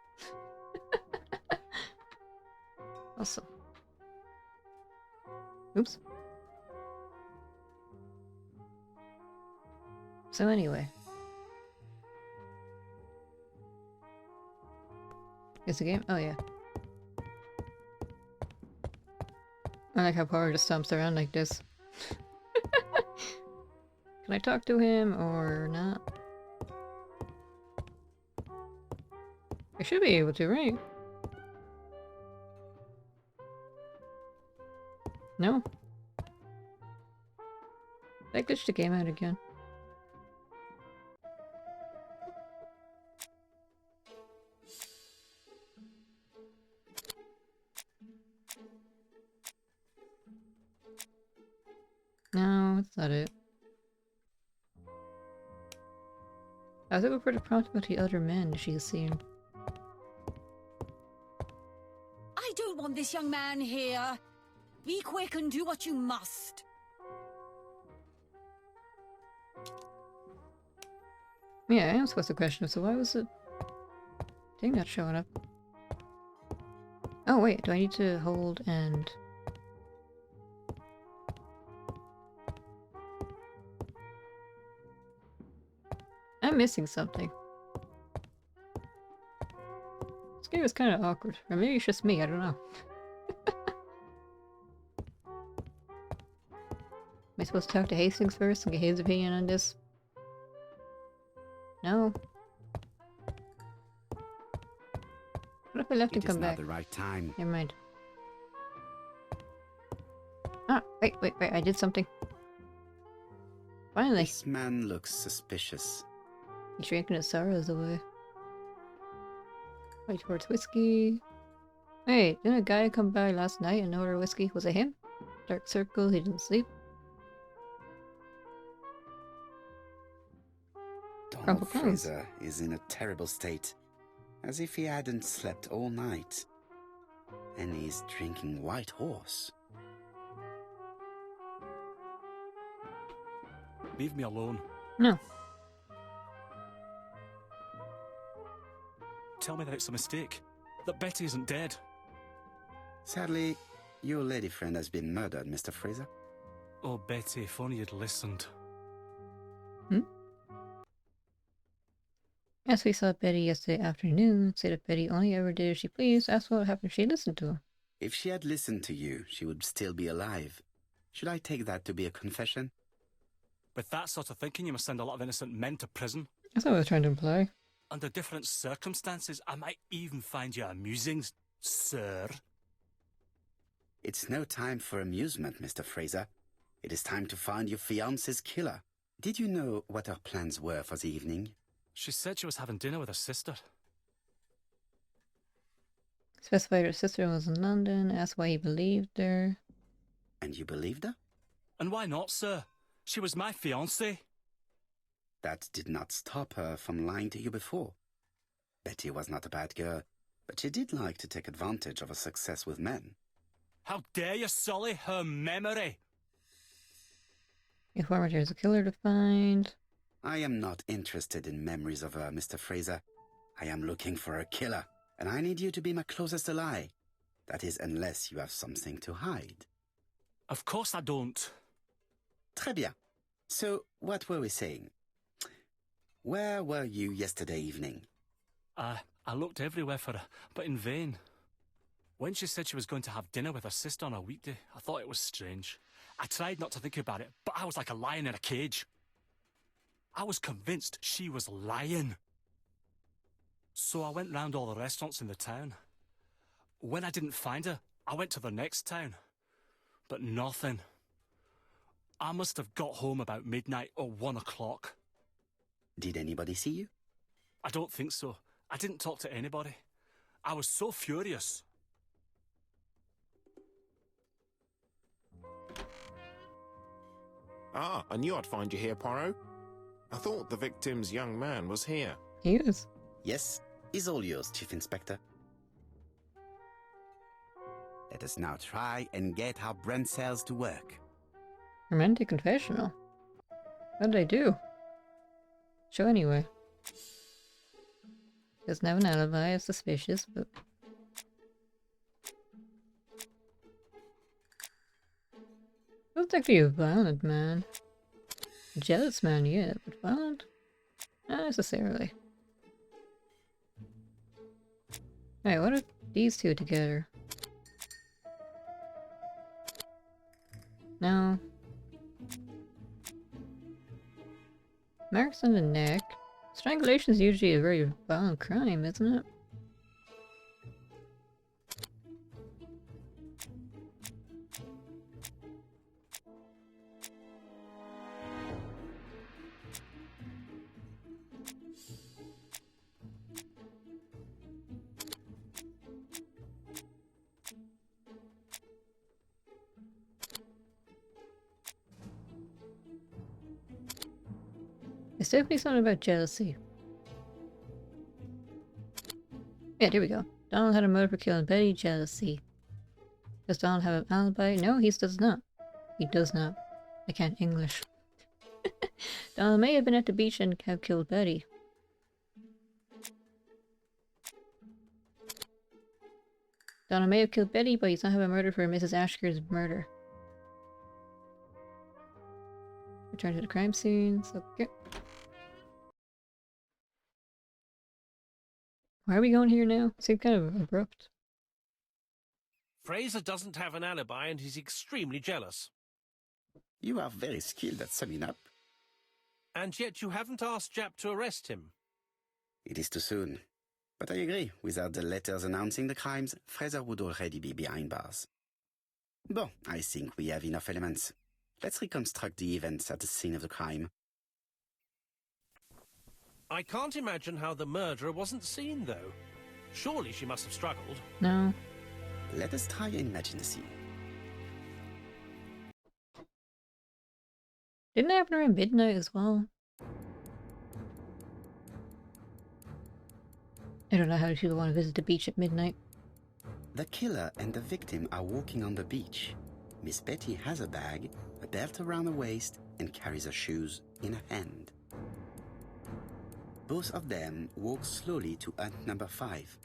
Awesome. Oops. So anyway. Is the game? Oh yeah. I like how Poirot just stomps around like this. Can I talk to him or not? I should be able to, right? No? I glitched the game out again. No, that's not it. I was looking for the prompt about the other men she's seen. I don't want this young man here. Be quick and do what you must. Yeah, I am supposed to question it, so why was the thing not showing up? Oh wait, do I need to hold and... I'm missing something. This game is kind of awkward. Or maybe it's just me, I don't know. Am I supposed to talk to Hastings first and get his opinion on this? No. What if I left and come back? It is not the right time. Never mind. Ah, wait, I did something. Finally. This man looks suspicious. He's drinking his sorrows away. Right towards whiskey. Wait, didn't a guy come by last night and order whiskey? Was it him? Dark circle, he didn't sleep. Donald Fraser is in a terrible state, as if he hadn't slept all night. And he's drinking White Horse. Leave me alone. No. Tell me that it's a mistake. That Betty isn't dead. Sadly, your lady friend has been murdered, Mr. Fraser. Oh, Betty, if only you'd listened. Hmm? As we saw Betty yesterday afternoon, said if Betty only ever did as she pleased, asked what happened if she listened to him. If she had listened to you, she would still be alive. Should I take that to be a confession? With that sort of thinking, you must send a lot of innocent men to prison. That's what I was trying to imply. Under different circumstances, I might even find you amusing, sir. It's no time for amusement, Mr. Fraser. It is time to find your fiance's killer. Did you know what her plans were for the evening? She said she was having dinner with her sister. Specified her sister was in London, asked why he believed her. And you believed her? And why not, sir? She was my fiancée. That did not stop her from lying to you before. Betty was not a bad girl, but she did like to take advantage of her success with men. How dare you sully her memory? Informant, there's a killer to find. I am not interested in memories of her, Mr. Fraser. I am looking for a killer, and I need you to be my closest ally. That is, unless you have something to hide. Of course I don't. Très bien. So, what were we saying? Where were you yesterday evening? I looked everywhere for her, but in vain. When she said she was going to have dinner with her sister on a weekday, I thought it was strange. I tried not to think about it, but I was like a lion in a cage. I was convinced she was lying. So I went round all the restaurants in the town. When I didn't find her, I went to the next town. But nothing. I must have got home about midnight or 1 o'clock. Did anybody see you? I don't think so. I didn't talk to anybody. I was so furious. Ah, I knew I'd find you here, Poirot. I thought the victim's young man was here. He is. Yes, is all yours, Chief Inspector. Let us now try and get our brain cells to work. Romantic confessional. What did I do? Show anyway. Doesn't have an alibi, it's suspicious, but... Doesn't actually a violent man. A jealous man, yeah, but violent? Not necessarily. Alright, what are these two together? No. Marks on the neck. Strangulation is usually a very violent crime, isn't it? There's definitely something about jealousy. Yeah, there we go. Donald had a motive for killing Betty. Jealousy. Does Donald have an alibi? No, he does not. He does not. I can't English. Donald may have been at the beach and have killed Betty. Donald may have killed Betty, but he's not have a murder for Mrs. Ashker's murder. Return to the crime scenes. Okay. Why are we going here now? Seems kind of abrupt. Fraser doesn't have an alibi and he's extremely jealous. You are very skilled at summing up. And yet you haven't asked Japp to arrest him. It is too soon. But I agree, without the letters announcing the crimes, Fraser would already be behind bars. Bon, I think we have enough elements. Let's reconstruct the events at the scene of the crime. I can't imagine how the murderer wasn't seen, though. Surely she must have struggled. No. Let us try and imagine the scene. Didn't it happen around midnight as well? I don't know how people want to visit the beach at midnight. The killer and the victim are walking on the beach. Miss Betty has a bag, a belt around her waist, and carries her shoes in her hand. Both of them walk slowly to hut number 5.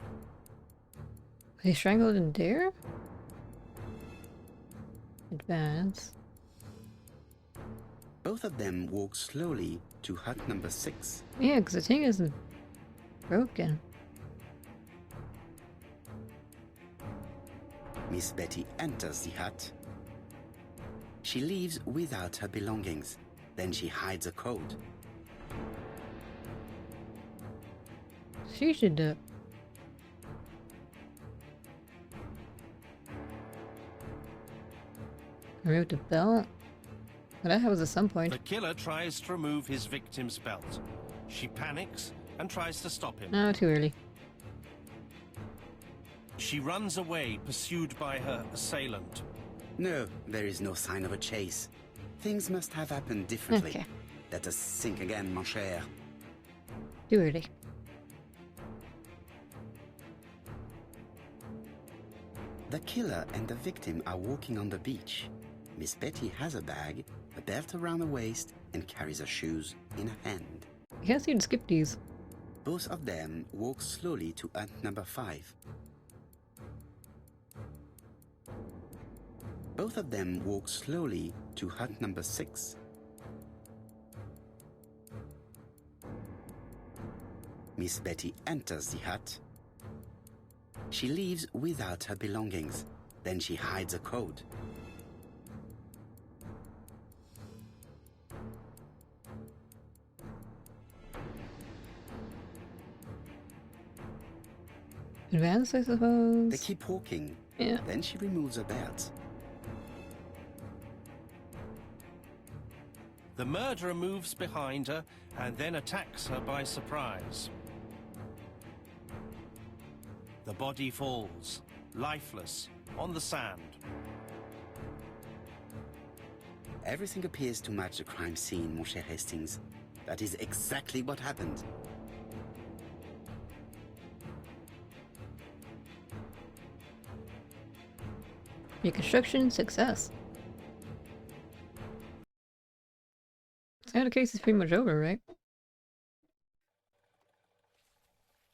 They strangled in there? Advance. Both of them walk slowly to hut number 6. Yeah, because the thing isn't broken. Miss Betty enters the hut. She leaves without her belongings. Then she hides a coat. She should remove the belt. But that happens at some point. The killer tries to remove his victim's belt. She panics and tries to stop him. No, too early. She runs away, pursued by her assailant. No, there is no sign of a chase. Things must have happened differently. Okay. Let us think again, mon cher. Too early. The killer and the victim are walking on the beach. Miss Betty has a bag, a belt around her waist, and carries her shoes in her hand. I can't seem to skip these. both of them walk slowly to hut number 5. Both of them walk slowly to hut number 6. Miss Betty enters the hut. She leaves without her belongings. Then she hides a code. Advance, I suppose. They keep walking. Yeah. Then she removes her belt. The murderer moves behind her and then attacks her by surprise. The body falls, lifeless, on the sand. Everything appears to match the crime scene, mon cher Hastings. That is exactly what happened. Reconstruction success. So the case is pretty much over, right?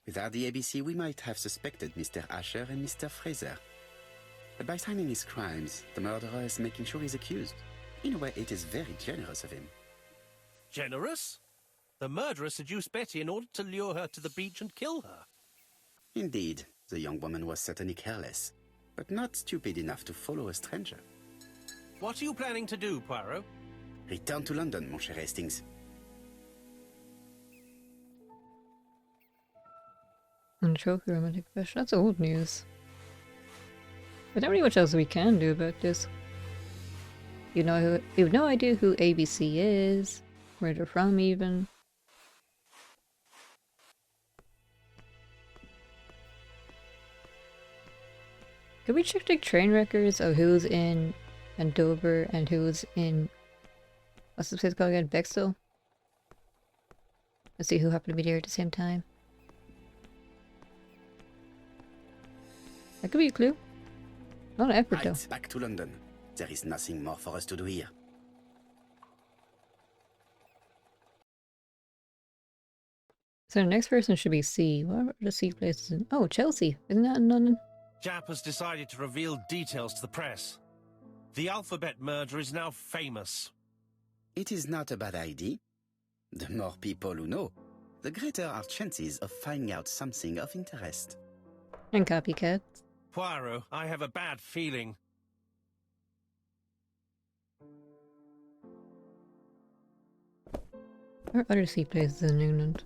Without the ABC, we might have suspected Mr. Asher and Mr. Fraser. But by timing his crimes, the murderer is making sure he's accused. In a way, it is very generous of him. Generous? The murderer seduced Betty in order to lure her to the beach and kill her. Indeed, the young woman was certainly careless, but not stupid enough to follow a stranger. What are you planning to do, Poirot? Return to London, mon cher Hastings. And trophy romantic fish. That's old news. But not really much else we can do about this. You have no idea who ABC is, where they're from even. Could we check the train records of who's in Andover and who's in, what's the place called again? Bexhill? Let's see who happened to be there at the same time. That could be a clue. Not an effort though. Right, back to London. There is nothing more for us to do here. So the next person should be C. What are the C places in? Oh, Chelsea. Isn't that in London? Jap has decided to reveal details to the press. The alphabet murder is now famous. It is not a bad idea. The more people who know, the greater our chances of finding out something of interest. And copycats. Poirot, I have a bad feeling. Or other C places in England.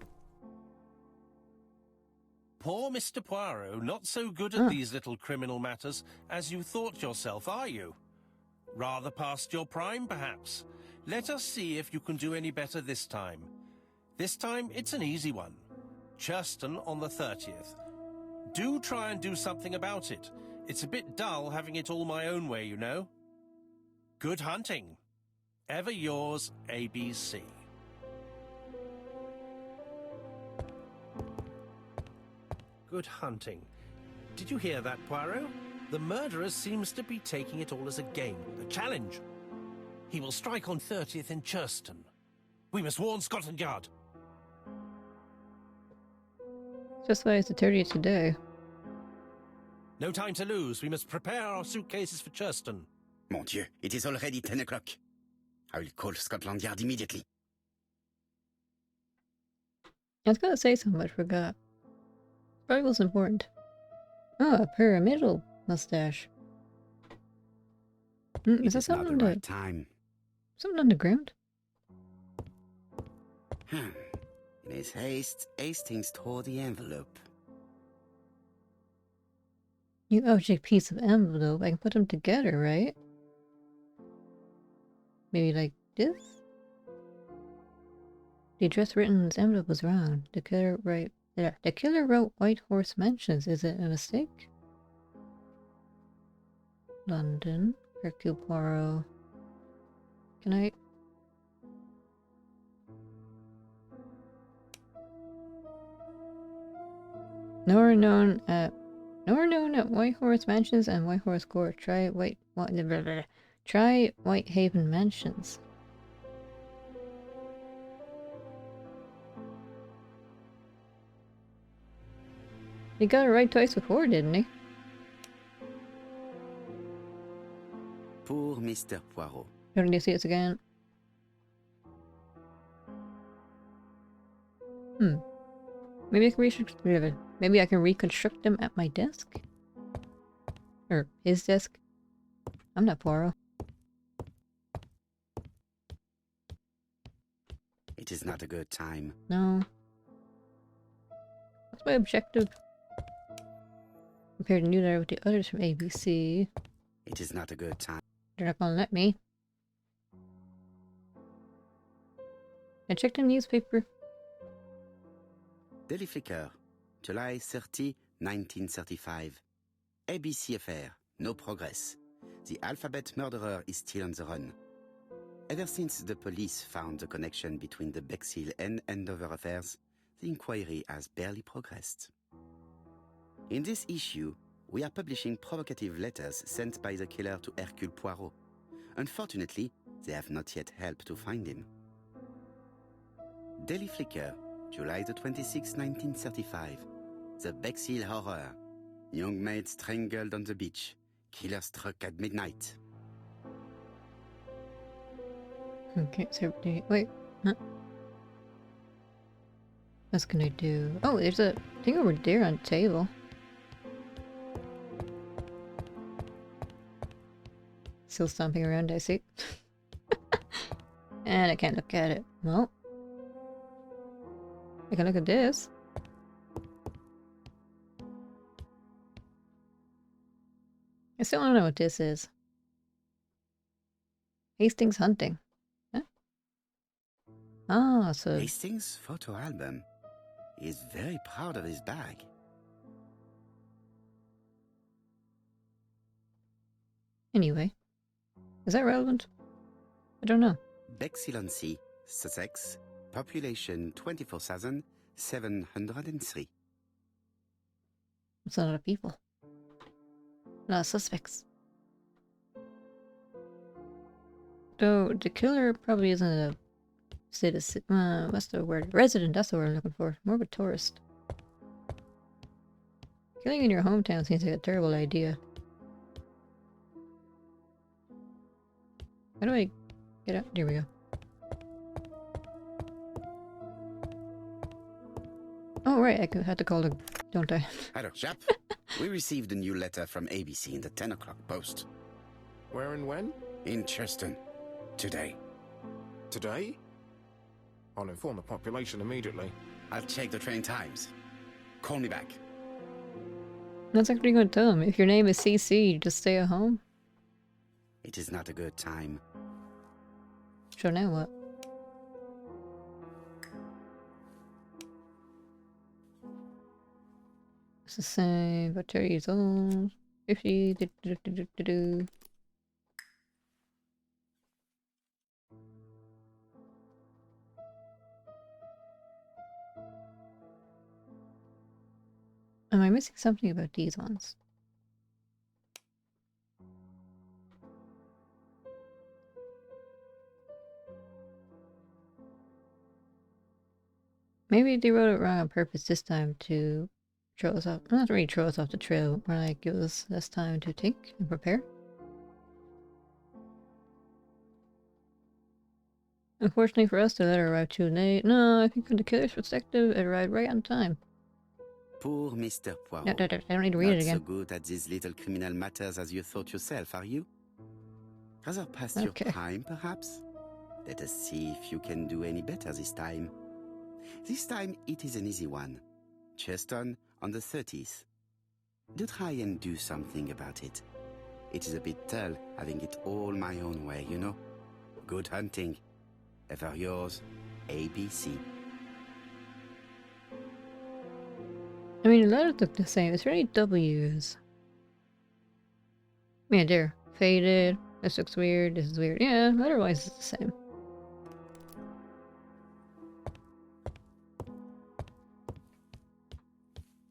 Poor Mr. Poirot, not so good at these little criminal matters as you thought yourself, are you? Rather past your prime, perhaps. Let us see if you can do any better this time. This time, it's an easy one. Churston on the 30th. Do try and do something about it. It's a bit dull having it all my own way, you know. Good hunting. Ever yours, ABC. Good hunting. Did you hear that, Poirot? The murderer seems to be taking it all as a game, a challenge. He will strike on 30th in Churston. We must warn Scotland Yard. Just why it's the 30th today. No time to lose. We must prepare our suitcases for Churston. Mon Dieu, it is already 10 o'clock. I will call Scotland Yard immediately. I was gonna say something, but I forgot. Probably was important. Oh, a pyramidal mustache. Is that something on the the right time? something on the ground? In his haste, Hastings tore the envelope. You object piece of envelope. I can put them together, right? Maybe like this? The address written in this envelope was wrong. The killer wrote White Horse Mansions. Is it a mistake? London. Hercule Poirot. Can I... Nowhere known at White Horse Mansions and White Horse Court. Try Whitehaven Mansions. He got it right twice before, didn't he? Poor Mr. Poirot. Don't need to see this again. Maybe I can maybe I can reconstruct them at my desk? Or his desk? I'm not Poirot. It is not a good time. No. What's my objective? Compare the new letter with the others from ABC. It is not a good time. They're not gonna let me. I checked the newspaper. Daily Flicker, July 30, 1935. ABC affair, no progress. The alphabet murderer is still on the run. Ever since the police found the connection between the Bexhill and Andover affairs, the inquiry has barely progressed. In this issue, we are publishing provocative letters sent by the killer to Hercule Poirot. Unfortunately, they have not yet helped to find him. Daily Flicker, July the 26th, 1935. The Bexhill Horror. Young maid strangled on the beach. Killer struck at midnight. Okay, so wait, huh? What can I do? Oh, there's a thing over there on the table. Still stomping around, I see. And I can't look at it. Well, I can look at this. I still don't know what this is. Hastings hunting. Huh? Ah, so... Hastings' photo album. He is very proud of his bag. Anyway. Is that relevant? I don't know. Bexhill-on-Sea, Sussex. Population 24,703. That's a lot of people. A lot of suspects. Though the killer probably isn't a citizen. What's the word? Resident, that's the word I'm looking for. More of a tourist. Killing in your hometown seems like a terrible idea. How do I get out? There we go. Oh, right, I have to call the... don't I? Hello, chap. We received a new letter from ABC in the 10 o'clock post. Where and when? In Churston. Today. Today? I'll inform the population immediately. I'll check the train times. Call me back. That's actually going to tell him. If your name is CC, you just stay at home. It is not a good time. So now what? It's the same, but 30 years old. 50. Am I missing something about these ones? Maybe they wrote it wrong on purpose this time to throw us off. Not really throw us off the trail, more like give us less time to think and prepare. Unfortunately for us, the letter arrived too late. No, I think from the killer's perspective, it arrived right on time. Poor Mr. Poirot. No, I don't need to read it again. Not so good at these little criminal matters as you thought yourself, are you? Rather past your prime, perhaps? Let us see if you can do any better this time. This time it is an easy one. Churston on the 30th. Do try and do something about it. It is a bit dull having it all my own way, you know. Good hunting. Ever yours, ABC. I mean, the letters look the same. It's really W's. Yeah, there. Faded. This looks weird. This is weird. Yeah, letter-wise it's the same.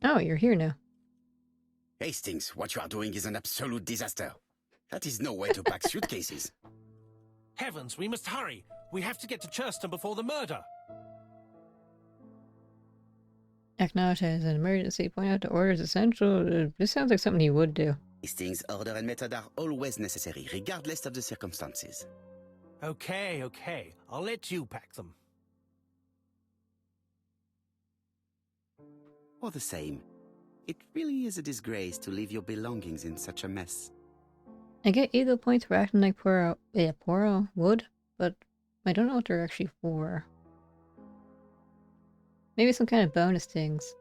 Oh, you're here now. Hastings, what you are doing is an absolute disaster. That is no way to pack suitcases. Heavens, we must hurry. We have to get to Churston before the murder. Acknowledge as an emergency. Point out the order is essential. This sounds like something he would do. Hastings, order and method are always necessary, regardless of the circumstances. Okay, okay. I'll let you pack them. All the same, it really is a disgrace to leave your belongings in such a mess. I get ego points for acting like Poirot, Poirot would, but I don't know what they're actually for. Maybe some kind of bonus things.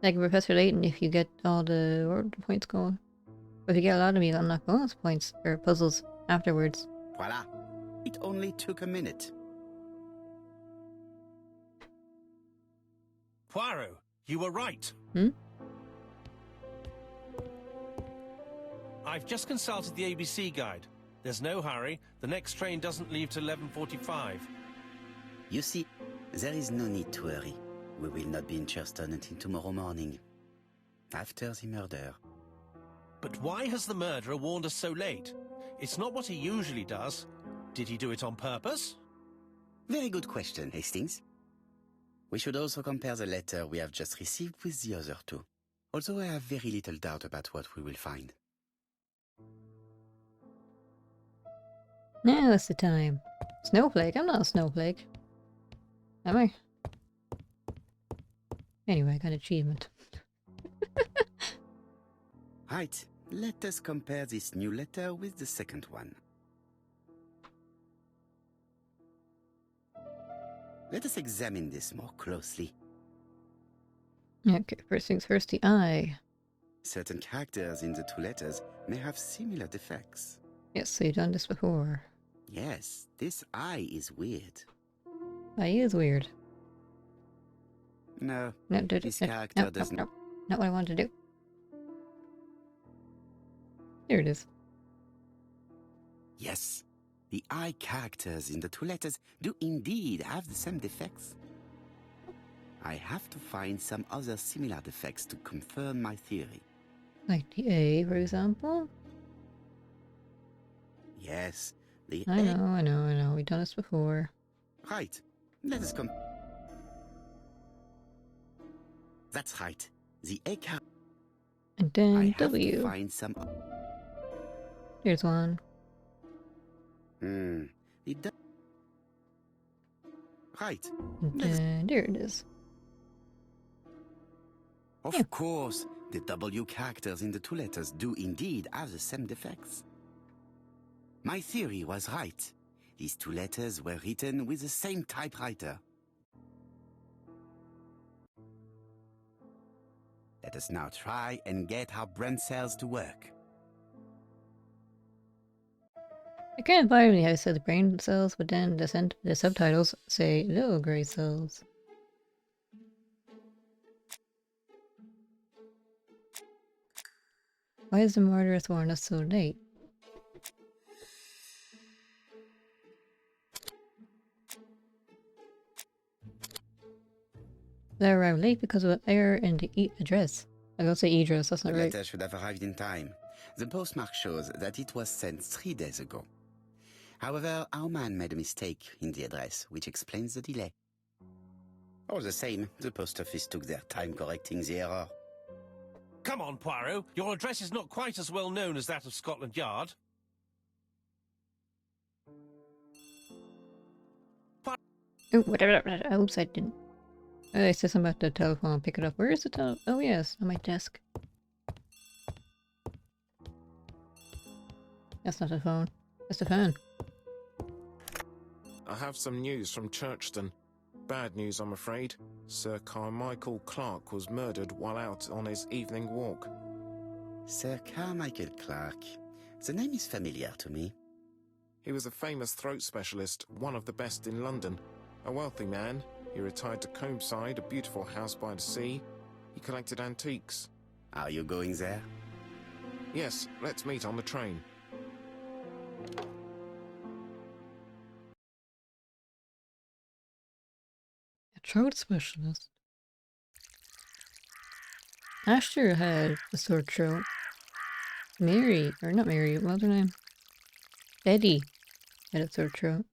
Like Professor Layton if you get all the order points going. But if you get a lot of them, you unlock bonus points, or puzzles, afterwards. Voila! It only took a minute. Poirot, you were right. Hmm? I've just consulted the ABC guide. There's no hurry. The next train doesn't leave till 11:45. You see, there is no need to hurry. We will not be in Churston until tomorrow morning. After the murder. But why has the murderer warned us so late? It's not what he usually does. Did he do it on purpose? Very good question, Hastings. We should also compare the letter we have just received with the other two. Although I have very little doubt about what we will find. Now is the time. Snowflake? I'm not a snowflake. Am I? Anyway, I got an achievement. Right, let us compare this new letter with the second one. Let us examine this more closely. Okay, first things first, the eye. Certain characters in the two letters may have similar defects. Yes, so you've done this before. Yes, this eye is weird. Eye is weird. No, No, this character doesn't... no. Not what I wanted to do. There it is. Yes, the eye characters in the two letters do indeed have the same defects. I have to find some other similar defects to confirm my theory. Like the A, for example? Yes, the I know. We've done this before. Right, let us come... That's right, the A character... And then I have W. to find some... Here's one. The Right. And then there it is. Of course, the W characters in the two letters do indeed have the same defects. My theory was right. These two letters were written with the same typewriter. Let us now try and get our brain cells to work. I can't buy really how it says brain cells, but then the subtitles say little gray cells. Why is the murderess warned us so late? They arrived late because of an error in the address. I was gonna say address, that's not The right. letter should have arrived in time. The postmark shows that it was sent 3 days ago. However, our man made a mistake in the address, which explains the delay. All the same, the post office took their time correcting the error. Come on, Poirot. Your address is not quite as well known as that of Scotland Yard. Oh, whatever. Oops, I didn't. I said something about the telephone. Pick it up. Where is the telephone? Oh, yes, on my desk. That's not a phone. That's a fan. I have some news from Churchton. Bad news, I'm afraid. Sir Carmichael Clark was murdered while out on his evening walk. Sir Carmichael Clark. The name is familiar to me. He was a famous throat specialist, one of the best in London. A wealthy man, he retired to Combside, a beautiful house by the sea. He collected antiques. Are you going there? Yes, let's meet on the train. A throat specialist. Asher had a sore throat. Mary, or not Mary, what was her name? Betty had a sore throat.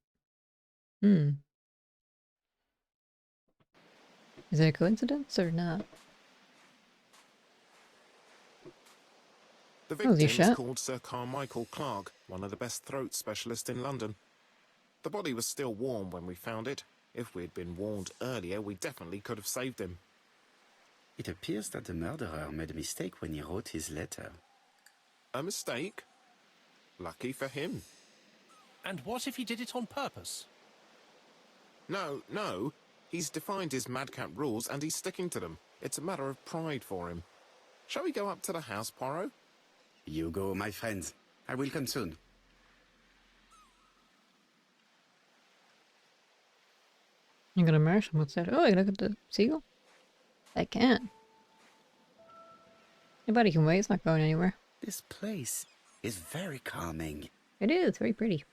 Is it a coincidence or not? The Oh, victim you is shot? called Sir Carmichael Clark, one of the best throat specialists in London. The body was still warm when we found it. If we'd been warned earlier, we definitely could have saved him. It appears that the murderer made a mistake when he wrote his letter. A mistake? Lucky for him. And what if he did it on purpose? No. He's defined his madcap rules and he's sticking to them. It's a matter of pride for him. Shall we go up to the house, Poirot? You go, my friends. I will come soon. I'm gonna marsh him. What's that? Oh, I can look at the seagull? I can. Anybody can wait, it's not going anywhere. This place is very calming. It is, very pretty.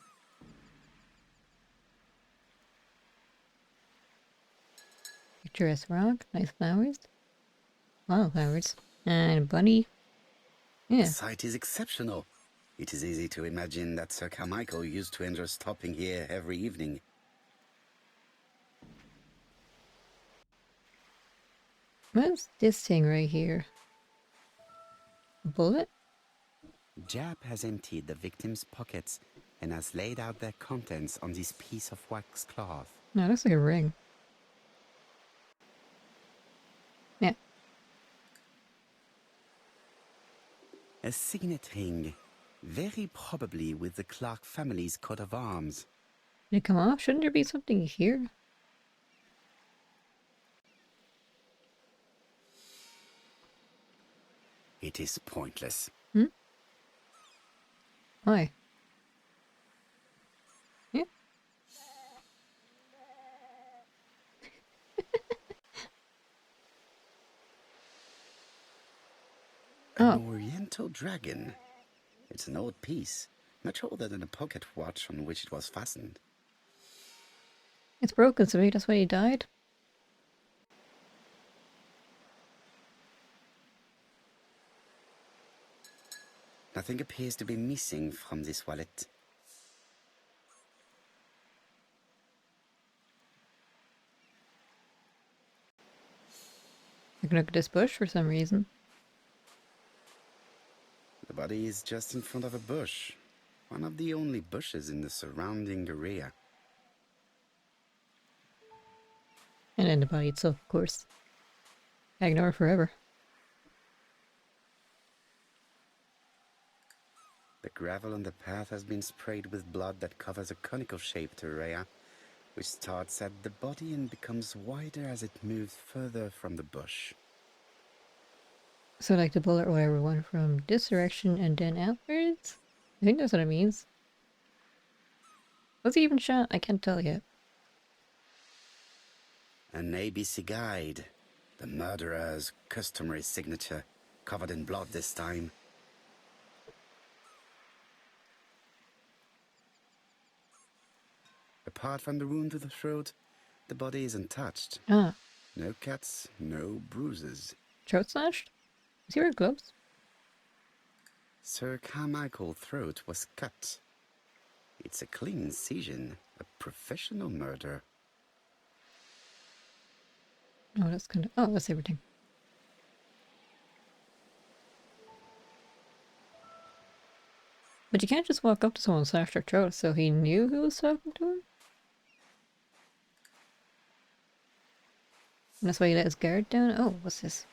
Picturesque rock, nice flowers. Wildflowers. And a bunny. Yeah. The site is exceptional. It is easy to imagine that Sir Carmichael used to enjoy stopping here every evening. What's this thing right here? A bullet? Jap has emptied the victim's pockets and has laid out their contents on this piece of wax cloth. No, it looks like a ring. Yeah. A signet ring, very probably with the Clark family's coat of arms. Did it come off? Shouldn't there be something here? It is pointless. Why? Yeah. An Oriental dragon. It's an old piece, much older than the pocket watch on which it was fastened. It's broken, so maybe that's why he died? Nothing appears to be missing from this wallet. I can look at this bush for some reason. The body is just in front of a bush. One of the only bushes in the surrounding area. And then the body itself, of course. I ignore it forever. The gravel on the path has been sprayed with blood that covers a conical-shaped area, which starts at the body and becomes wider as it moves further from the bush. So like the bullet or whatever went from this direction and then outwards? I think that's what it means. Was he even shot? I can't tell yet. An ABC guide. The murderer's customary signature, covered in blood this time. Apart from the wound to the throat, the body is untouched. Ah, No cuts, no bruises. throat slashed? Is he wearing gloves? Sir Carmichael's throat was cut. It's a clean incision, a professional murder. Oh, that's kind of... Oh, that's everything. But you can't just walk up to someone and slash their throat, so he knew who was talking to him? And that's why he let his guard down? Oh, what's this?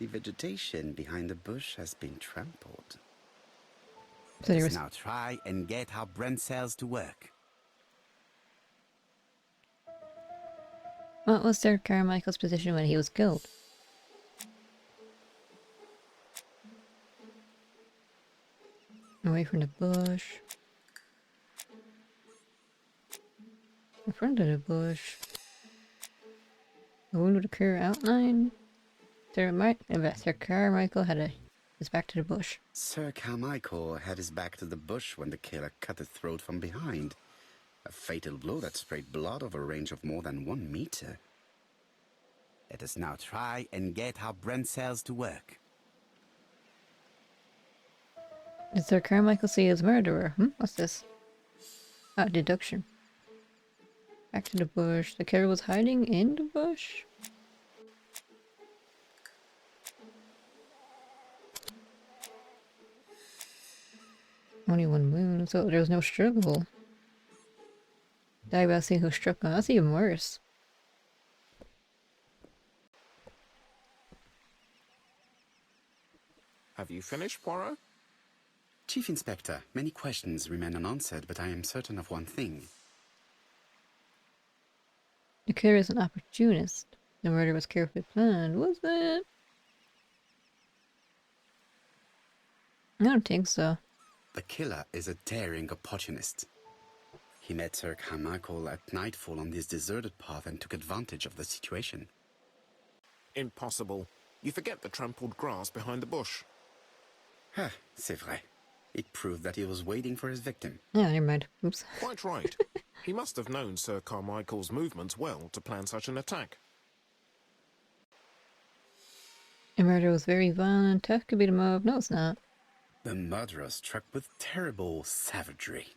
The vegetation behind the bush has been trampled. So there Let's was... now try and get our brain cells to work. What was Sir Carmichael's position when he was killed? Away from the bush. In front of the bush. The wound with a clear outline. Sir Carmichael had his back to the bush. Sir Carmichael had his back to the bush when the killer cut his throat from behind. A fatal blow that sprayed blood over a range of more than 1 meter. Let us now try and get our brain cells to work. Did Sir Carmichael see his murderer? What's this? Ah, deduction. Back to the bush. The killer was hiding in the bush? Only one wound, so there was no struggle. Die without seeing who struck him. That's even worse. Have you finished, Poirot? Chief Inspector, many questions remain unanswered, but I am certain of one thing. The killer is an opportunist. The murder was carefully planned, was it? I don't think so. The killer is a daring opportunist. He met Sir Carmichael at nightfall on this deserted path and took advantage of the situation. Impossible. You forget the trampled grass behind the bush. Ah, c'est vrai. It proved that he was waiting for his victim. Yeah, never mind. Oops. Quite right. He must have known Sir Carmichael's movements well to plan such an attack. The murder was very violent. Tough could be the motive. No, it's not. The murderer struck with terrible savagery.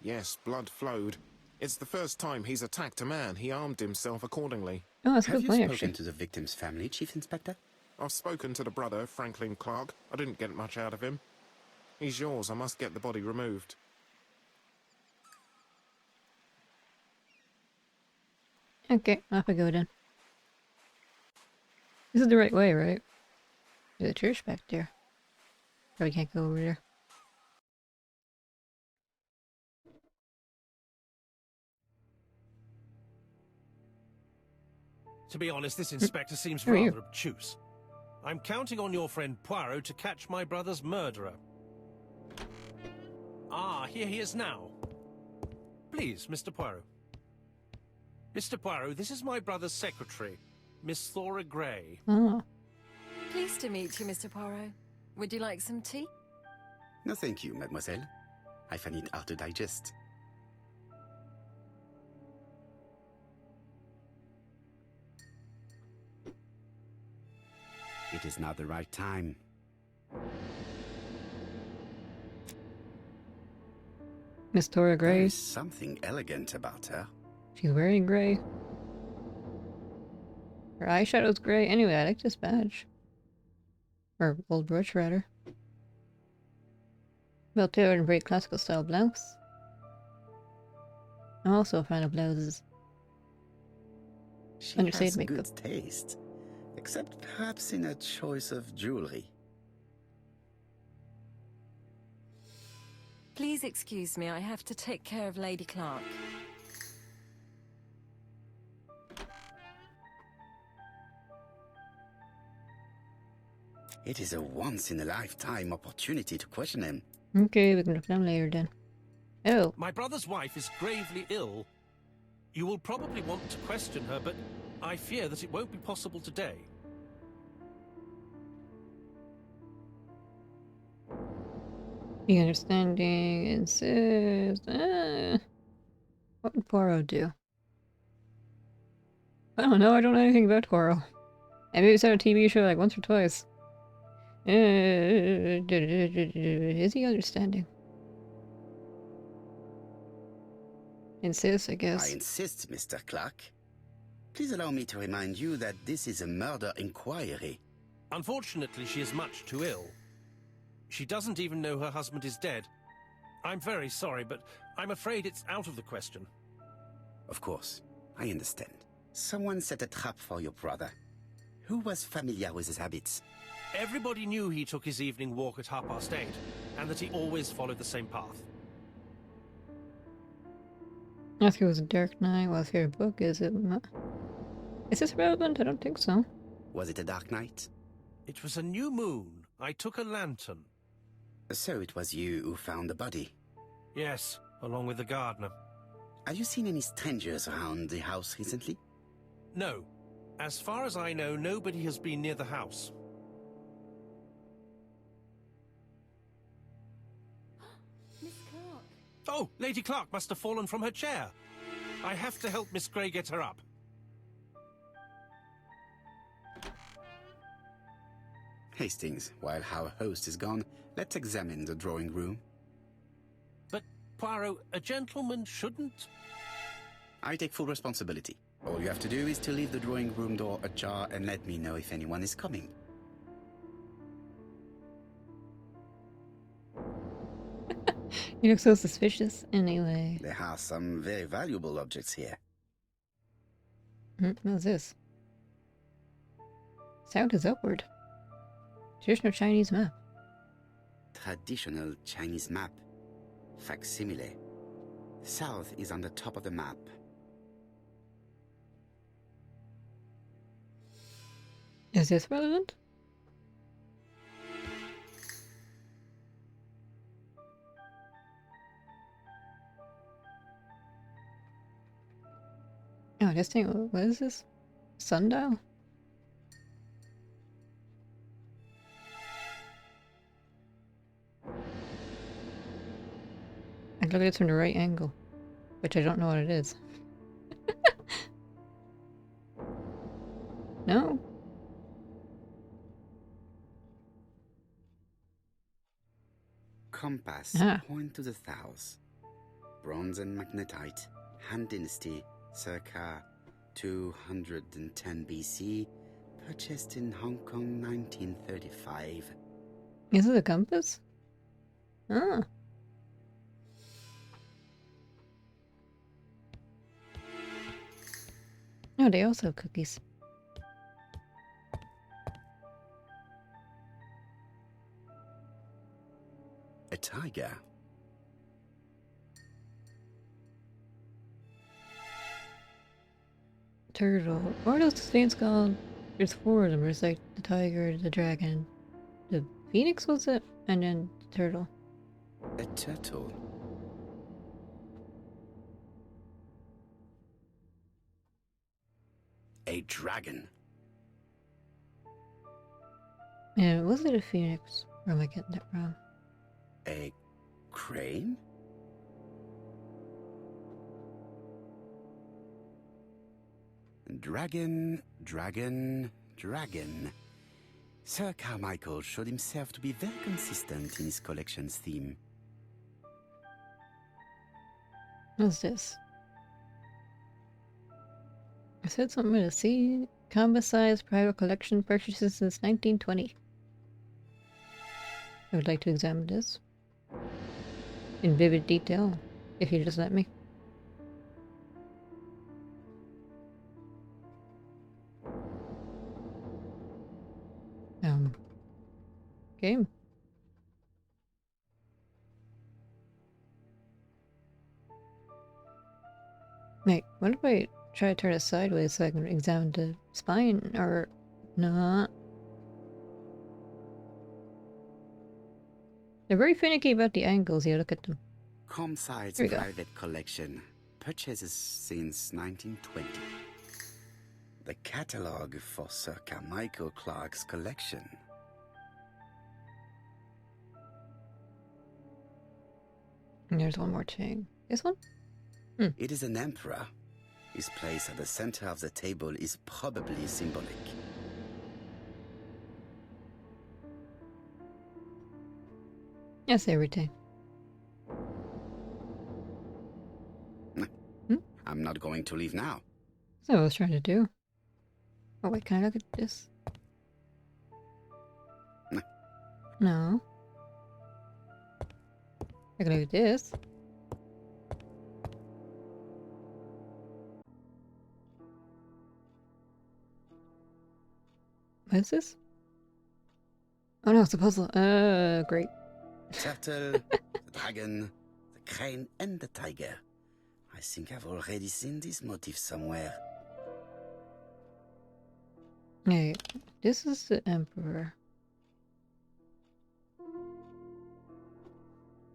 Yes, blood flowed. It's the first time he's attacked a man. He armed himself accordingly. Oh, that's a Have good you point, spoken actually. to the victim's family, Chief Inspector? I've spoken to the brother, Franklin Clark. I didn't get much out of him. He's yours. I must get the body removed. Okay, off I go then. This is the right way, right? There's a church back there. Probably can't go over there. To be honest, this inspector seems Who are you? rather obtuse. I'm counting on your friend Poirot to catch my brother's murderer. Ah, here he is now. Please, Mr. Poirot. Mr. Poirot, this is my brother's secretary, Miss Thora Gray. Oh. Pleased to meet you, Mr. Poirot. Would you like some tea? No, thank you, mademoiselle. I find it hard to digest. It is not the right time. Miss Tora There Gray. is something elegant about her. She's wearing gray. Her eyeshadow's gray. Anyway, I like this badge. Or old brooch, rather. Well tailored in very classical style blouse. I'm also a fan of blouses. She Understated has makeup. good taste, except perhaps in her choice of jewelry. Please excuse me, I have to take care of Lady Clark. It is a once-in-a-lifetime opportunity to question him. Okay, we can look down later then. Oh, My brother's wife is gravely ill. You will probably want to question her, but I fear that it won't be possible today. the understanding insists. What would Poirot do? I don't know. I don't know anything about Poirot. I maybe saw a TV show like once or twice. Is he understanding? Insists, I guess. I insist, Mr. Clark. Please allow me to remind you that this is a murder inquiry. Unfortunately, she is much too ill. She doesn't even know her husband is dead. I'm very sorry, but I'm afraid it's out of the question. Of course, I understand. Someone set a trap for your brother. Who was familiar with his habits? Everybody knew he took his evening walk at 8:30, and that he always followed the same path. Ask it was a dark night. Well, favorite book is it? Is this relevant? I don't think so. Was it a dark night? It was a new moon. I took a lantern. So it was you who found the body. Yes, along with the gardener. Have you seen any strangers around the house recently? No. As far as I know, nobody has been near the house. Miss Clark. Oh, Lady Clark must have fallen from her chair. I have to help Miss Gray get her up. Hastings, while our host is gone, let's examine the drawing room. But, Poirot, a gentleman shouldn't... I take full responsibility. All you have to do is to leave the drawing room door ajar and let me know if anyone is coming. You look so suspicious anyway. There are some very valuable objects here. What's this? Sound is upward. Traditional Chinese map. Traditional Chinese map. Facsimile. South is on the top of the map. Is this relevant? Oh, this thing, what is this? Sundial? I look at it from the right angle, which I don't know what it is. No? Compass. Point to the south. Bronze and magnetite. Han Dynasty. Circa 210 BC. Purchased in Hong Kong 1935. Is it a compass? Ah. No, they also have cookies. A tiger. Turtle. What are those things called? There's four of them. There's like the tiger, the dragon, the phoenix was it? And then the turtle. A turtle. A dragon. And was it a phoenix? Or am I getting that wrong? A crane? Dragon, dragon, dragon. Sir Carmichael showed himself to be very consistent in his collection's theme. What's this? I said something with a C. Canvas-sized private collection purchases since 1920. I would like to examine this in vivid detail, if you just let me. Game. Wait, what if I try to turn it sideways so I can examine the spine, or not? They're very finicky about the angles, you look at them. Comside's private collection. Purchases since 1920. The catalogue for Sir Carmichael Clark's collection. And there's one more thing. This one? It is an emperor. His place at the center of the table is probably symbolic. Yes, everything. I'm not going to leave now. That's what I was trying to do. Oh wait, can I look at this? No. I can look at this. What is this? Oh no, it's a puzzle. Great. Turtle, the dragon, the crane, and the tiger. I think I've already seen this motif somewhere. Hey, this is the emperor.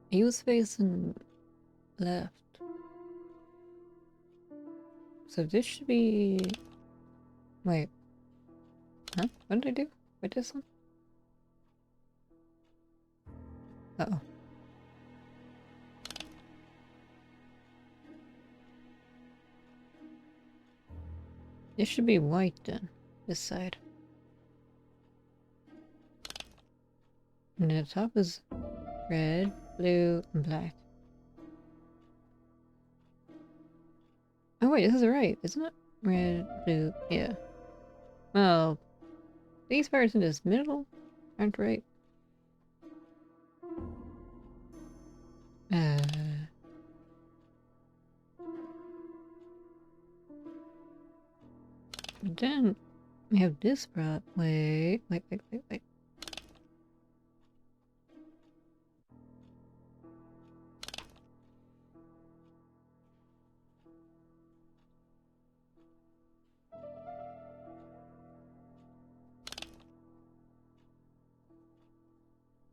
He was facing left. So this should be... Wait. Huh? What did I do with this one? Uh-oh. This should be white then. This side. And the top is red, blue, and black. Oh wait, this is right, isn't it? Red, blue, yeah. Well, these parts in this middle aren't right. But then we have this prop. Wait.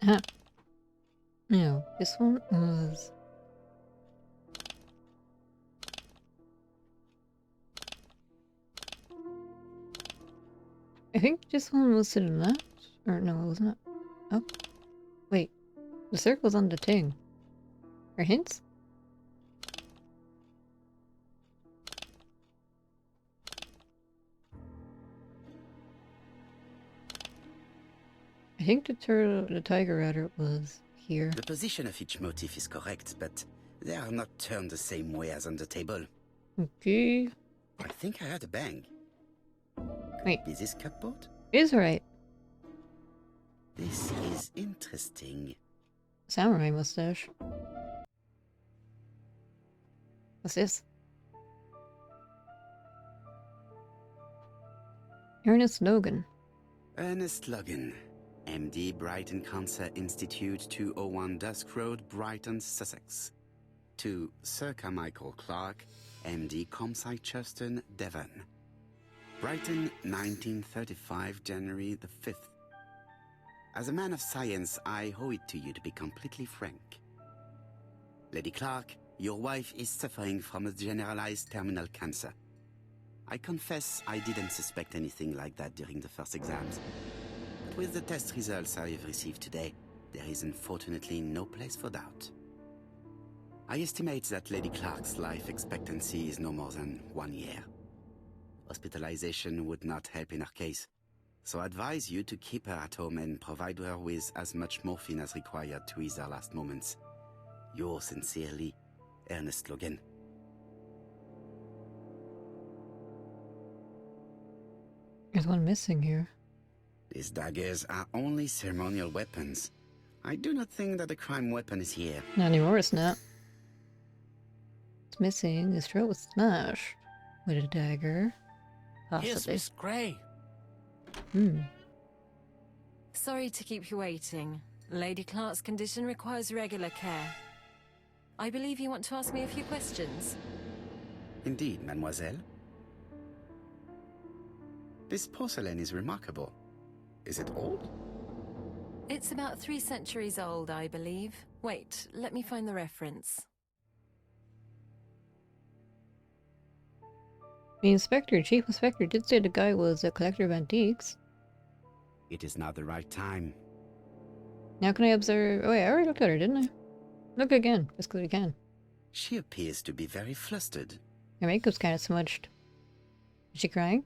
Ah. No, this one was... I think this one was to the left? Or no, it was not. Up? Wait. The circle's on the thing. Or hints? I think the tiger rather was here. The position of each motif is correct, but they are not turned the same way as on the table. Okay. I think I heard a bang. Could Wait. it be this cupboard? Is right. This is interesting. Samurai mustache. What's this? Ernest Logan. Ernest Logan, MD, Brighton Cancer Institute, 201 Dusk Road, Brighton, Sussex. To Sir Carmichael Clark, MD, Comside Churton, Devon. Brighton, 1935, January the 5th. As a man of science, I owe it to you to be completely frank. Lady Clark, your wife is suffering from a generalized terminal cancer. I confess I didn't suspect anything like that during the first exams. But with the test results I have received today, there is unfortunately no place for doubt. I estimate that Lady Clark's life expectancy is no more than 1 year. Hospitalization would not help in her case, so I advise you to keep her at home and provide her with as much morphine as required to ease her last moments. Yours sincerely, Ernest Logan. There's one missing here. These daggers are only ceremonial weapons. I do not think that a crime weapon is here. Not anymore, it's not. It's missing. His throat was smashed with a dagger. Here's Possibly. Miss Grey. Sorry to keep you waiting. Lady Clark's condition requires regular care. I believe you want to ask me a few questions. Indeed, mademoiselle. This porcelain is remarkable. Is it old? It's about 3 centuries old, I believe. Wait, let me find the reference. The chief inspector did say the guy was a collector of antiques. It is not the right time. Now can I observe... Oh wait, I already looked at her, didn't I? Look again, just because we can. She appears to be very flustered. Her makeup's kind of smudged. Is she crying?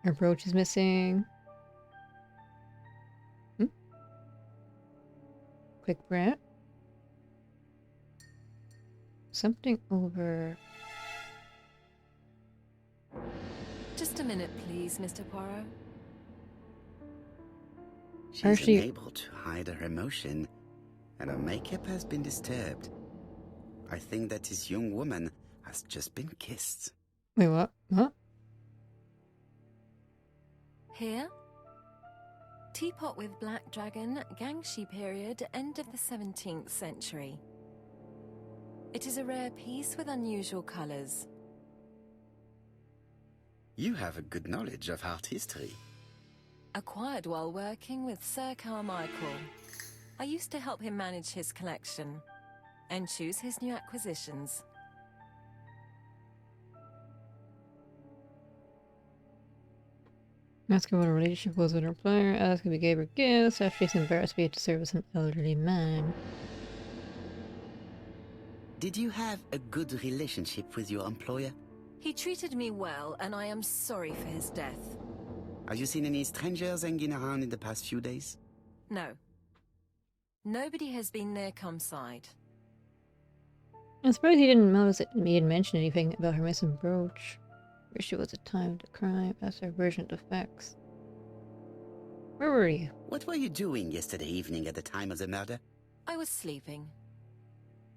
Her brooch is missing. Quick breath. Something over... Just a minute, please, Mr. Poirot. She's unable to hide her emotion, and her makeup has been disturbed. I think that this young woman has just been kissed. Wait, what? What? Here? Teapot with black dragon, Gangshi period, end of the 17th century. It is a rare piece with unusual colours. You have a good knowledge of art history. Acquired while working with Sir Carmichael. I used to help him manage his collection and choose his new acquisitions. Ask her what her relationship was with her employer. Ask if he gave her gifts. After she's embarrassed to be to service an elderly man. Did you have a good relationship with your employer? He treated me well, and I am sorry for his death. Have you seen any strangers hanging around in the past few days? No. Nobody has been near Comside. I'm surprised he didn't notice it. He didn't mention anything about her missing brooch. Where she was at the time of the crime. That's her version of the facts. Where were you? What were you doing yesterday evening at the time of the murder? I was sleeping.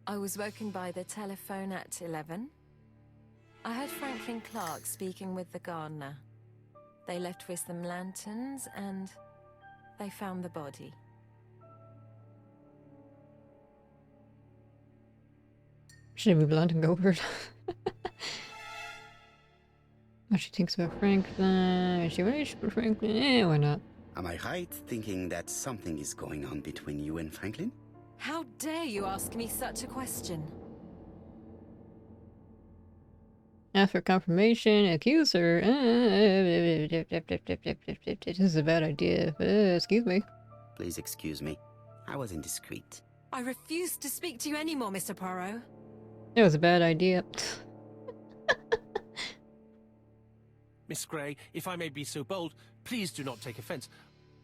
I was woken by the telephone at 11. I heard Franklin Clark speaking with the gardener. They left with some lanterns and they found the body. Should we be blunt and go for it? What she thinks about Franklin? Is she ready for Franklin? Eh, why not? Am I right thinking that something is going on between you and Franklin? How dare you ask me such a question? After confirmation, accuse her. This is a bad idea. Excuse me. Please excuse me. I was indiscreet. I refuse to speak to you anymore, Mr. Poirot. It was a bad idea. Miss Grey, if I may be so bold, please do not take offence.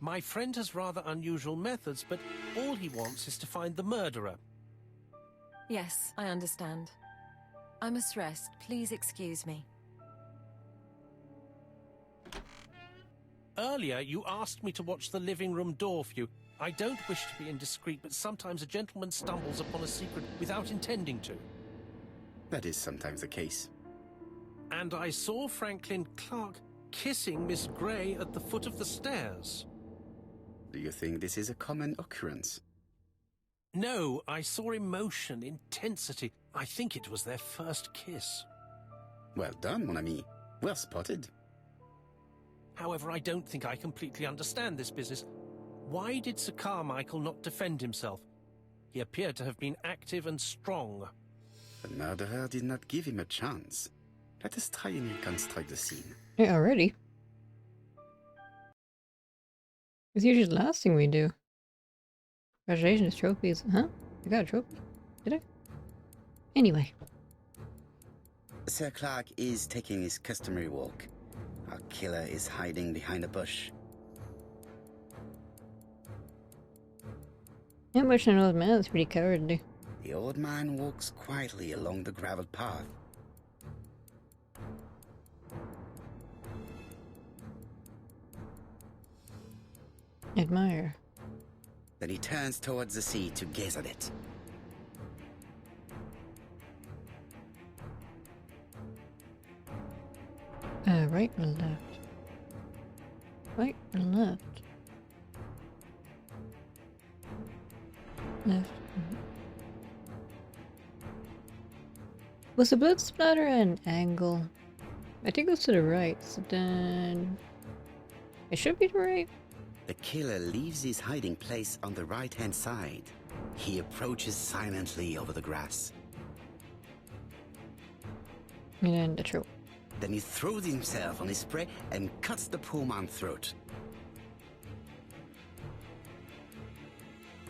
My friend has rather unusual methods, but all he wants is to find the murderer. Yes, I understand. I must rest. Please excuse me. Earlier, you asked me to watch the living room door for you. I don't wish to be indiscreet, but sometimes a gentleman stumbles upon a secret without intending to. That is sometimes the case. And I saw Franklin Clark kissing Miss Grey at the foot of the stairs. Do you think this is a common occurrence? No, I saw emotion, intensity. I think it was their first kiss. Well done, mon ami. Well spotted. However, I don't think I completely understand this business. Why did Sir Carmichael not defend himself? He appeared to have been active and strong. The murderer did not give him a chance. Let us try and reconstruct the scene. Yeah, already. It's usually the last thing we do. Congratulations, trophies. Huh? I got a trophy. Did I? Anyway. Sir Clark is taking his customary walk. Our killer is hiding behind a bush. Not much an old man is pretty cowardly. The old man walks quietly along the gravel path. Admire. Then he turns towards the sea to gaze at it. Right and left. Right and left. Left. Was the blood splatter at an angle? I think it was to the right, so then... It should be to the right. The killer leaves his hiding place on the right-hand side. He approaches silently over the grass. And then the trope. Then he throws himself on his prey and cuts the poor man's throat.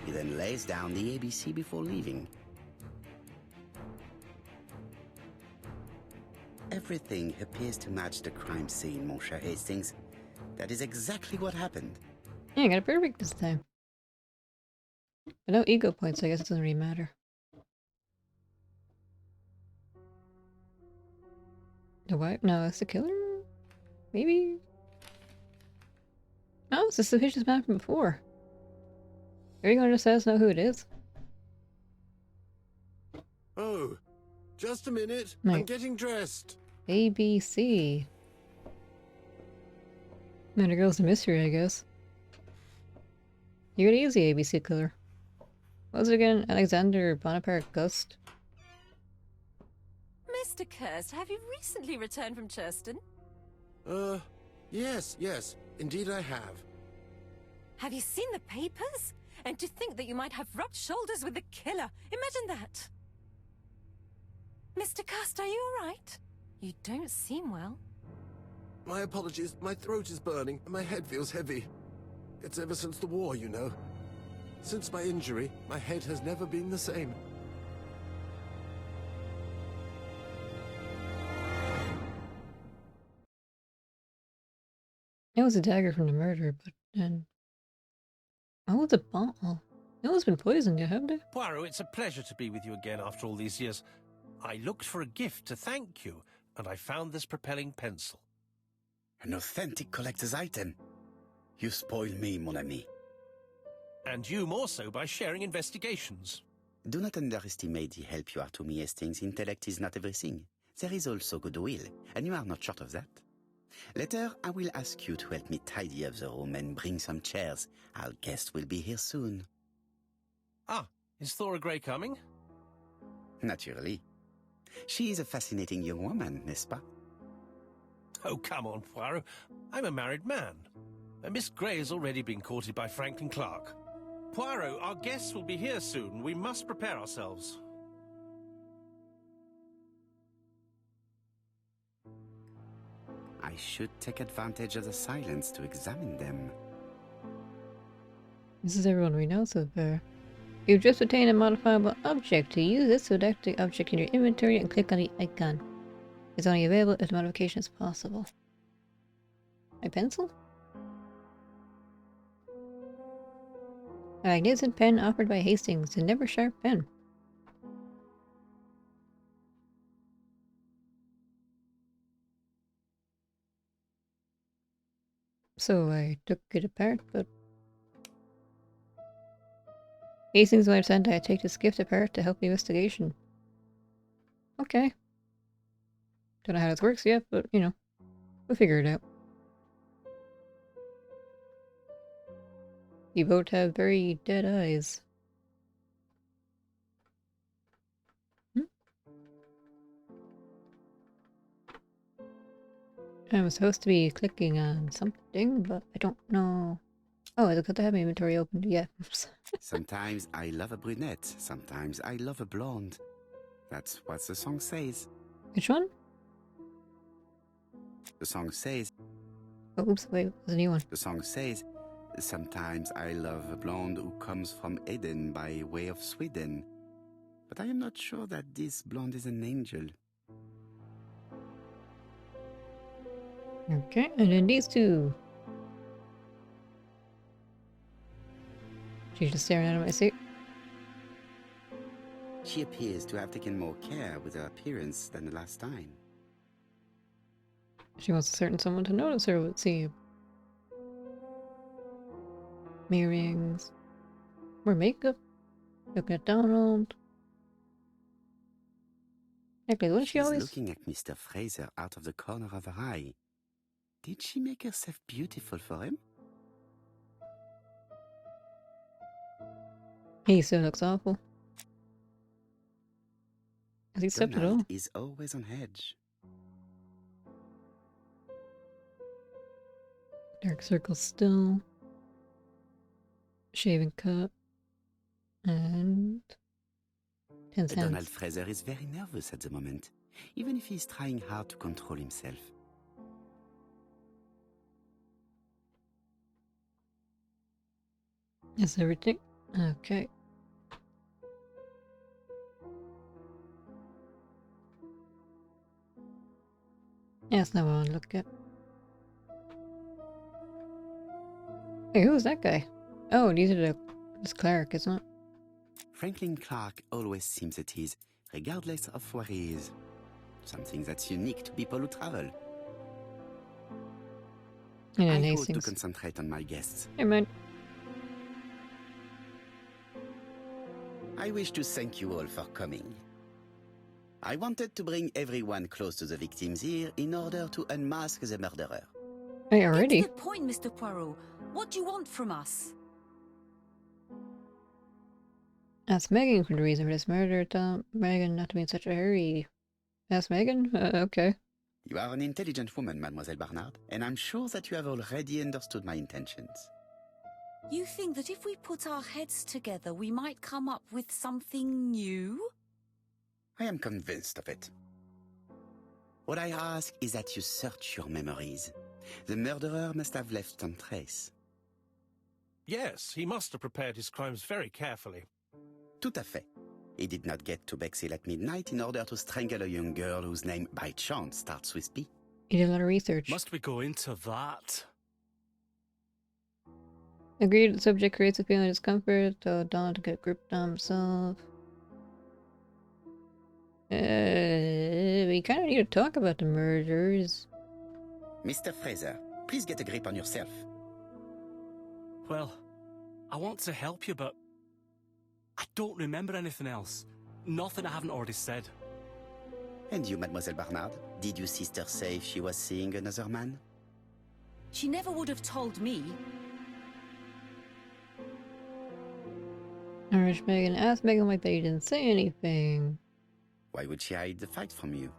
He then lays down the ABC before leaving. Everything appears to match the crime scene, mon cher Hastings. That is exactly what happened. Yeah, I got it perfect this time. But no ego points, I guess it doesn't really matter. The wife? No, it's the killer? Maybe? Oh, it's the suspicious man from before. Are you gonna just let us know who it is? Oh, just a minute. Right. I'm getting dressed. ABC. There goes the mystery, I guess. You got easy ABC killer. What was it again? Alexander Bonaparte Gust? Mr. Kirst, have you recently returned from Churston? Yes, indeed I have. Have you seen the papers? And to think that you might have rubbed shoulders with the killer. Imagine that. Mr. Kirst, are you all right? You don't seem well. My apologies, my throat is burning and my head feels heavy. It's ever since the war, you know. Since my injury, my head has never been the same. It was a dagger from the murder, but then... Oh, was a bottle. No one's been poisoned yet, have they? Poirot, it's a pleasure to be with you again after all these years. I looked for a gift to thank you, and I found this propelling pencil. An authentic collector's item. You spoil me, mon ami. And you more so by sharing investigations. Do not underestimate the help you are to me, Hastings. Intellect is not everything. There is also goodwill, and you are not short of that. Later, I will ask you to help me tidy up the room and bring some chairs. Our guest will be here soon. Ah, is Thora Grey coming? Naturally. She is a fascinating young woman, n'est-ce pas? Oh, come on, Poirot. I'm a married man. And Miss Grey has already been courted by Franklin Clark. Poirot, our guests will be here soon. We must prepare ourselves. I should take advantage of the silence to examine them. This is everyone we know so far. You've just obtained a modifiable object. To use this, select the object in your inventory and click on the icon. It's only available if the modification is possible. My pencil? A magnificent pen offered by Hastings, a never sharp pen. So I took it apart, but Hastings wife said I take this gift apart to help the investigation. Okay. Don't know how this works yet, but you know, we'll figure it out. You both have very dead eyes. I was supposed to be clicking on something, but I don't know. Oh, is it because I have my inventory open? Yeah. Sometimes I love a brunette, sometimes I love a blonde. That's what the song says. Which one? The song says... Oh, oops, wait, there's a new one. The song says, sometimes I love a blonde who comes from Eden by way of Sweden. But I am not sure that this blonde is an angel. Okay, and then these two. She's just staring out of my suit. She appears to have taken more care with her appearance than the last time. She wants a certain someone to notice her, let's see. Earrings. More makeup. Looking at Donald. Actually, wasn't she She's always... looking at Mr. Fraser out of the corner of her eye. Did she make herself beautiful for him? He still looks awful. Has he stepped at all? Donald is always on edge. Dark circle still. Shaving cut. And 10 cents. Donald Fraser is very nervous at the moment, even if he is trying hard to control himself. Is everything? Okay. Yeah, that's not what I want to look at. Hey, who's that guy? Oh, these are this cleric, isn't it? Franklin Clark always seems at ease, regardless of where he is. Something that's unique to people who travel. Yeah, I nice go to things. concentrate on my guests. Hey, man. I wish to thank you all for coming. I wanted to bring everyone close to the victims here in order to unmask the murderer. Hey, Get already? to the point, Mr. Poirot. What do you want from us? Ask Megan for the reason for this murder. Tell Megan not to be in such a hurry. Ask Megan? Okay. You are an intelligent woman, Mademoiselle Barnard, and I'm sure that you have already understood my intentions. You think that if we put our heads together, we might come up with something new? I am convinced of it. What I ask is that you search your memories. The murderer must have left some trace. Yes, he must have prepared his crimes very carefully. Tout à fait. He did not get to Bexhill at midnight in order to strangle a young girl whose name by chance starts with P. He did a lot of research. Must we go into that? Agreed, the subject creates a feeling of discomfort, so Don to get gripped on himself. We kind of need to talk about the murders. Mr. Fraser, please get a grip on yourself. Well, I want to help you, but I don't remember anything else. Nothing I haven't already said. And you, Mademoiselle Barnard? Did your sister say if she was seeing another man? She never would have told me. Alright, Megan. Ask Megan like they didn't say anything. Why would she hide the fact from you?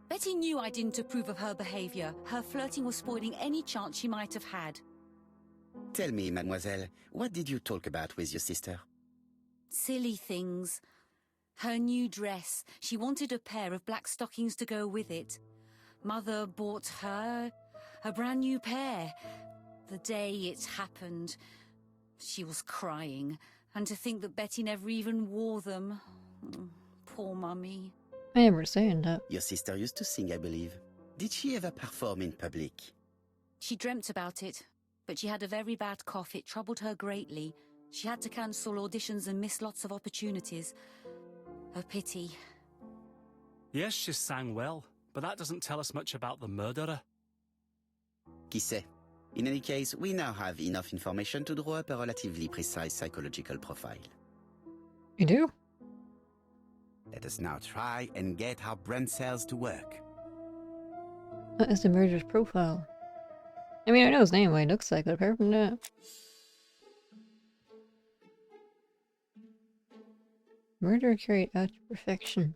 Betty knew I didn't approve of her behavior. Her flirting was spoiling any chance she might have had. Tell me, mademoiselle, what did you talk about with your sister? Silly things. Her new dress. She wanted a pair of black stockings to go with it. Mother bought her a brand new pair. The day it happened, she was crying. And to think that Betty never even wore them. Poor Mummy. I never saying that. Your sister used to sing, I believe. Did she ever perform in public? She dreamt about it, but she had a very bad cough. It troubled her greatly. She had to cancel auditions and miss lots of opportunities. A pity. Yes, she sang well, but that doesn't tell us much about the murderer. Qui sait? In any case, we now have enough information to draw up a relatively precise psychological profile. You do? Let us now try and get our brain cells to work. What is the murderer's profile? I mean, I know his name, what he looks like, but apart from that... Murder carried out to perfection.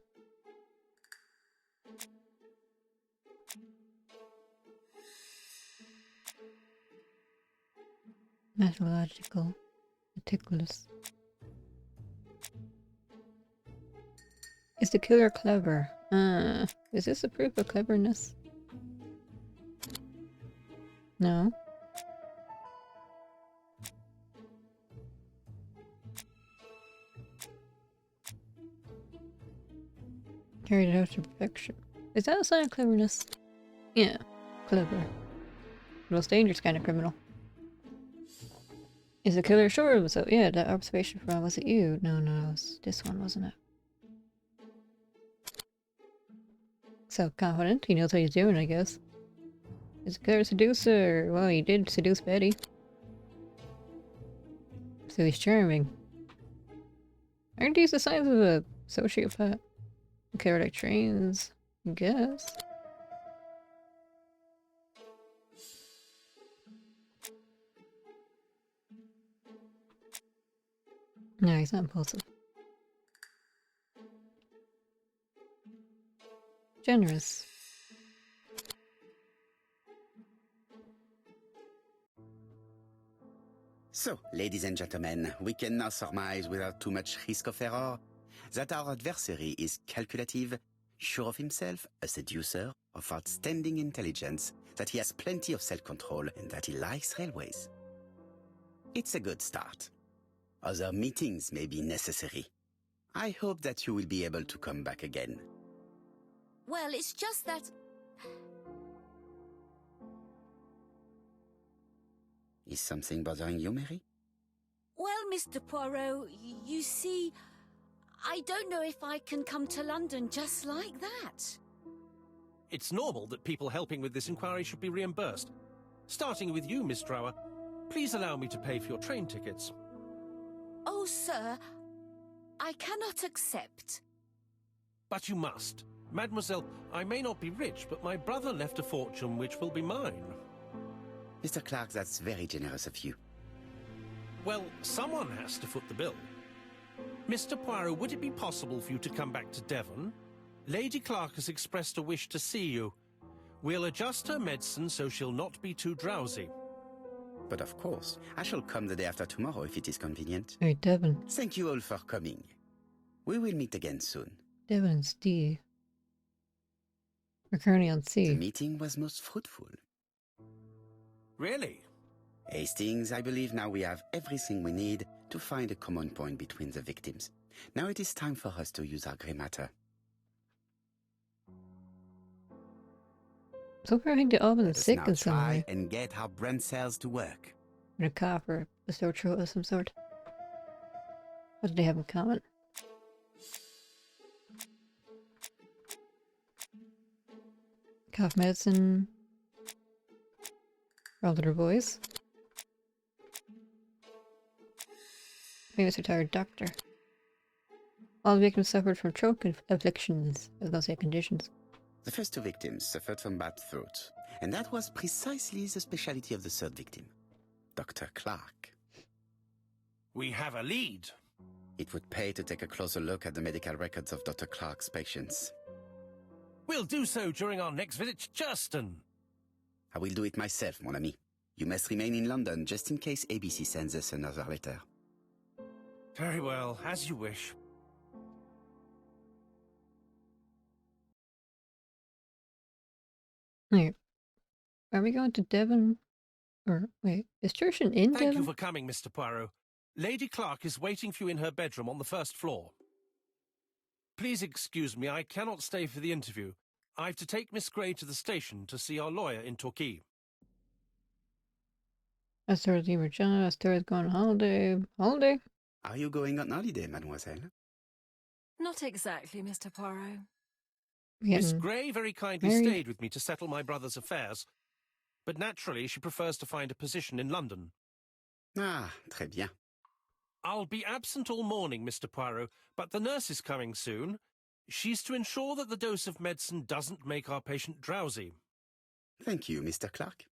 Methodological. Meticulous. Is the killer clever? Is this a proof of cleverness? No. Carried it out to perfection. Is that a sign of cleverness? Yeah, clever. The most dangerous kind of criminal. Is the killer sure? So yeah, that observation from was it you? No, it was this one, wasn't it? So confident, he knows what he's doing, I guess. Is the killer a seducer? Well, he did seduce Betty. So he's charming. Aren't these the signs of a sociopath? The killer like trains, I guess. No, he's not impulsive. Generous. So, ladies and gentlemen, we can now surmise without too much risk of error that our adversary is calculative, sure of himself, a seducer, of outstanding intelligence, that he has plenty of self-control, and that he likes railways. It's a good start. Other meetings may be necessary. I hope that you will be able to come back again. Well, it's just that... Is something bothering you, Mary? Well, Mr. Poirot, you see, I don't know if I can come to London just like that. It's normal that people helping with this inquiry should be reimbursed. Starting with you, Miss Drower. Please allow me to pay for your train tickets. Oh, sir, I cannot accept. But you must. Mademoiselle, I may not be rich, but my brother left a fortune which will be mine. Mr. Clark, that's very generous of you. Well, someone has to foot the bill. Mr. Poirot, would it be possible for you to come back to Devon? Lady Clark has expressed a wish to see you. We'll adjust her medicine so she'll not be too drowsy. But of course, I shall come the day after tomorrow if it is convenient. Alright, Devon. Thank you all for coming. We will meet again soon. Devon and Steve. We're currently on The sea. meeting was most fruitful. Really? Hastings, I believe now we have everything we need to find a common point between the victims. Now it is time for us to use our grey matter. So far I think they've all been Let us sick now in some try way. and get our brain cells to work. With a cough or a sore throat of some sort. What do they have in common? Cough medicine. For all little boys. Famous retired doctor. All victims suffered from throat afflictions. I was gonna say conditions. The first two victims suffered from bad throat, and that was precisely the specialty of the third victim, Dr. Clark. We have a lead. It would pay to take a closer look at the medical records of Dr. Clark's patients. We'll do so during our next visit to Churston. I will do it myself, mon ami. You must remain in London just in case ABC sends us another letter. Very well, as you wish. Wait, are we going to Devon? Or, wait, is Churston in Thank Devon? you for coming, Mr. Poirot. Lady Clark is waiting for you in her bedroom on the first floor. Please excuse me, I cannot stay for the interview. I've to take Miss Grey to the station to see our lawyer in Torquay. Esther's leave Regina, Esther's going on holiday. Holiday? Are you going on holiday, mademoiselle? Not exactly, Mr. Poirot. Miss Getting Grey very kindly married? stayed with me to settle my brother's affairs, but naturally she prefers to find a position in London. Ah, très bien. I'll be absent all morning, Mr. Poirot, but the nurse is coming soon. She's to ensure that the dose of medicine doesn't make our patient drowsy. Thank you, Mr. Clark.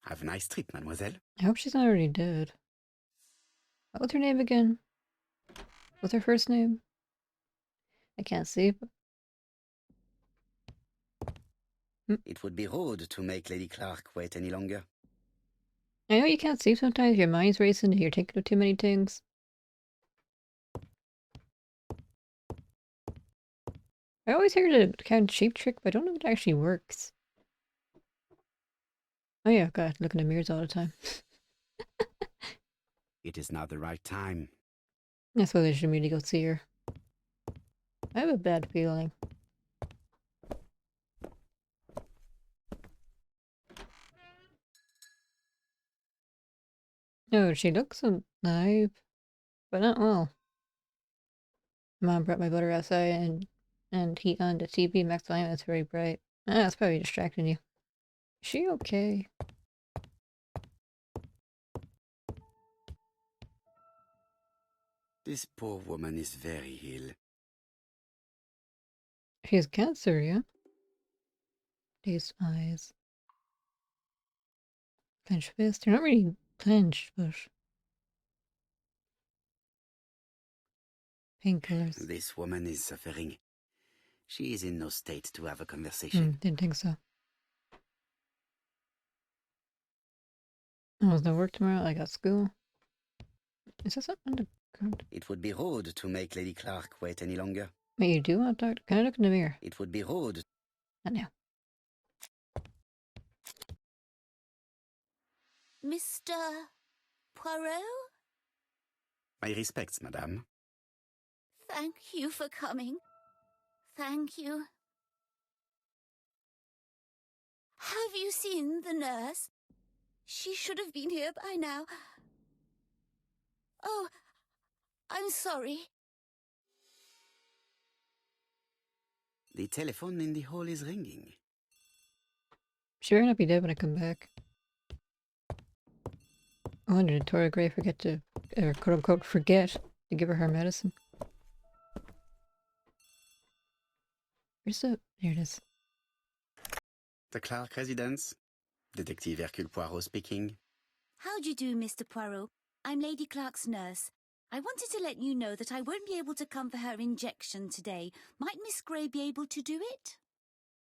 Have a nice trip, mademoiselle. I hope she's not already dead. What's her name again? What's her first name? I can't see. But... It would be rude to make Lady Clark wait any longer. I know you can't sleep sometimes. Your mind's racing. You're thinking of too many things. I always hear the kind of cheap trick, but I don't know if it actually works. Oh yeah, God, look in the mirrors all the time. It is not the right time. I suppose I should really go see her. I have a bad feeling. No, she looks alive, but not well. Mom brought my butter outside and heat on the TV. Max volume, it's very bright. Ah, that's probably distracting you. Is she okay? This poor woman is very ill. She has cancer, yeah? Dazed eyes. Clenched fist. They're not really clenched, but... Painkillers. This woman is suffering. She is in no state to have a conversation. Didn't think so. Oh, there's no work tomorrow. I got school. Is that something to... It would be rude to make Lady Clark wait any longer. Wait, you do want to talk? Can I look in the mirror? It would be rude. Not now. Mr. Poirot? My respects, madame. Thank you for coming. Thank you. Have you seen the nurse? She should have been here by now. Oh, I'm sorry. The telephone in the hall is ringing. She better not be dead when I come back. I wonder did Tora Gray forget to, or quote unquote, forget to give her medicine? Where's the... There it is. The Clark residence. Detective Hercule Poirot speaking. How do you do, Mr. Poirot? I'm Lady Clark's nurse. I wanted to let you know that I won't be able to come for her injection today. Might Miss Grey be able to do it?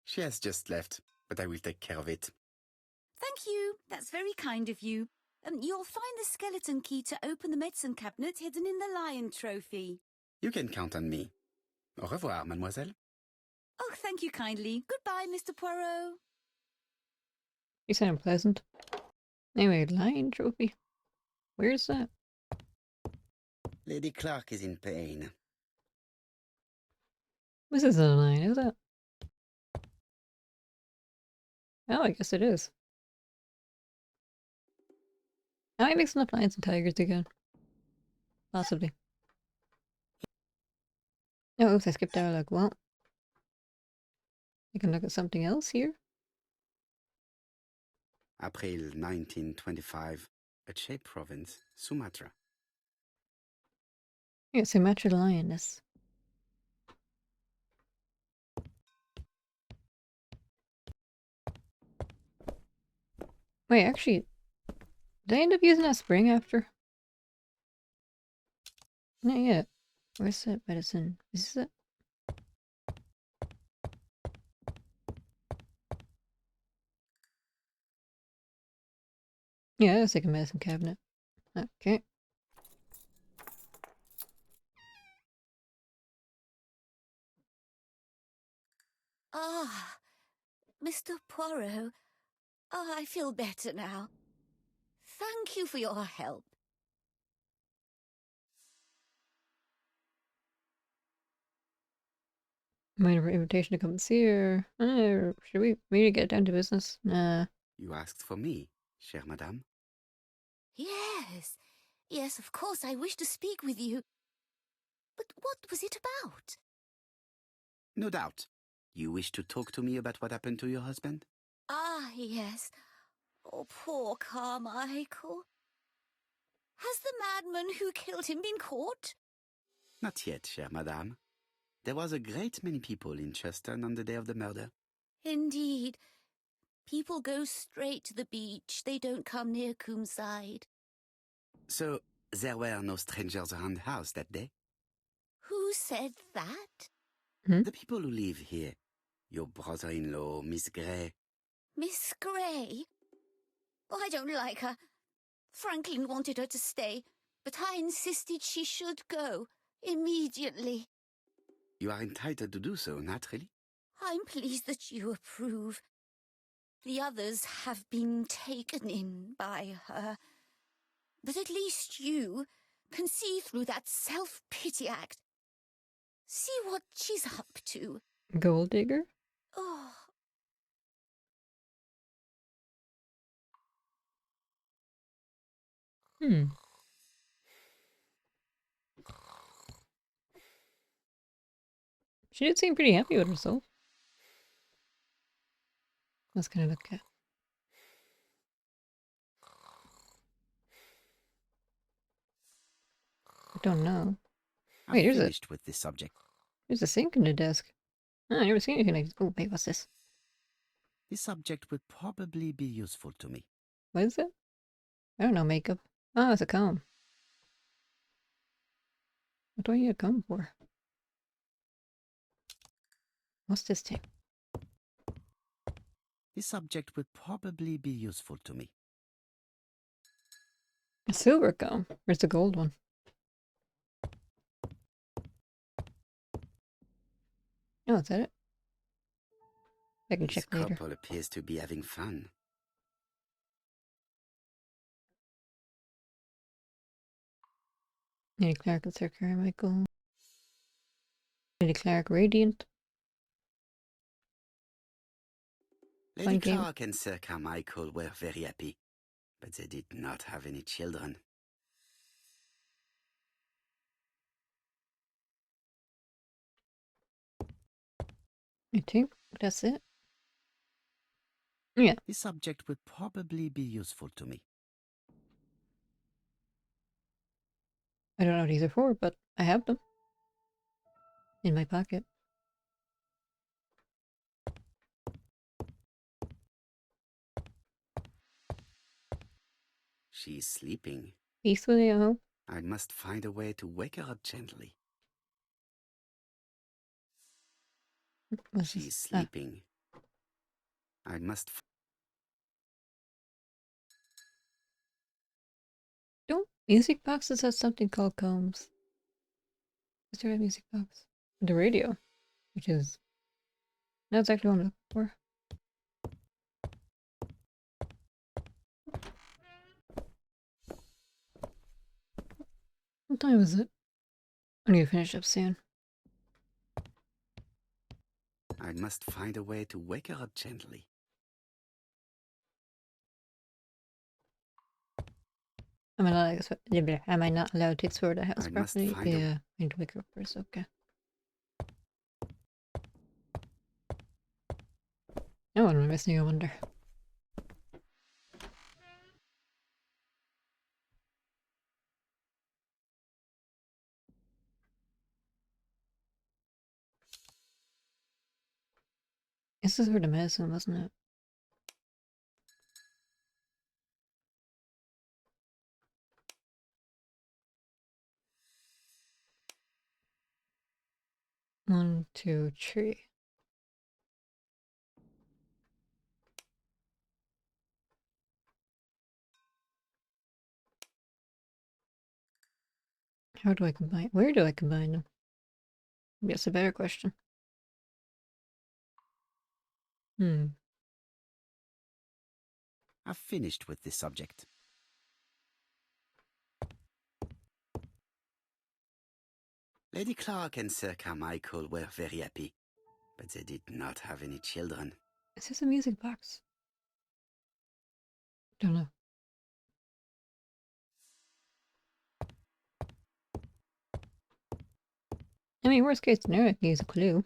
She has just left, but I will take care of it. Thank you. That's very kind of you. You'll find the skeleton key to open the medicine cabinet hidden in the lion trophy. You can count on me. Au revoir, mademoiselle. Oh, thank you kindly. Goodbye, Mr. Poirot. You sound pleasant. Anyway, lion trophy. Where's that? Lady Clark is in pain. This isn't a lion, is it? Oh, I guess it is. Am I mixing up lions and tigers again? Possibly. Oh, oops, I skipped dialogue. Well, I can look at something else here. April 1925, Aceh Province, Sumatra. Yeah, so much of the lioness. Wait, actually, did I end up using that spring after? Not yet. Where's that medicine? Is this it? Yeah, that's like a medicine cabinet. Okay. Ah, Mr. Poirot. Oh, I feel better now. Thank you for your help. Minor invitation to come and see her. Should we maybe get down to business? Nah. You asked for me, chère madame. Yes, yes, of course, I wish to speak with you. But what was it about? No doubt. You wish to talk to me about what happened to your husband? Ah, yes. Oh, poor Carmichael. Has the madman who killed him been caught? Not yet, chère madame. There was a great many people in Cheston on the day of the murder. Indeed. People go straight to the beach. They don't come near Coomside. So, there were no strangers around the house that day? Who said that? The people who live here. Your brother-in-law, Miss Grey. Miss Grey? Oh, I don't like her. Franklin wanted her to stay, but I insisted she should go. Immediately. You are entitled to do so, naturally. I'm pleased that you approve. The others have been taken in by her. But at least you can see through that self-pity act. See what she's up to. Gold digger? Oh. She did seem pretty happy with herself. Let's kind of look at. I don't know. I've Wait, finished with this subject. There's a sink in the desk. Oh, I never seen anything like this. Oh, wait, what's this? This subject would probably be useful to me. What is it? I don't know, makeup. Oh, it's a comb. What do I need a comb for? What's this thing? This subject would probably be useful to me. A silver comb. Where's the gold one? Oh, is that it? I can This check later. couple appears to be having fun. Lady Clark and Sir Carmichael. Lady Clark Radiant. Lady Fun game. Clark and Sir Carmichael were very happy, but they did not have any children. I think that's it. Yeah. This subject would probably be useful to me. I don't know what these are for, but I have them. In my pocket. She's sleeping. Peacefully, I hope. I must find a way to wake her up gently. What's She's this? sleeping. I must... Don't music boxes have something called combs? Is there a music box? The radio, which is not exactly what I'm looking for. What time is it? I need to finish up soon. I must find a way to wake her up gently. Am I not allowed to explore the house I must properly? find a- Yeah, I need to wake her up first, okay. Oh, what am I missing, I wonder? This is for the medicine, wasn't it? One, two, three. How do I combine? Where do I combine them? That's a better question. I've finished with this subject. Lady Clark and Sir Carmichael were very happy, but they did not have any children. Is this a music box? Don't know. I mean, worst case scenario, I can use a clue.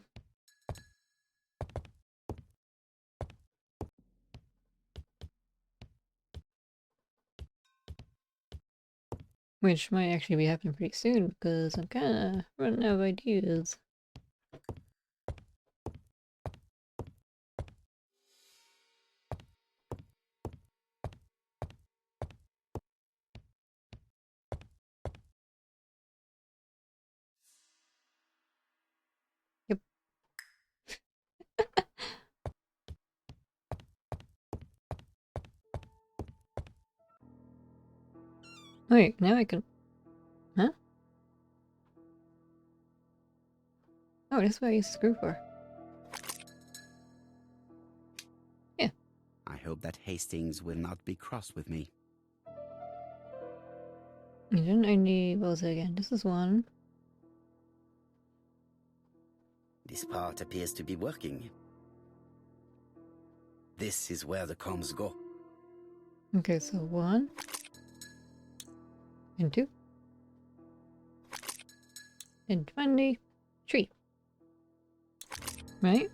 Which might actually be happening pretty soon because I'm kind of running out of ideas. Yep. Wait, now I can... Huh? Oh, that's what I use the screw for. Yeah. I hope that Hastings will not be cross with me. And then I need... What was it again? This is one. This part appears to be working. This is where the comms go. Okay, so 1 and 2 and 23. Right?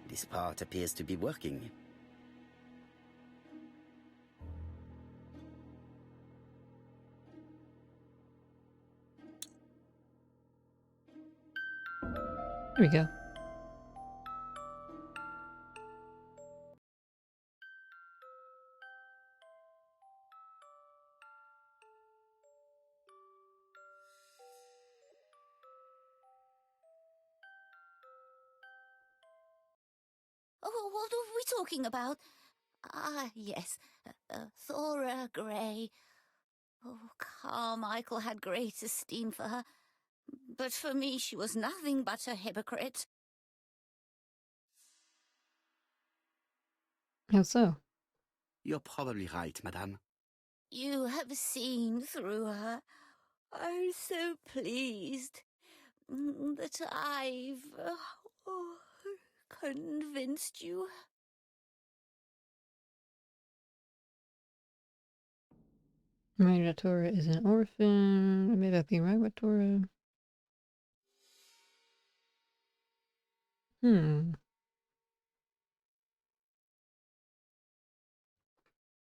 This part appears to be working. There we go. Oh, what are we talking about? Ah, yes. Thora Grey. Oh, Carmichael had great esteem for her. But for me, she was nothing but a hypocrite. How so? You're probably right, madame. You have seen through her. I'm so pleased that I've convinced you. Reminder that Tora is an orphan. Maybe I'd be right with Tora.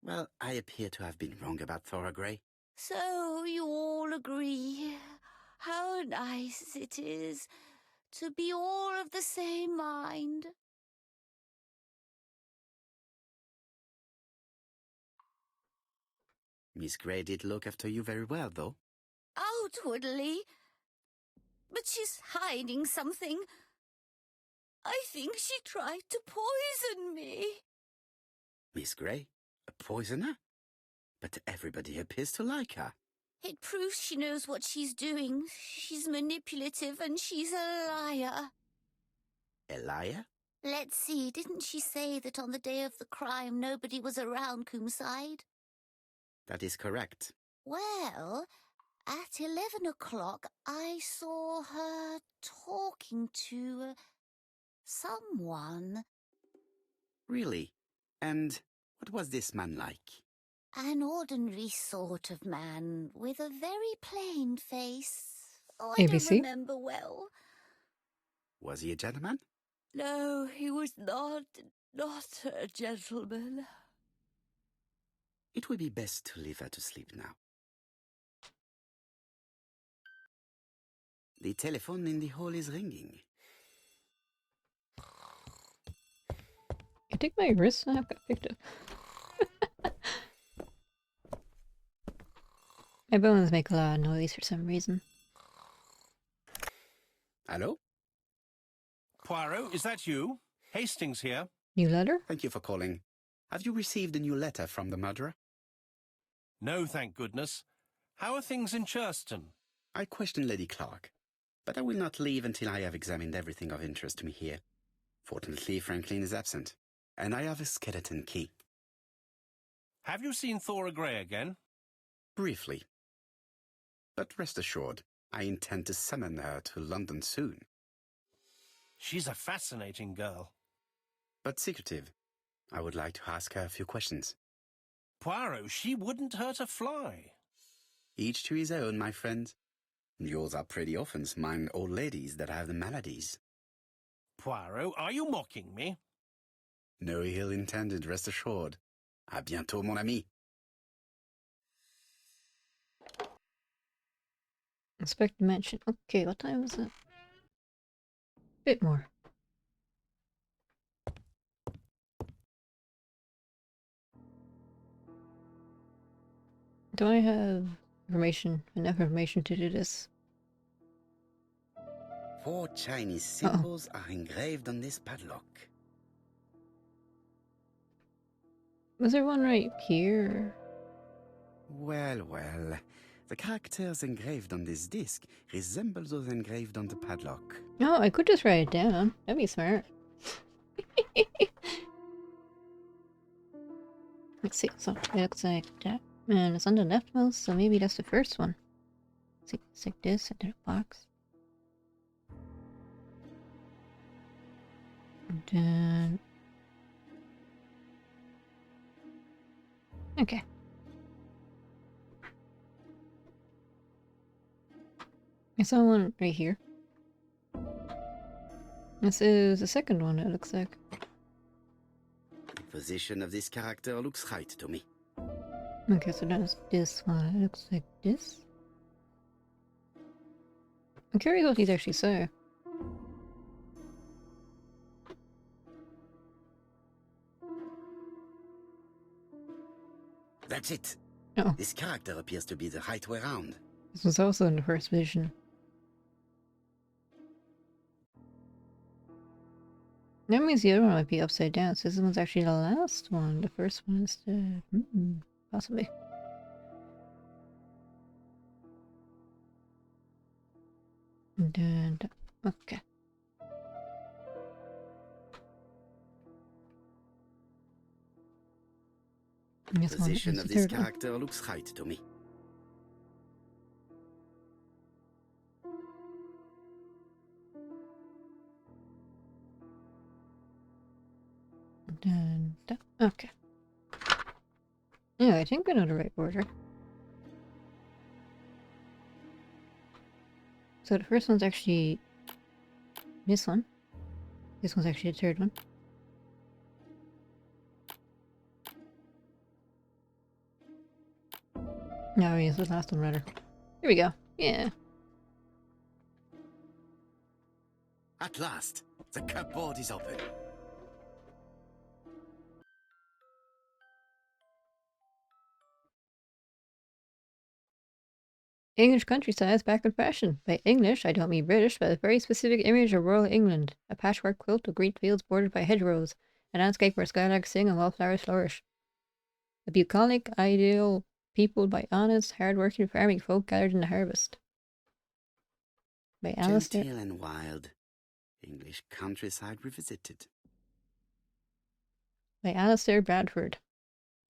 Well, I appear to have been wrong about Thora Grey. So you all agree. How nice it is to be all of the same mind. Miss Grey did look after you very well, though. Outwardly. But she's hiding something. I think she tried to poison me. Miss Grey? A poisoner? But everybody appears to like her. It proves she knows what she's doing. She's manipulative and she's a liar. A liar? Let's see, didn't she say that on the day of the crime nobody was around Coomside? That is correct. Well, at 11 o'clock I saw her talking to someone. Really? And what was this man like? An ordinary sort of man with a very plain face. Oh, I ABC? don't remember well. Was he a gentleman? No, he was not a gentleman. It would be best to leave her to sleep now. The telephone in the hall is ringing. think my wrist snap got picked up. My bones make a lot of noise for some reason. Hello? Poirot, is that you? Hastings here. New letter? Thank you for calling. Have you received a new letter from the murderer? No, thank goodness. How are things in Churston? I questioned Lady Clark, but I will not leave until I have examined everything of interest to me here. Fortunately, Franklin is absent, and I have a skeleton key. Have you seen Thora Grey again? Briefly. But rest assured, I intend to summon her to London soon. She's a fascinating girl. But secretive. I would like to ask her a few questions. Poirot, she wouldn't hurt a fly. Each to his own, my friend. Yours are pretty often mine old ladies that have the maladies. Poirot, are you mocking me? No ill intended, rest assured. À bientôt, mon ami. Inspect the mansion. Okay, what time is it? Bit more. Do I have enough information to do this? 4 Chinese symbols are engraved on this padlock. Was there one right here? Well, well. The characters engraved on this disc resemble those engraved on the padlock. No, I could just write it down. That'd be smart. Let's see, so it looks like that. And it's on the leftmost, so maybe that's the first one. Let's see, stick this into the box. And then... Okay. I saw one right here. This is the second one, it looks like. The position of this character looks right to me. Okay, so that's this one. It looks like this. I'm curious what these actually say. That's it. Oh, This character appears to be the right way round. this was also in the first position. That means the other one might be upside down, so this one's actually the last one. The first one is the... possibly. And then... okay. And The this one position is of the this third one. character looks right to me. And then that. Okay. Yeah, I think I know the right order. So the first one's actually this one. This one's actually the third one. No, yes, the last one rather. Here we go. Yeah. At last, the cupboard is open. English countryside is back in fashion. By English, I don't mean British, but a very specific image of rural England. A patchwork quilt of green fields bordered by hedgerows. A landscape where skylarks sing and wildflowers flourish. A bucolic, ideal peopled by honest, hard-working farming folk gathered in the harvest. By Alistair... Genteel and wild. English countryside revisited. By Alistair Bradford.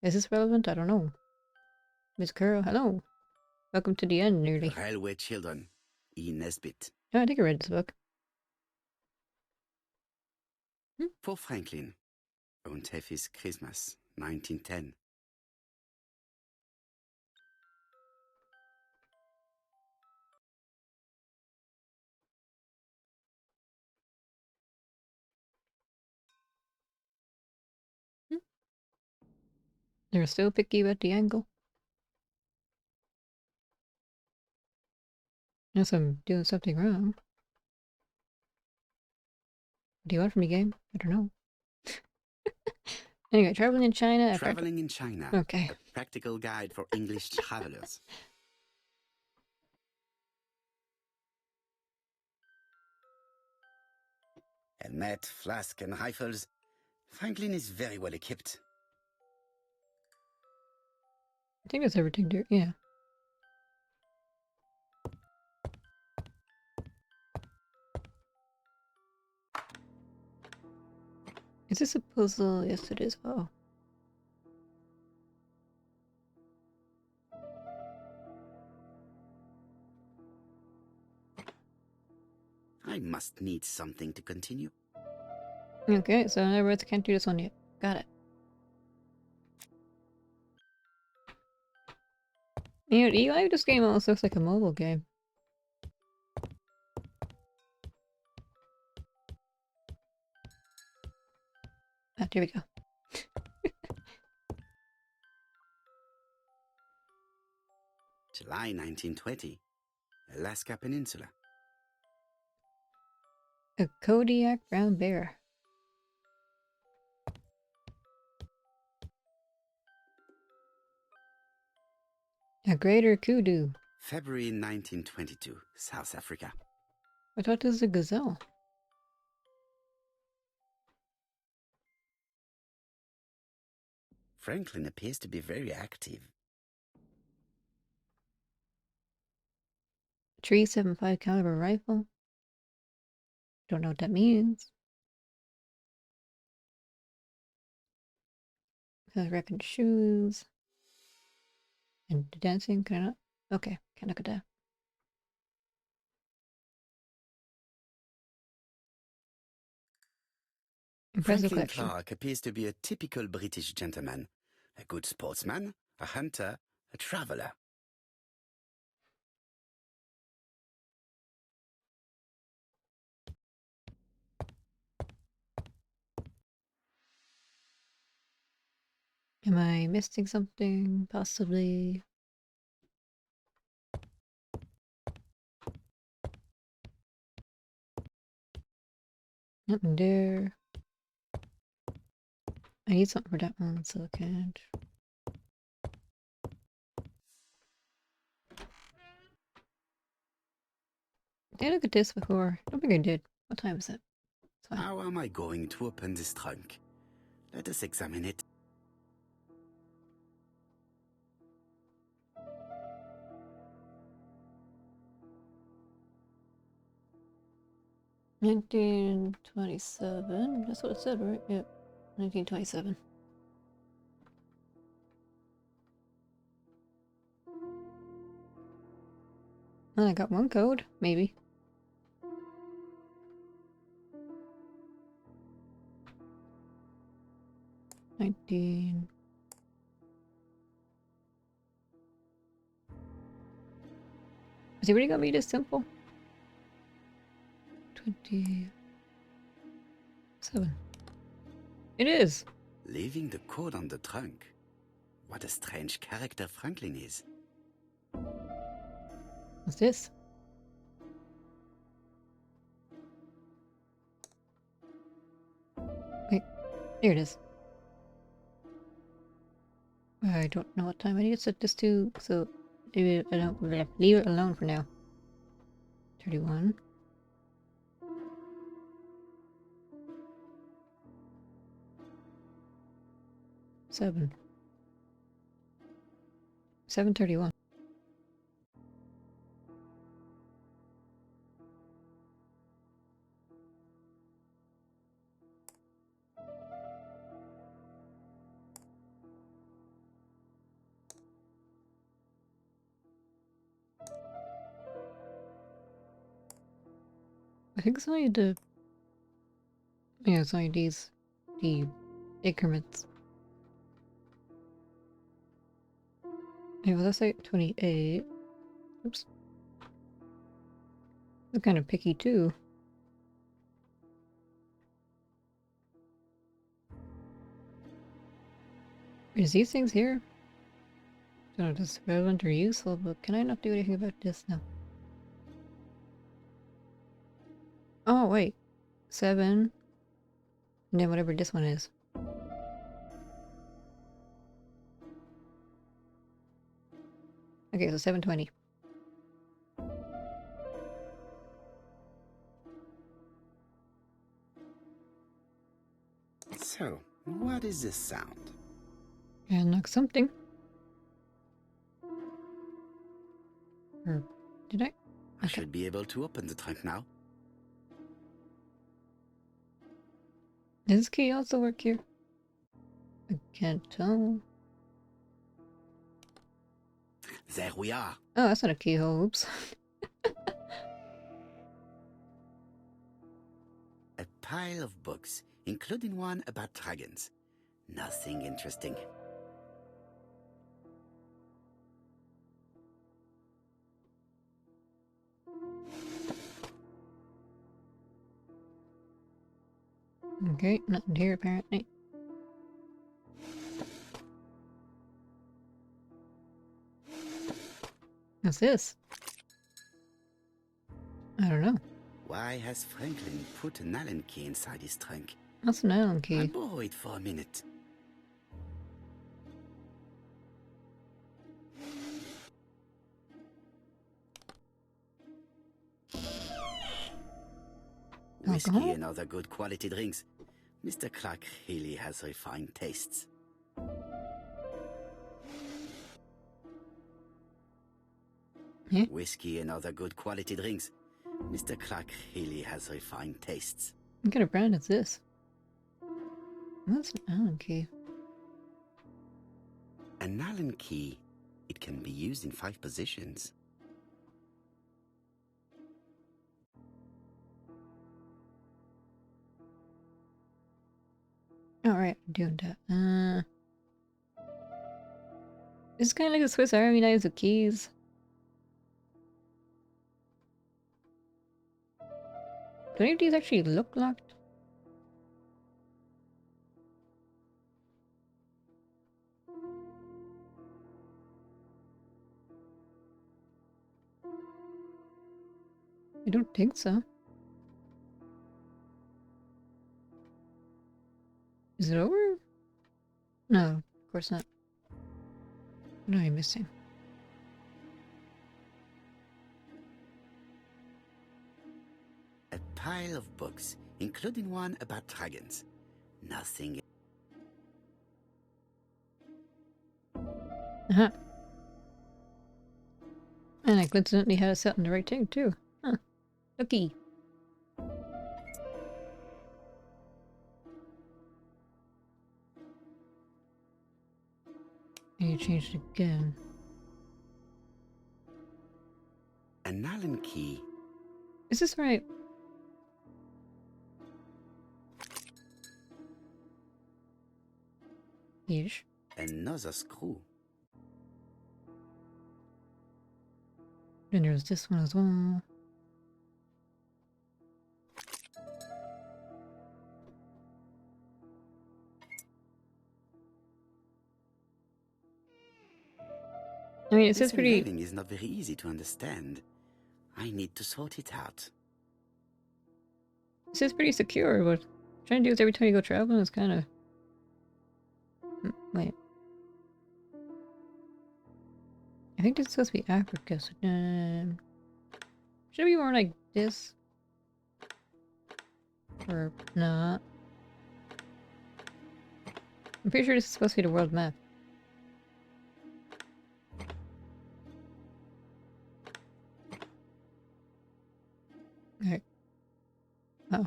Is this relevant? I don't know. Miss Curl, hello. Welcome to the end, nearly. Railway Children. E. Nesbit. Oh, I think I read this book. For Franklin. Und Effie's Christmas, 1910. They're still picky about the angle. Unless I'm doing something wrong. What do you want from me, game? I don't know. Anyway, traveling in China. Traveling in China. Okay. A practical guide for English travelers. Helmet, flask, and rifles. Franklin is very well equipped. I think that's everything there. Yeah. Is this a puzzle? Yes, it is. Oh. I must need something to continue. Okay, so in other words, I can't do this one yet. Got it. You know, Eli, this game almost looks like a mobile game. Ah, there we go. July 1920. Alaska Peninsula. A Kodiak brown bear. A greater kudu. February 1922. South Africa. I thought this was a gazelle. Franklin appears to be very active. 375 caliber rifle. Don't know what that means. Reckon shoes. And dancing, can I not? Okay, can't look at that. Impressive Franklin collection. Clark appears to be a typical British gentleman. A good sportsman, a hunter, a traveler. Am I missing something? Possibly. Nothing there. I need something for that one, so I can't. Did I look at this before? I don't think I did. What time is it? It's fine. How am I going to open this trunk? Let us examine it. $1927. That's what it said, right? Yep. 1927. Well, I got one code, maybe. Is it really gonna be this simple? 27. It is! Leaving the code on the trunk. What a strange character Franklin is. What's this? Wait, here it is. I don't know what time I need to set this to, so maybe I don't leave it alone for now. 31. Seven. 7:31. I think it's only the... Yeah, it's only these... the increments. Yeah, well, that's like 28. Oops. They're kind of picky too. Is these things here? I don't know if this is relevant or useful, but can I not do anything about this now? Oh, wait. 7. And then whatever this one is. Okay, so 720. So, what is this sound? And knock something. Or did I? I should be able to open the trunk now. Does this key also work here? I can't tell. There we are. Oh, that's not a keyhole. Oops. A pile of books, including one about dragons. Nothing interesting. Okay, nothing here apparently. What's this? I don't know. Why has Franklin put an Allen key inside his trunk? That's an Allen I'll key. borrow it for a minute. Whiskey Alcohol? and other good quality drinks. Mr. Clark really has refined tastes. Yeah. Whiskey and other good quality drinks. Mr. Clark really has refined tastes. What kind of brand is this? What's an Allen key? An Allen key. It can be used in 5 positions. Alright, I'm doing that. It's kind of like the Swiss Army knives with keys. Do any of these actually look locked? I don't think so. Is it over? No, of course not. What am I missing? A pile of books, including one about dragons. Nothing. Uh-huh. And I coincidentally had it set in the right thing too. Huh. Lucky. And you changed it again. An Allen key. Is this right? Ish. Another screw. Then there's this one as well. I mean, it says This pretty. engraving is not very easy to understand. I need to sort it out. It says pretty secure, but trying to do this every time you go traveling is kind of. Wait. I think this is supposed to be Africa, so should it be more like this? Or not? I'm pretty sure this is supposed to be the world map. Okay. Oh.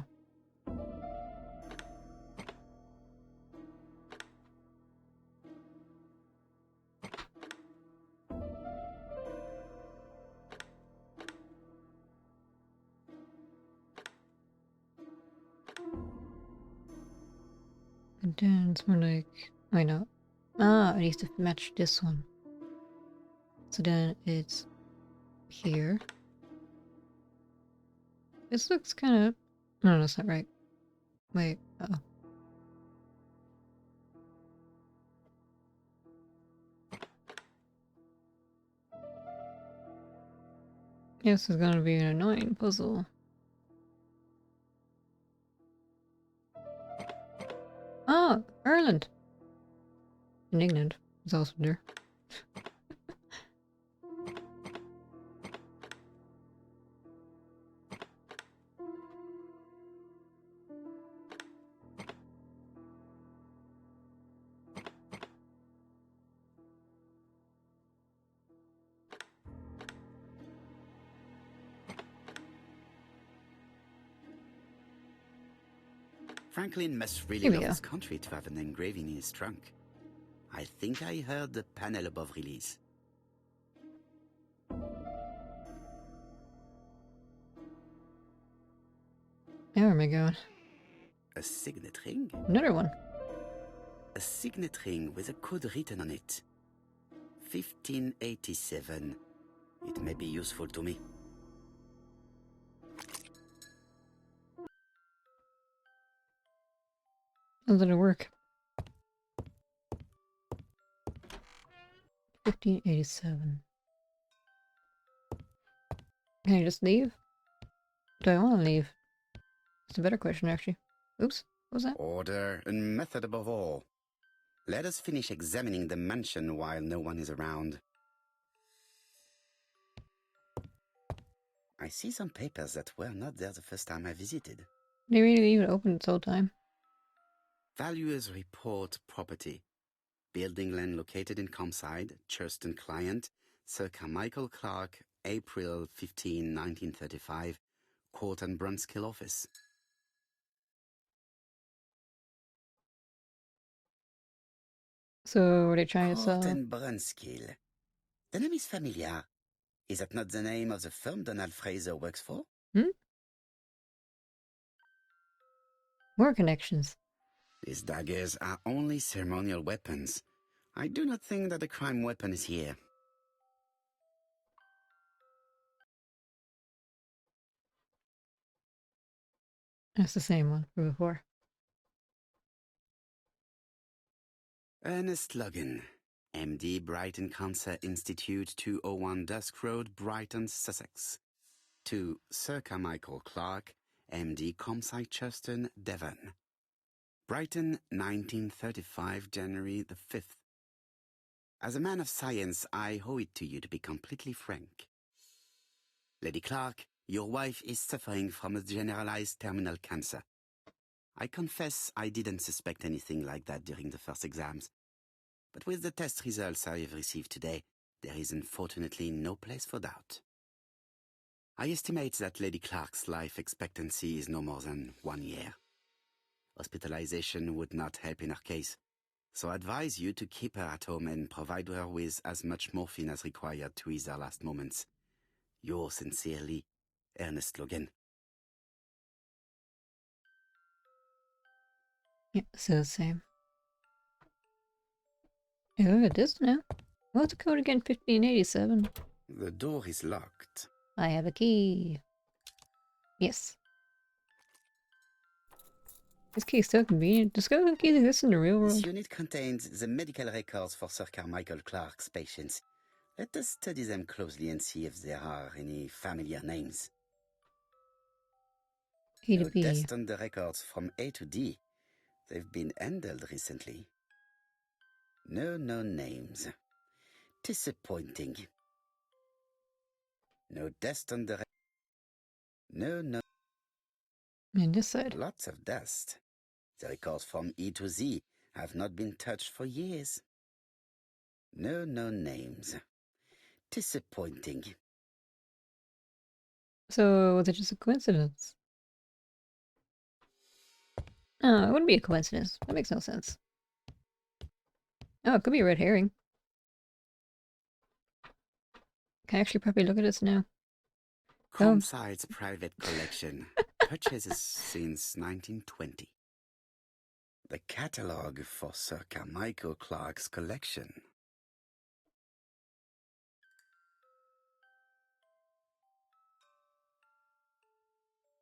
And then it's more like, wait, no. Ah, it needs to match this one. So then it's here. This looks kind of. No, that's not right. Wait. Uh-oh. This is gonna be an annoying puzzle. Oh, Ireland. And England is also there. Franklin must really Here we love go. this country to have an engraving in his trunk. I think I heard the panel above release. Now where am I going? A signet ring? Another one. A signet ring with a code written on it. 1587. It may be useful to me. How did it work? 1587. Can I just leave? Do I want to leave? It's a better question, actually. Oops, what was that? Order and method above all. Let us finish examining the mansion while no one is around. I see some papers that were not there the first time I visited. They really leave it open this whole time. Valuers report property. Building land located in Comside, Churston client, Sir Carmichael Clark, April 15, 1935, Court and Brunskill office. So are they trying to Court sell? and Brunskill. The name is familiar. Is that not the name of the firm Donald Fraser works for? More connections. These daggers are only ceremonial weapons. I do not think that the crime weapon is here. That's the same one from before. Ernest Logan, MD, Brighton Cancer Institute, 201 Dusk Road, Brighton, Sussex. To Sir Carmichael Clark, MD, Comside, Churston, Devon. Brighton, 1935, January the 5th. As a man of science, I owe it to you to be completely frank. Lady Clark, your wife is suffering from a generalized terminal cancer. I confess I didn't suspect anything like that during the first exams. But with the test results I have received today, there is unfortunately no place for doubt. I estimate that Lady Clark's life expectancy is no more than 1 year. Hospitalization would not help in her case, so I advise you to keep her at home and provide her with as much morphine as required to ease her last moments. Yours sincerely, Ernest Logan. Yeah, so the same. Hey, look at this now. What's the code again? 1587. The door is locked. I have a key. Yes. This key is so convenient. Discover the keys exist in the real This world. unit contains the medical records for Sir Carmichael Clark's patients. Let us study them closely and see if there are any familiar names. A to No B. test on the records from A to D. They've been handled recently. No known names. Disappointing. No dust on the No. And this side. Lots of dust. The records from E to Z have not been touched for years. No known names. Disappointing. So was it just a coincidence? No, it wouldn't be a coincidence. That makes no sense. Oh, it could be a red herring. Can I actually probably look at this now? Comside's private collection. Purchases since 1920. The catalogue for Sir Carmichael Clark's collection.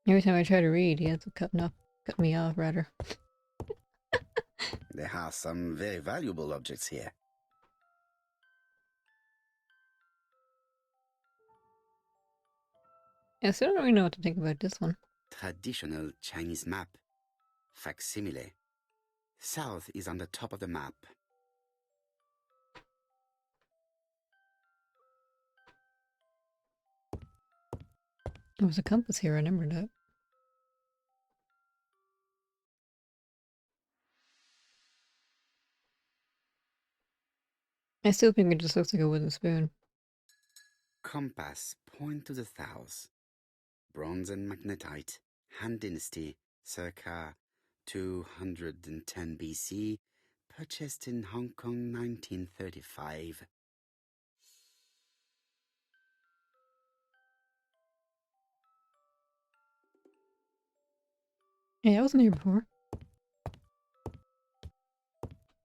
Every time I try to read, he has to cut me off, rather. There are some very valuable objects here. I still don't really know what to think about this one. Traditional Chinese map. Facsimile. South is on the top of the map. There was a compass here, I remember that. I still think it just looks like a wooden spoon. Compass point to the south. Bronze and magnetite. Han Dynasty, circa 210 BC, purchased in Hong Kong 1935. Yeah, I wasn't here before.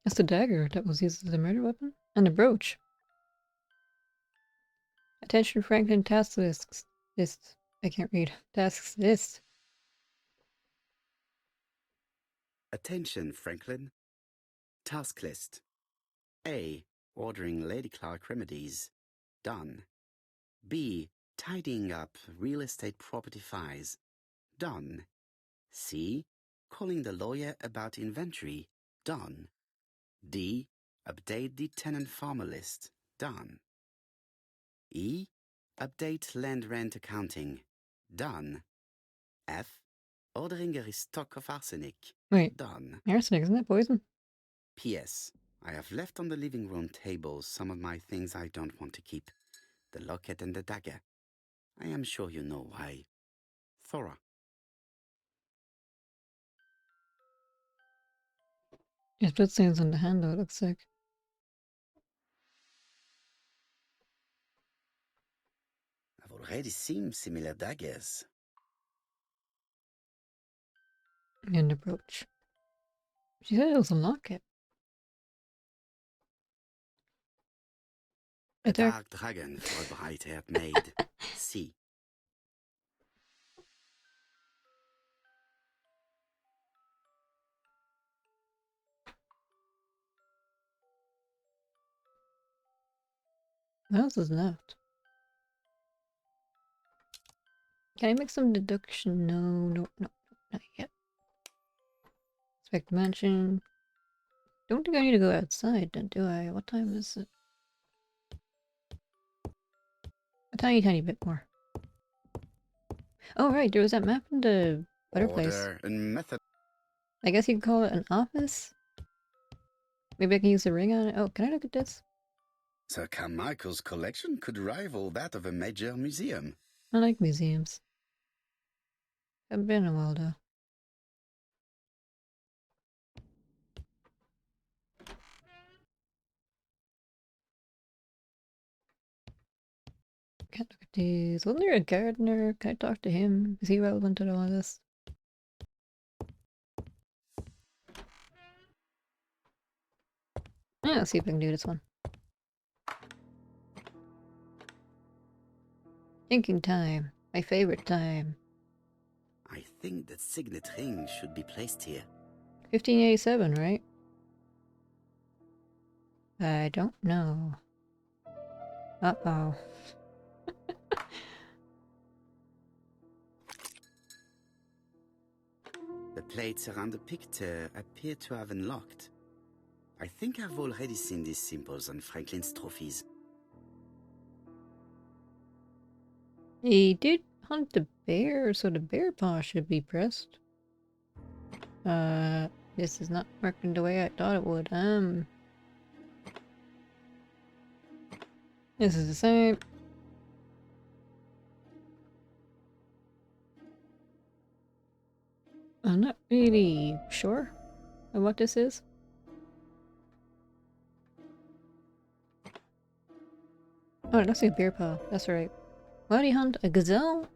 That's the dagger that was used as a murder weapon. And the brooch. Attention Franklin task lists. List. I can't read. Tasks list. Attention, Franklin. Task list. A. Ordering Lady Clark remedies. Done. B. Tidying up real estate property files. Done. C. Calling the lawyer about inventory. Done. D. Update the tenant-farmer list. Done. E. Update land rent accounting. Done. F. Ordering a restock of arsenic. Wait. Done. Arsenic, isn't that poison? P.S. I have left on the living room table some of my things I don't want to keep. The locket and the dagger. I am sure you know why. Thora. There's bloodstains on the handle, it looks like. I've already seen similar daggers. And the brooch. She said it was a locket. A dark dragon for a bright-haired maid. C. What else is left? Can I make some deduction? No, not yet. Inspect the mansion. Don't think I need to go outside then, do I? What time is it? A tiny bit more. Oh right, there was that map in the other place. Order and method. I guess you could call it an office? Maybe I can use the ring on it. Oh, can I look at this? Sir Carmichael's collection could rival that of a major museum. I like museums. Haven't been in a while though. Can't look at these. Wasn't there a gardener? Can I talk to him? Is he relevant to all this? Yeah, let's see if I can do this one. Thinking time. My favorite time. I think that signet ring should be placed here. 1587, right? I don't know. Uh-oh. The plates around the picture appear to have unlocked. I think I've already seen these symbols on Franklin's trophies. He did hunt the bear, so the bear paw should be pressed. This is not working the way I thought it would. This is the same. I'm not really sure of what this is. Oh, it looks like a bear paw. That's right. Why do you hunt a gazelle,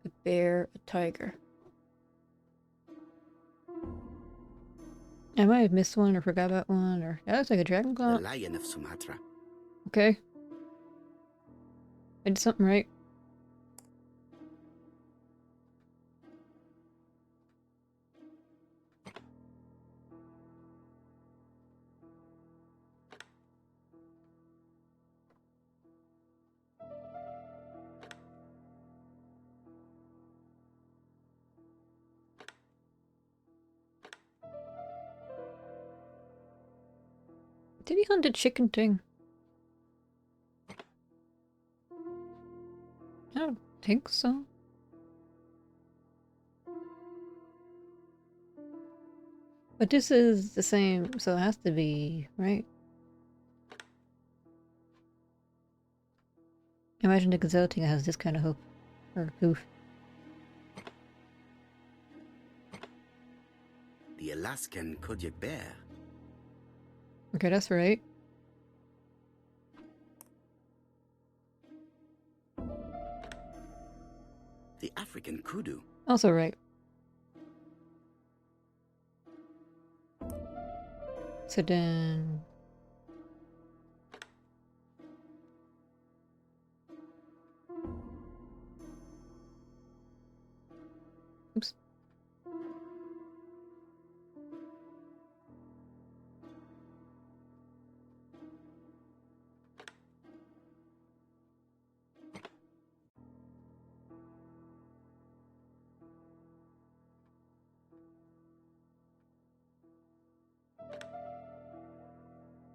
a bear, a tiger? I might have missed one or forgot about one, or that looks like a dragon claw. The lion of Sumatra. Okay. I did something right. Did he hunt the chicken thing? I don't think so. But this is the same, so it has to be, right? Imagine the gazelle thing has this kind of hook. Or hoof. The Alaskan Kodiak bear. Okay, that's right. The African kudu. Also right. So then... Oops.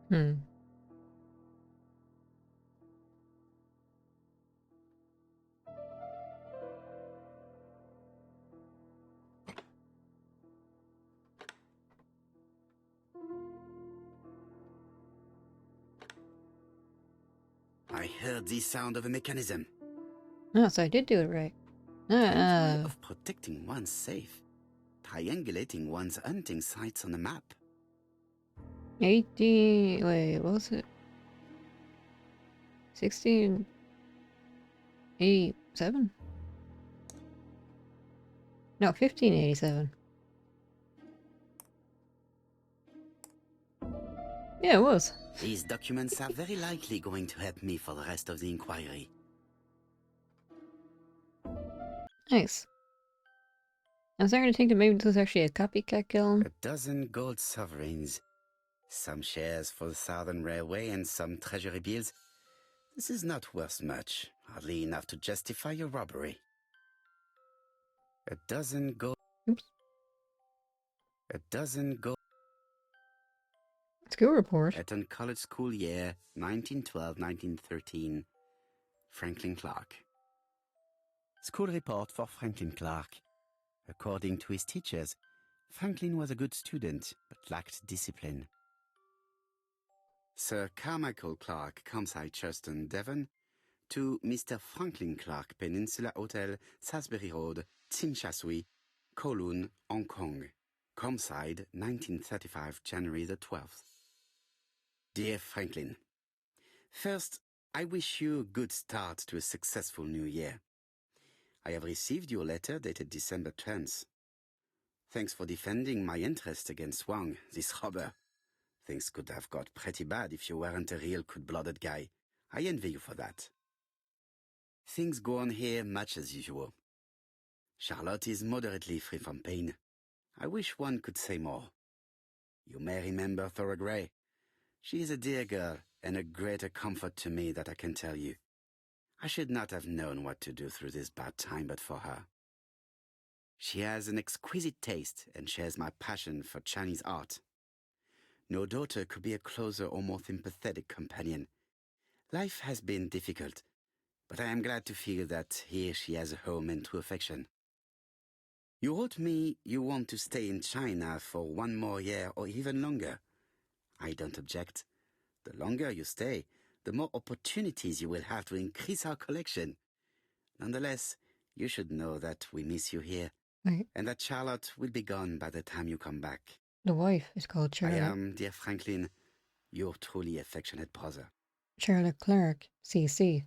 Hmm. I heard the sound of a mechanism. Oh, so I did do it right. Great way of protecting one's safe. Triangulating one's hunting sites on a map. 18... Wait, what was it? 1687? No, 1587. Yeah, it was. These documents are very likely going to help me for the rest of the inquiry. Nice. I'm starting to think that maybe this is actually a copycat kiln. 12 gold sovereigns. Some shares for the Southern Railway and some treasury bills. This is not worth much. Hardly enough to justify your robbery. 12 gold... Oops. 12 gold... School report. Eton College School Year 1912-1913. Franklin Clark. School report for Franklin Clark. According to his teachers, Franklin was a good student, but lacked discipline. Sir Carmichael Clark, Campside, Churston, Devon, to Mr. Franklin Clark, Peninsula Hotel, Salisbury Road, Tsimsha Kowloon, Hong Kong. Campside, 1935, January the 12th. Dear Franklin, first, I wish you a good start to a successful new year. I have received your letter dated December 10th. Thanks for defending my interest against Wang, this robber. Things could have got pretty bad if you weren't a real cold-blooded guy. I envy you for that. Things go on here much as usual. Charlotte is moderately free from pain. I wish one could say more. You may remember Thora Gray. She is a dear girl and a greater comfort to me that I can tell you. I should not have known what to do through this bad time but for her. She has an exquisite taste and shares my passion for Chinese art. No daughter could be a closer or more sympathetic companion. Life has been difficult, but I am glad to feel that here she has a home and true affection. You wrote me you want to stay in China for 1 more year or even longer. I don't object. The longer you stay, the more opportunities you will have to increase our collection. Nonetheless, you should know that we miss you here, Right. and that Charlotte will be gone by the time you come back. The wife is called I Charlotte. am, dear Franklin, your truly affectionate brother. Charlotte Clark, CC.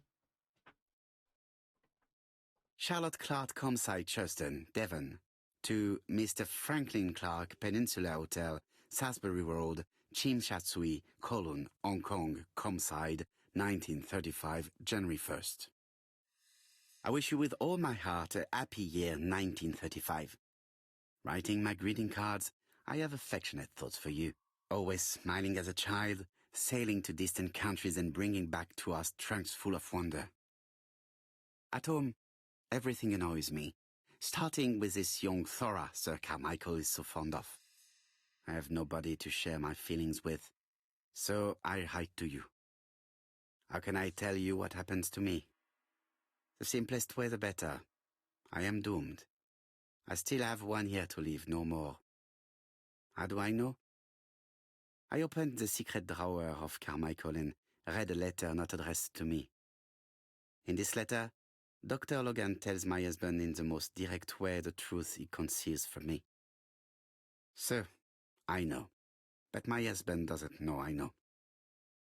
Charlotte Clark, Campside, Churston, Devon, to Mr. Franklin Clark, Peninsula Hotel, Salisbury Road, Chim Sha Tsui, Kowloon, Hong Kong, Campside, 1935, January 1st. I wish you with all my heart a happy year 1935. Writing my greeting cards, I have affectionate thoughts for you. Always smiling as a child, sailing to distant countries and bringing back to us trunks full of wonder. At home, everything annoys me, starting with this young Thora Sir Carmichael is so fond of. I have nobody to share my feelings with, so I write to you. How can I tell you what happens to me? The simplest way the better. I am doomed. I still have 1 year to live, no more. How do I know? I opened the secret drawer of Carmichael and read a letter not addressed to me. In this letter, Dr. Logan tells my husband in the most direct way the truth he conceals from me. So, I know. But my husband doesn't know I know.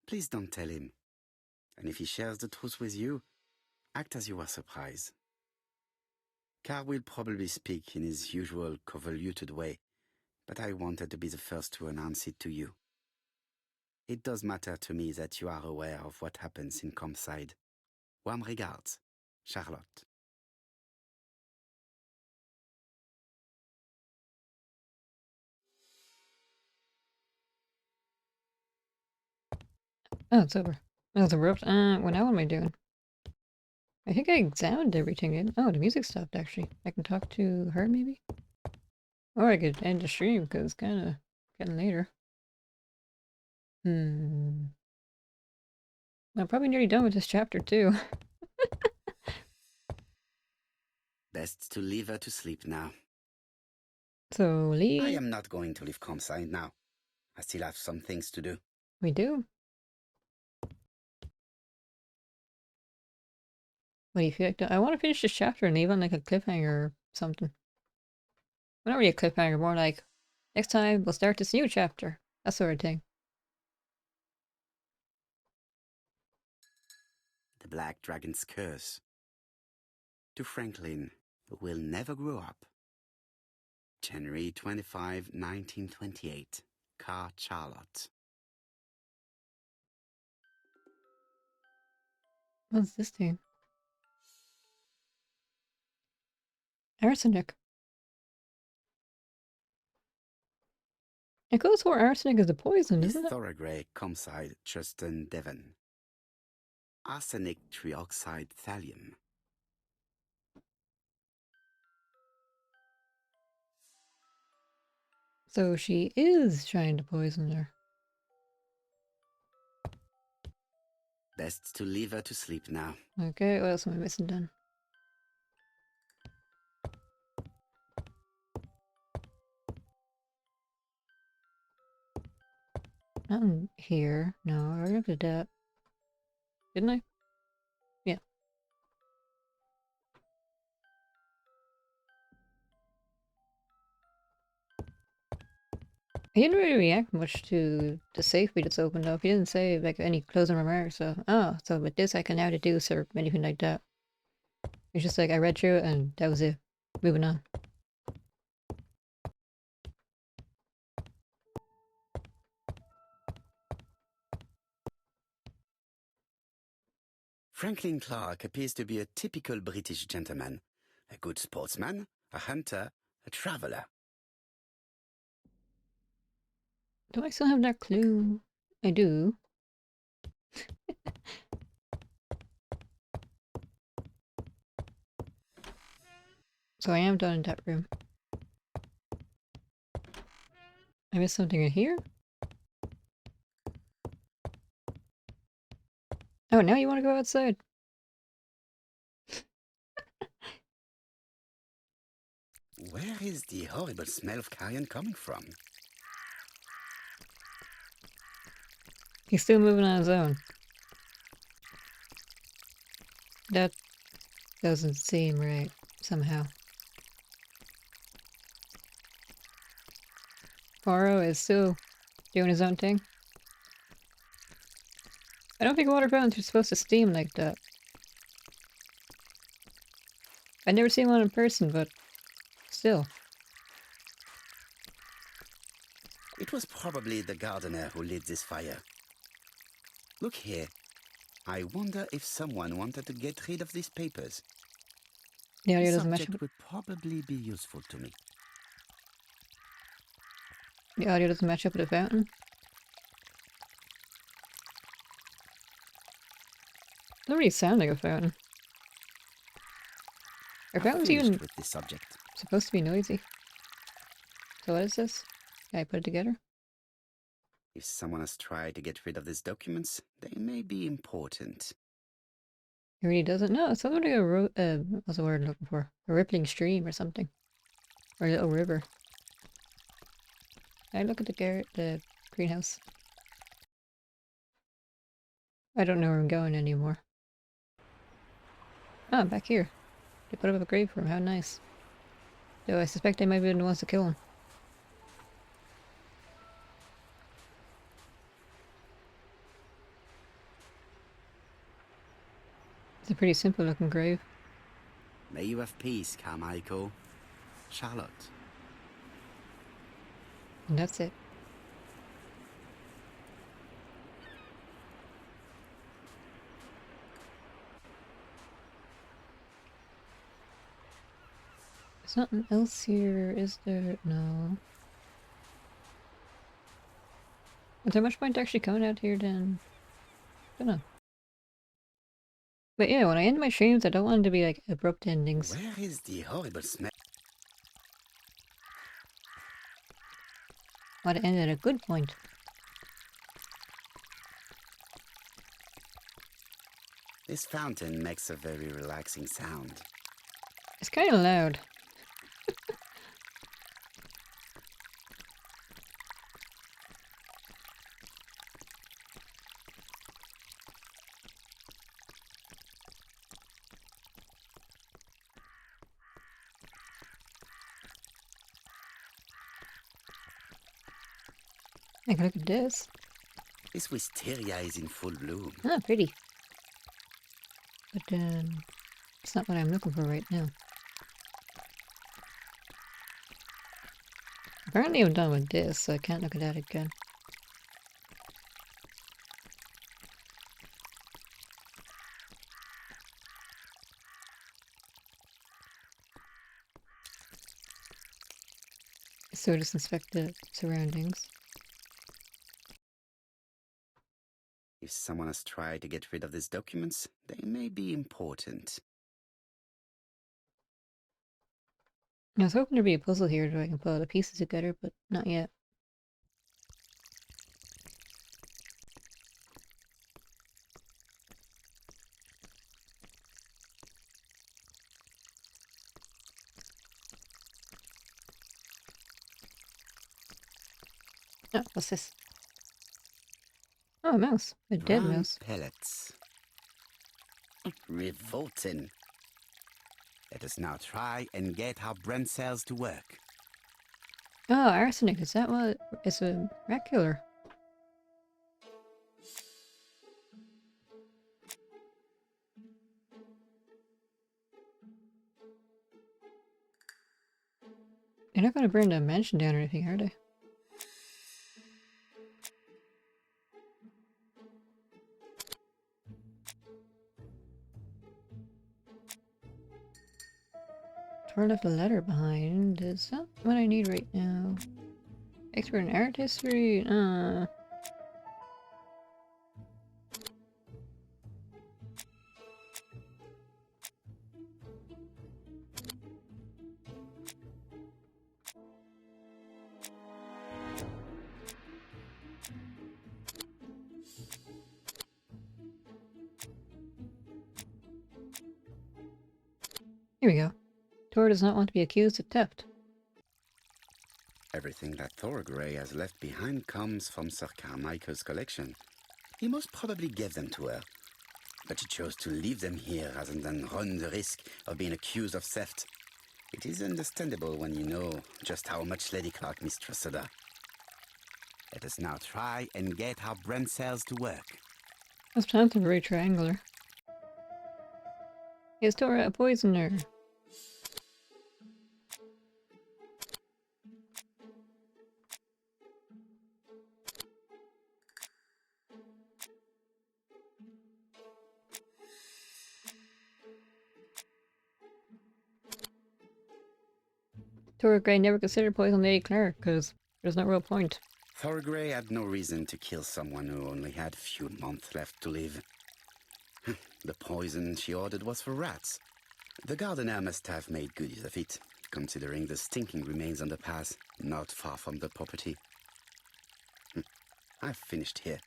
Please don't tell him. And if he shares the truth with you, act as you were surprised. Carl will probably speak in his usual convoluted way, but I wanted to be the first to announce it to you. It does matter to me that you are aware of what happens in Compside. Warm regards, Charlotte. Oh, it's over. Oh, it's abrupt. Well, now what am I doing? I think I examined everything. Oh, the music stopped, actually. I can talk to her, maybe? Or I could end the stream, because it's kind of getting later. I'm probably nearly done with this chapter, too. Best to leave her to sleep now. So, leave. I am not going to leave Compside now. I still have some things to do. We do. What do you feel like? I want to finish this chapter and leave on like a cliffhanger or something. Well, not really a cliffhanger, more like next time we'll start this new chapter. That sort of thing. The Black Dragon's Curse. To Franklin, who will never grow up. January 25, 1928. Car Charlotte. What's this thing? Arsenic. It goes for arsenic as a poison, Miss isn't it? Thorogray, Compside, Justin, Devon. Arsenic trioxide thallium. So she is trying to poison her. Best to leave her to sleep now. Okay, what else am I missing then? Nothing here. No, I already looked at that. Didn't I? Yeah. He didn't really react much to the safe we just opened up. He didn't say like any closing remarks. So, so with this I can now deduce or anything like that. It's just like I read through it and that was it. Moving on. Franklin Clark appears to be a typical British gentleman. A good sportsman, a hunter, a traveler. Do I still have that clue? I do. So I am done in that room. I missed something in here? Oh, now you want to go outside? Where is the horrible smell of carrion coming from? He's still moving on his own. That doesn't seem right, somehow. Poirot is still doing his own thing. I don't think water fountains are supposed to steam like that. I've never seen one in person, but still. It was probably the gardener who lit this fire. Look here. I wonder if someone wanted to get rid of these papers. The audio This doesn't match subject up. would probably be useful to me. The audio doesn't match up with the fountain. Doesn't really sound like a fountain. Are I've fountains finished even with this subject. supposed to be noisy? So what is this? Can I put it together? If someone has tried to get rid of these documents, they may be important. It really doesn't. No, it sounds like what's the word I'm looking for? A rippling stream or something. Or a little river. Can I look at the greenhouse? I don't know where I'm going anymore. Ah, back here. They put up a grave for him. How nice. Though I suspect they might be the ones to kill him. pretty simple looking grave. May you have peace, Carmichael. Charlotte. And that's it. There's nothing else here, is there? No. Is there much point actually coming out here then? Don't know. But yeah, when I end my streams, I don't want them to be like abrupt endings. Where is the horrible smell? I want to end at a good point. This fountain makes a very relaxing sound. It's kind of loud. Like, look at this. This wisteria is in full bloom. Ah, pretty. But it's not what I'm looking for right now. Apparently I'm done with this, so I can't look at that again. So just inspect the surroundings. If someone has tried to get rid of these documents, they may be important. I was hoping there'd be a puzzle here so I can put all the pieces together, but not yet. Oh, what's this? Oh, a mouse. A dead Brown mouse. pellets. Revolting. Let us now try and get our brain cells to work. Oh, arsenic. Is that what? It's a rat killer. They're not gonna burn the mansion down or anything, are they? Tor left a letter behind. Is that what I need right now? Expert in art history? Here we go. Tor does not want to be accused of theft. Everything that Thorgray has left behind comes from Sir Carmichael's collection. He most probably gave them to her, but she chose to leave them here rather than run the risk of being accused of theft. It is understandable when you know just how much Lady Clark mistrusted her. Let us now try and get our brain cells to work. Those plants are very triangular. Is Tor a poisoner? Thorgray never considered poisoning Lady Claire, because there's no real point. Thorgray had no reason to kill someone who only had a few months left to live. The poison she ordered was for rats. The gardener must have made good use of it, considering the stinking remains on the path, not far from the property. I've finished here.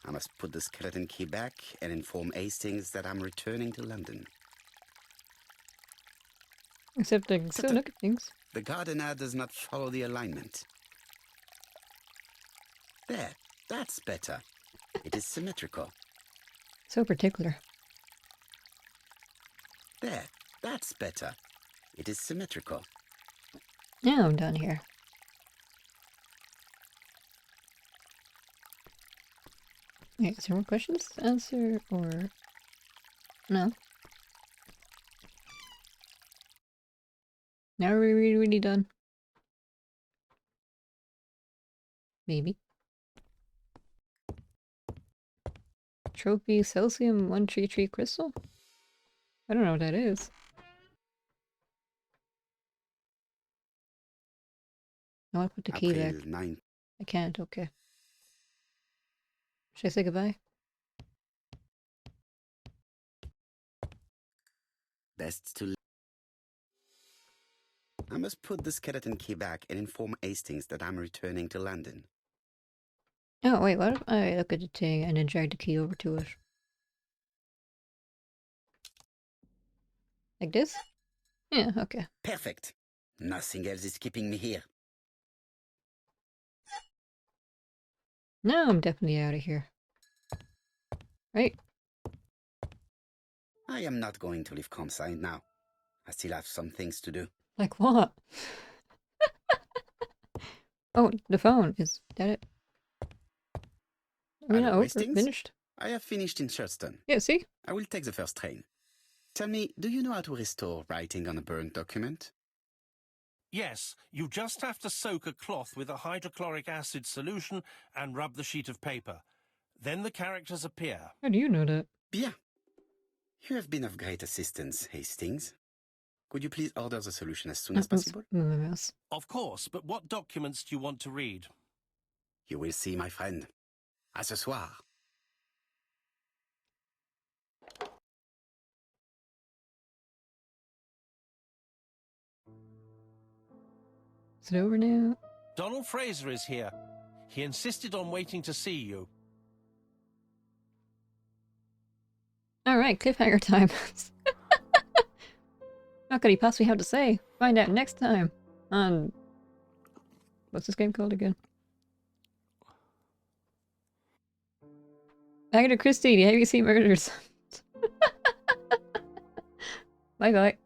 I must put the skeleton key back and inform Hastings that I'm returning to London. Except I can still look at things. The gardener does not follow the alignment. There, that's better. It is symmetrical. So particular. There, that's better. It is symmetrical. Now I'm done here. Wait, is there more questions to answer, or... No? Now we're really done. Maybe. Trophy Celsium 133 crystal? I don't know what that is. I want to put the key back. April 9. I can't, okay. Should I say goodbye? Best to... I must put the skeleton key back and inform Hastings that I'm returning to London. Oh, wait, what if I look at the thing and then drag the key over to it? Like this? Yeah, okay. Perfect. Nothing else is keeping me here. Now I'm definitely out of here. Right? I am not going to leave Comside now. I still have some things to do. Like what? Oh, the phone. Is that it? Are we Hello, not over? Hastings? Finished? I have finished in Shurston. Yeah, see? I will take the first train. Tell me, do you know how to restore writing on a burned document? Yes, you just have to soak a cloth with a hydrochloric acid solution and rub the sheet of paper. Then the characters appear. How do you know that? Bien. You have been of great assistance, Hastings. Could you please order the solution as soon as possible? Mouse. Of course, but what documents do you want to read? You will see, my friend. À ce soir. Is it over now? Donald Fraser is here. He insisted on waiting to see you. Alright, cliffhanger time. What could he possibly have to say? Find out next time on... What's this game called again? Agatha Christie, the ABC Murders. Bye bye.